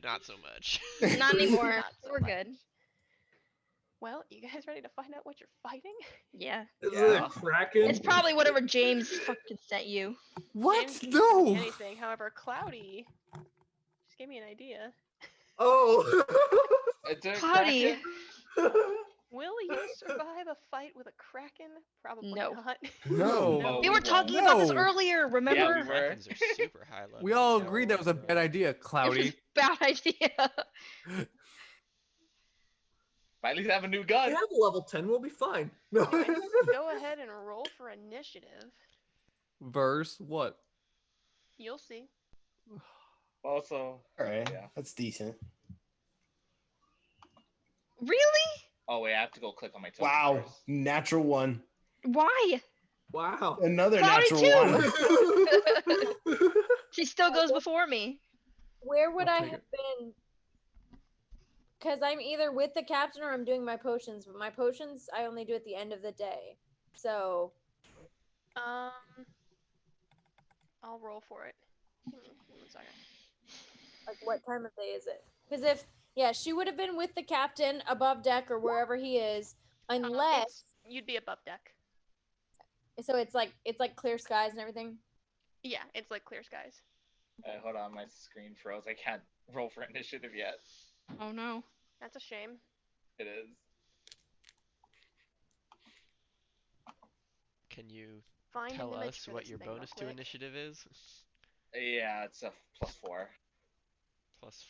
[SPEAKER 3] not so much.
[SPEAKER 10] Not anymore.
[SPEAKER 1] Not so
[SPEAKER 10] We're
[SPEAKER 1] much.
[SPEAKER 10] good.
[SPEAKER 1] Well, you guys ready to find out what you're fighting?
[SPEAKER 10] Yeah.
[SPEAKER 6] Is
[SPEAKER 7] Yeah.
[SPEAKER 6] it a Kraken?
[SPEAKER 10] It's probably whatever James fucking sent you.
[SPEAKER 8] What?
[SPEAKER 1] James can tell me
[SPEAKER 8] No.
[SPEAKER 1] anything. However, Cloudy just gave me an idea.
[SPEAKER 6] Oh.
[SPEAKER 7] It's a
[SPEAKER 10] Cloudy.
[SPEAKER 7] Kraken.
[SPEAKER 1] Will you survive a fight with a Kraken? Probably
[SPEAKER 10] No.
[SPEAKER 1] not.
[SPEAKER 2] No.
[SPEAKER 7] No,
[SPEAKER 10] We
[SPEAKER 7] we
[SPEAKER 10] were talking about this
[SPEAKER 8] No.
[SPEAKER 10] earlier, remember?
[SPEAKER 7] Yeah, we were.
[SPEAKER 3] Krakens are super high level.
[SPEAKER 8] We all
[SPEAKER 3] so
[SPEAKER 8] agreed that was a bad idea,
[SPEAKER 10] It was
[SPEAKER 8] Cloudy.
[SPEAKER 10] a bad idea.
[SPEAKER 7] Might at least have a new
[SPEAKER 6] We
[SPEAKER 7] gun.
[SPEAKER 6] have a level 10, we'll be fine. No.
[SPEAKER 1] Anyways, go ahead and roll for initiative.
[SPEAKER 8] Verse what?
[SPEAKER 1] You'll see.
[SPEAKER 7] Also,
[SPEAKER 2] All right.
[SPEAKER 7] Yeah.
[SPEAKER 2] That's decent.
[SPEAKER 10] Really?
[SPEAKER 7] oh wait, I have to go click on my token
[SPEAKER 2] Wow.
[SPEAKER 7] first.
[SPEAKER 2] Natural 1.
[SPEAKER 10] Why?
[SPEAKER 6] Wow.
[SPEAKER 2] Another
[SPEAKER 10] Cloudy
[SPEAKER 2] natural
[SPEAKER 10] too.
[SPEAKER 2] 1.
[SPEAKER 10] She still goes before me.
[SPEAKER 4] Where would
[SPEAKER 8] I'll
[SPEAKER 4] I
[SPEAKER 8] take
[SPEAKER 4] have
[SPEAKER 8] it.
[SPEAKER 4] been? Because I'm either with the captain or I'm doing my potions, but my potions I only do at the end of the day. So
[SPEAKER 1] I'll roll for it. Give me 1 second.
[SPEAKER 4] like what time of day is it? Because if she would have been with the captain above deck or wherever he is, unless
[SPEAKER 1] You'd be above deck.
[SPEAKER 4] so it's like clear skies and everything.
[SPEAKER 1] Yeah, it's like clear skies.
[SPEAKER 7] Hold on, my screen froze. I can't roll for initiative yet.
[SPEAKER 10] Oh no.
[SPEAKER 1] That's a shame.
[SPEAKER 7] It is.
[SPEAKER 3] Can you
[SPEAKER 1] Find an
[SPEAKER 3] tell
[SPEAKER 1] image
[SPEAKER 3] us
[SPEAKER 1] for
[SPEAKER 3] what
[SPEAKER 1] this
[SPEAKER 3] your
[SPEAKER 1] thing real
[SPEAKER 3] bonus to
[SPEAKER 1] quick.
[SPEAKER 3] initiative is?
[SPEAKER 7] Yeah, it's a +4.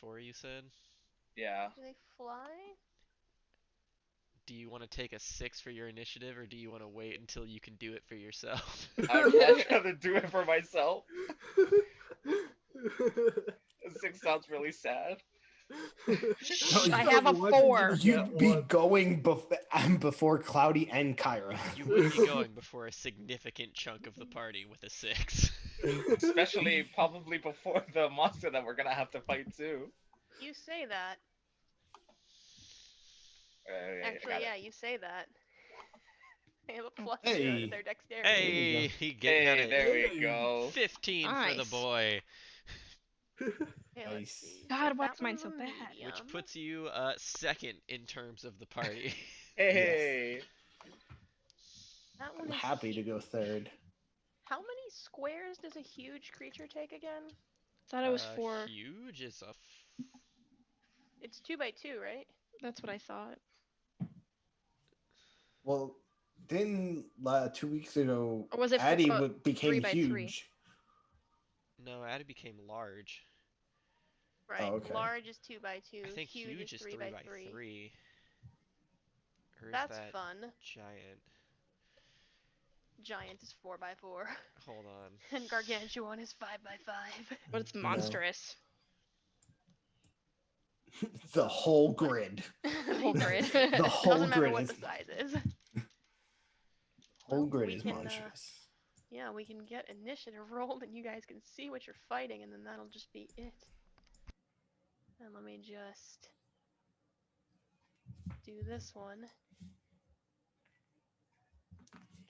[SPEAKER 3] +4, you said?
[SPEAKER 7] Yeah.
[SPEAKER 1] Do they fly?
[SPEAKER 3] Do you want to take a 6 for your initiative, or do you want to wait until you can do it for yourself?
[SPEAKER 7] I'd much rather do it for myself. 6 sounds really sad.
[SPEAKER 10] I have a 4.
[SPEAKER 2] You'd be going before Cloudy and Kyra.
[SPEAKER 3] You would be going before a significant chunk of the party with a 6.
[SPEAKER 7] Especially probably before the monster that we're gonna have to fight too.
[SPEAKER 1] You say that.
[SPEAKER 7] Okay, I
[SPEAKER 1] Actually,
[SPEAKER 7] got it.
[SPEAKER 1] yeah, you say that. They have a +0
[SPEAKER 2] Hey.
[SPEAKER 1] to their dexterity.
[SPEAKER 3] Hey, he getting on
[SPEAKER 7] Hey,
[SPEAKER 3] it.
[SPEAKER 7] there we go.
[SPEAKER 3] 15 for the
[SPEAKER 10] Nice.
[SPEAKER 3] boy,
[SPEAKER 1] Okay, let's
[SPEAKER 2] Nice.
[SPEAKER 1] see.
[SPEAKER 10] God,
[SPEAKER 1] So
[SPEAKER 10] why is
[SPEAKER 1] that
[SPEAKER 10] mine
[SPEAKER 1] one's
[SPEAKER 10] so
[SPEAKER 1] a
[SPEAKER 10] bad?
[SPEAKER 1] medium.
[SPEAKER 3] which puts you second in terms of the party.
[SPEAKER 7] Hey.
[SPEAKER 1] That one
[SPEAKER 2] I'm
[SPEAKER 1] is
[SPEAKER 2] happy to go third.
[SPEAKER 1] How many squares does a huge creature take again?
[SPEAKER 10] Thought it was 4.
[SPEAKER 3] Huge is a
[SPEAKER 1] It's 2 by 2, right?
[SPEAKER 10] That's what I thought.
[SPEAKER 2] Well, didn't 2 weeks ago
[SPEAKER 10] Or was it
[SPEAKER 2] Addie
[SPEAKER 10] four-
[SPEAKER 2] became
[SPEAKER 10] 3 by 3?
[SPEAKER 2] huge?
[SPEAKER 3] No, Addy became large.
[SPEAKER 1] Right.
[SPEAKER 2] okay.
[SPEAKER 1] Large is 2 by 2.
[SPEAKER 3] I think huge is 3 by
[SPEAKER 1] 3.
[SPEAKER 3] 3. Or is
[SPEAKER 1] That's
[SPEAKER 3] that
[SPEAKER 1] fun.
[SPEAKER 3] giant?
[SPEAKER 1] Giant is 4 by 4.
[SPEAKER 3] Hold on.
[SPEAKER 1] And Gargantuan is 5 by 5.
[SPEAKER 10] But it's
[SPEAKER 2] No.
[SPEAKER 10] monstrous.
[SPEAKER 2] The whole grid.
[SPEAKER 10] The whole grid.
[SPEAKER 2] The whole
[SPEAKER 1] Doesn't matter
[SPEAKER 2] grid
[SPEAKER 1] what
[SPEAKER 2] is
[SPEAKER 1] the size is.
[SPEAKER 2] whole
[SPEAKER 1] Well,
[SPEAKER 2] grid
[SPEAKER 1] we
[SPEAKER 2] is
[SPEAKER 1] can,
[SPEAKER 2] monstrous.
[SPEAKER 1] Yeah, we can get initiative rolled and you guys can see what you're fighting and then that'll just be it. And let me just do this one.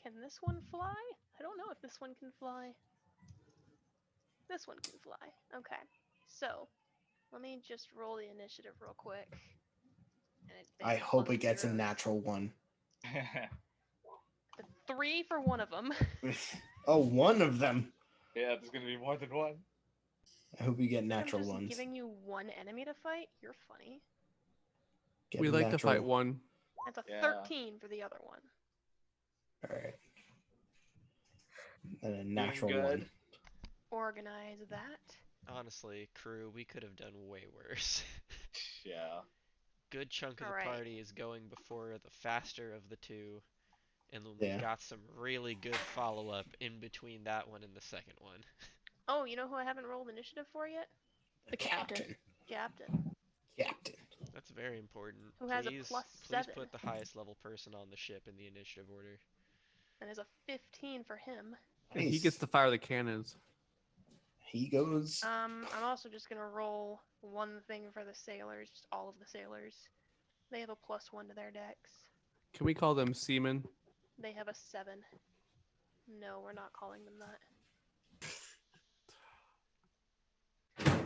[SPEAKER 1] Can this one fly? I don't know if this one can fly. This one can fly. Okay. So, let me just roll the initiative real quick. And
[SPEAKER 2] I
[SPEAKER 1] it's
[SPEAKER 2] hope
[SPEAKER 1] plus
[SPEAKER 2] it gets a
[SPEAKER 1] zeros.
[SPEAKER 2] natural 1.
[SPEAKER 1] The 3 for one of them.
[SPEAKER 2] Oh, one of them.
[SPEAKER 7] Yeah, there's gonna be more than one.
[SPEAKER 2] I hope you get
[SPEAKER 1] I'm
[SPEAKER 2] natural
[SPEAKER 1] just
[SPEAKER 2] ones.
[SPEAKER 1] giving you one enemy to fight. You're funny.
[SPEAKER 2] Get
[SPEAKER 8] We
[SPEAKER 2] a
[SPEAKER 8] like to fight
[SPEAKER 2] natural-
[SPEAKER 8] one.
[SPEAKER 1] That's a
[SPEAKER 7] Yeah.
[SPEAKER 1] 13 for the other one.
[SPEAKER 2] All right. And a natural
[SPEAKER 7] good.
[SPEAKER 2] 1.
[SPEAKER 1] Organize that.
[SPEAKER 3] Honestly, crew, we could have done way worse.
[SPEAKER 7] Yeah.
[SPEAKER 3] Good chunk of the
[SPEAKER 1] Alright.
[SPEAKER 3] party is going before the faster of the two, and then we've
[SPEAKER 2] Yeah.
[SPEAKER 3] got some really good follow-up in between that one and the second one.
[SPEAKER 1] Oh, you know who I haven't rolled initiative for yet?
[SPEAKER 10] The captain.
[SPEAKER 1] Captain.
[SPEAKER 2] Captain.
[SPEAKER 3] That's very important.
[SPEAKER 1] Who has a
[SPEAKER 3] Please,
[SPEAKER 1] plus
[SPEAKER 3] please
[SPEAKER 1] 7.
[SPEAKER 3] put the highest level person on the ship in the initiative order.
[SPEAKER 1] And is a 15 for him.
[SPEAKER 8] And he
[SPEAKER 2] Nice.
[SPEAKER 8] gets to fire the cannons.
[SPEAKER 2] He goes.
[SPEAKER 1] I'm also just gonna roll one thing for the sailors, just all of the sailors. They have a +1 to their dex.
[SPEAKER 8] Can we call them seamen?
[SPEAKER 1] They have a 7. No, we're not calling them that.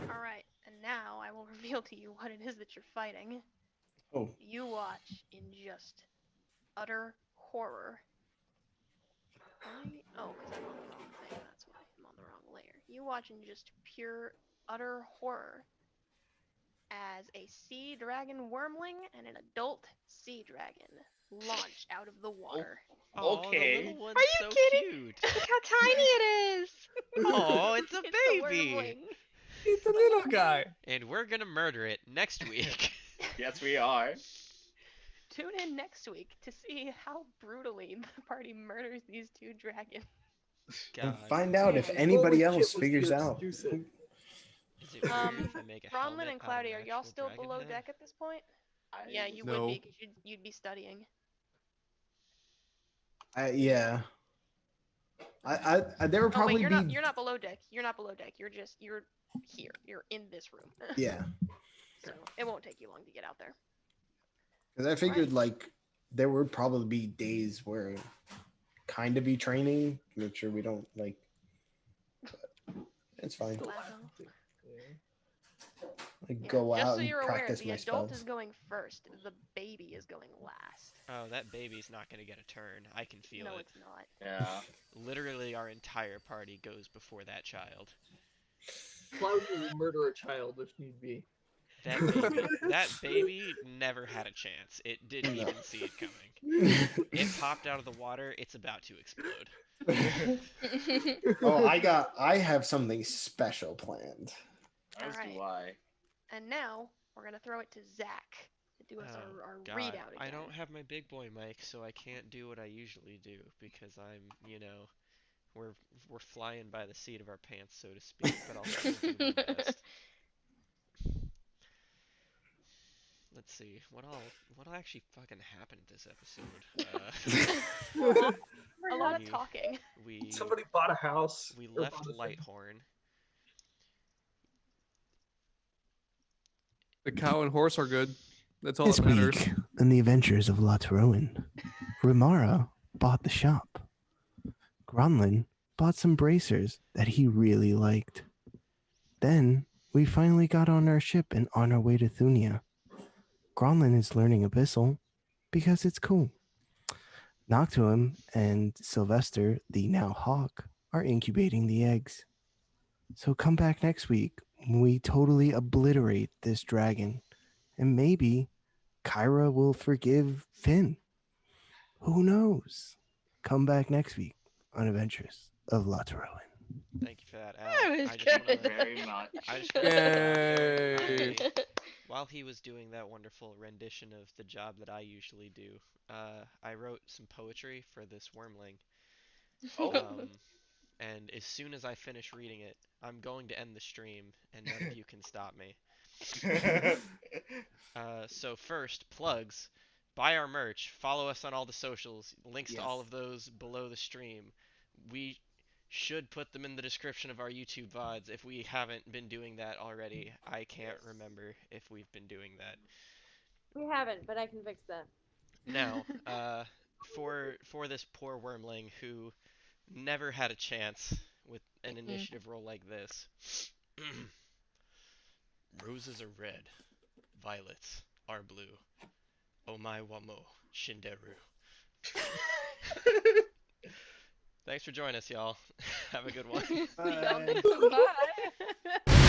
[SPEAKER 1] Alright, and now I will reveal to you what it is that you're fighting.
[SPEAKER 2] Oh.
[SPEAKER 1] You watch in just utter horror. Oh, because I'm on the wrong thing, that's why. I'm on the wrong layer. You watch in just pure, utter horror as a sea dragon wormling and an adult sea dragon launch out of the water.
[SPEAKER 3] Oh,
[SPEAKER 7] Okay.
[SPEAKER 3] the little one's
[SPEAKER 10] Are you
[SPEAKER 3] so
[SPEAKER 10] kidding?
[SPEAKER 3] cute.
[SPEAKER 10] Look how tiny it is.
[SPEAKER 3] Oh, it's a
[SPEAKER 1] It's the
[SPEAKER 3] baby.
[SPEAKER 1] wormling.
[SPEAKER 8] It's a little guy.
[SPEAKER 3] And we're gonna murder it next week.
[SPEAKER 7] Yes, we are.
[SPEAKER 1] Tune in next week to see how brutally the party murders these two dragons.
[SPEAKER 2] And
[SPEAKER 3] God.
[SPEAKER 2] find out if
[SPEAKER 6] Holy
[SPEAKER 2] anybody
[SPEAKER 6] shit,
[SPEAKER 2] else
[SPEAKER 6] let's
[SPEAKER 2] figures
[SPEAKER 6] get
[SPEAKER 2] out.
[SPEAKER 6] juicy.
[SPEAKER 3] Is it weird if I make a
[SPEAKER 1] Bronlin
[SPEAKER 3] helmet
[SPEAKER 1] and
[SPEAKER 3] out of
[SPEAKER 1] Cloudy,
[SPEAKER 3] an
[SPEAKER 1] are y'all
[SPEAKER 3] actual
[SPEAKER 1] still
[SPEAKER 3] dragon
[SPEAKER 1] below
[SPEAKER 3] head?
[SPEAKER 1] deck at this point? Yeah, you
[SPEAKER 8] No.
[SPEAKER 1] would be because you'd be studying.
[SPEAKER 2] Yeah. There would
[SPEAKER 1] Oh wait,
[SPEAKER 2] probably
[SPEAKER 1] you're
[SPEAKER 2] be.
[SPEAKER 1] not below deck. You're not below deck. You're here. You're in this room.
[SPEAKER 2] Yeah.
[SPEAKER 1] So it won't take you long to get out there.
[SPEAKER 2] Because I figured like there would probably be days where kind of be training, make sure we don't like. But it's fine.
[SPEAKER 1] Lasso.
[SPEAKER 2] Like
[SPEAKER 1] Yeah,
[SPEAKER 2] go
[SPEAKER 1] just
[SPEAKER 2] out
[SPEAKER 1] so
[SPEAKER 2] and
[SPEAKER 1] you're aware,
[SPEAKER 2] practice
[SPEAKER 1] the
[SPEAKER 2] my
[SPEAKER 1] adult
[SPEAKER 2] spells.
[SPEAKER 1] is going first. The baby is going last.
[SPEAKER 3] Oh, that baby's not gonna get a turn. I can feel
[SPEAKER 1] No,
[SPEAKER 3] it.
[SPEAKER 1] it's not.
[SPEAKER 7] Yeah.
[SPEAKER 3] Literally, our entire party goes before that child.
[SPEAKER 6] Cloudy will murder a child if need be.
[SPEAKER 3] That baby never had a chance. It didn't
[SPEAKER 2] No.
[SPEAKER 3] even see it coming. It popped out of the water. It's about to explode.
[SPEAKER 2] Oh, I have something special planned.
[SPEAKER 7] As
[SPEAKER 1] Alright.
[SPEAKER 7] do I.
[SPEAKER 1] And now we're gonna throw it to Zach to do us
[SPEAKER 3] Oh,
[SPEAKER 1] our
[SPEAKER 3] God.
[SPEAKER 1] readout again.
[SPEAKER 3] I don't have my big boy mic, so I can't do what I usually do because I'm, we're flying by the seat of our pants, so to speak. But I'll still do my best. Let's see what'll actually fucking happen this episode.
[SPEAKER 1] A lot of
[SPEAKER 3] we-
[SPEAKER 1] talking.
[SPEAKER 3] We
[SPEAKER 6] Somebody bought a house.
[SPEAKER 3] we
[SPEAKER 6] or
[SPEAKER 3] left
[SPEAKER 6] bought a thing.
[SPEAKER 3] Lighthorn.
[SPEAKER 8] The cow and horse are good. That's all
[SPEAKER 2] This
[SPEAKER 8] that matters.
[SPEAKER 2] week in the adventures of Lutoroan, Rimara bought the shop. Gronlin bought some bracers that he really liked. Then we finally got on our ship and on our way to Thunia. Gronlin is learning Abyssal because it's cool. Noctuum and Sylvester, the now hawk, are incubating the eggs. So come back next week when we totally obliterate this dragon. And maybe Kyra will forgive Finn. Who knows? Come back next week on Adventures of Lutoroan.
[SPEAKER 3] Thank you for that, Al.
[SPEAKER 10] That was
[SPEAKER 3] I just
[SPEAKER 10] good.
[SPEAKER 3] wanna,
[SPEAKER 7] Very much.
[SPEAKER 3] I just wanna
[SPEAKER 8] Yay.
[SPEAKER 3] while he was doing that wonderful rendition of the job that I usually do, I wrote some poetry for this wormling.
[SPEAKER 7] Oh.
[SPEAKER 3] And as soon as I finish reading it, I'm going to end the stream, and none of you can stop me. So first, plugs. Buy our merch. Follow us on all the socials. Links to all
[SPEAKER 2] Yes.
[SPEAKER 3] of those below the stream. We should put them in the description of our YouTube VODs if we haven't been doing that already. I can't remember if we've been doing that.
[SPEAKER 4] We haven't, but I can fix that.
[SPEAKER 3] Now, for this poor wormling who never had a chance with an initiative roll like this. Roses are red, violets are blue. Omai wamo shinderu. Thanks for joining us, y'all. Have a good one.
[SPEAKER 2] Bye.
[SPEAKER 10] Bye.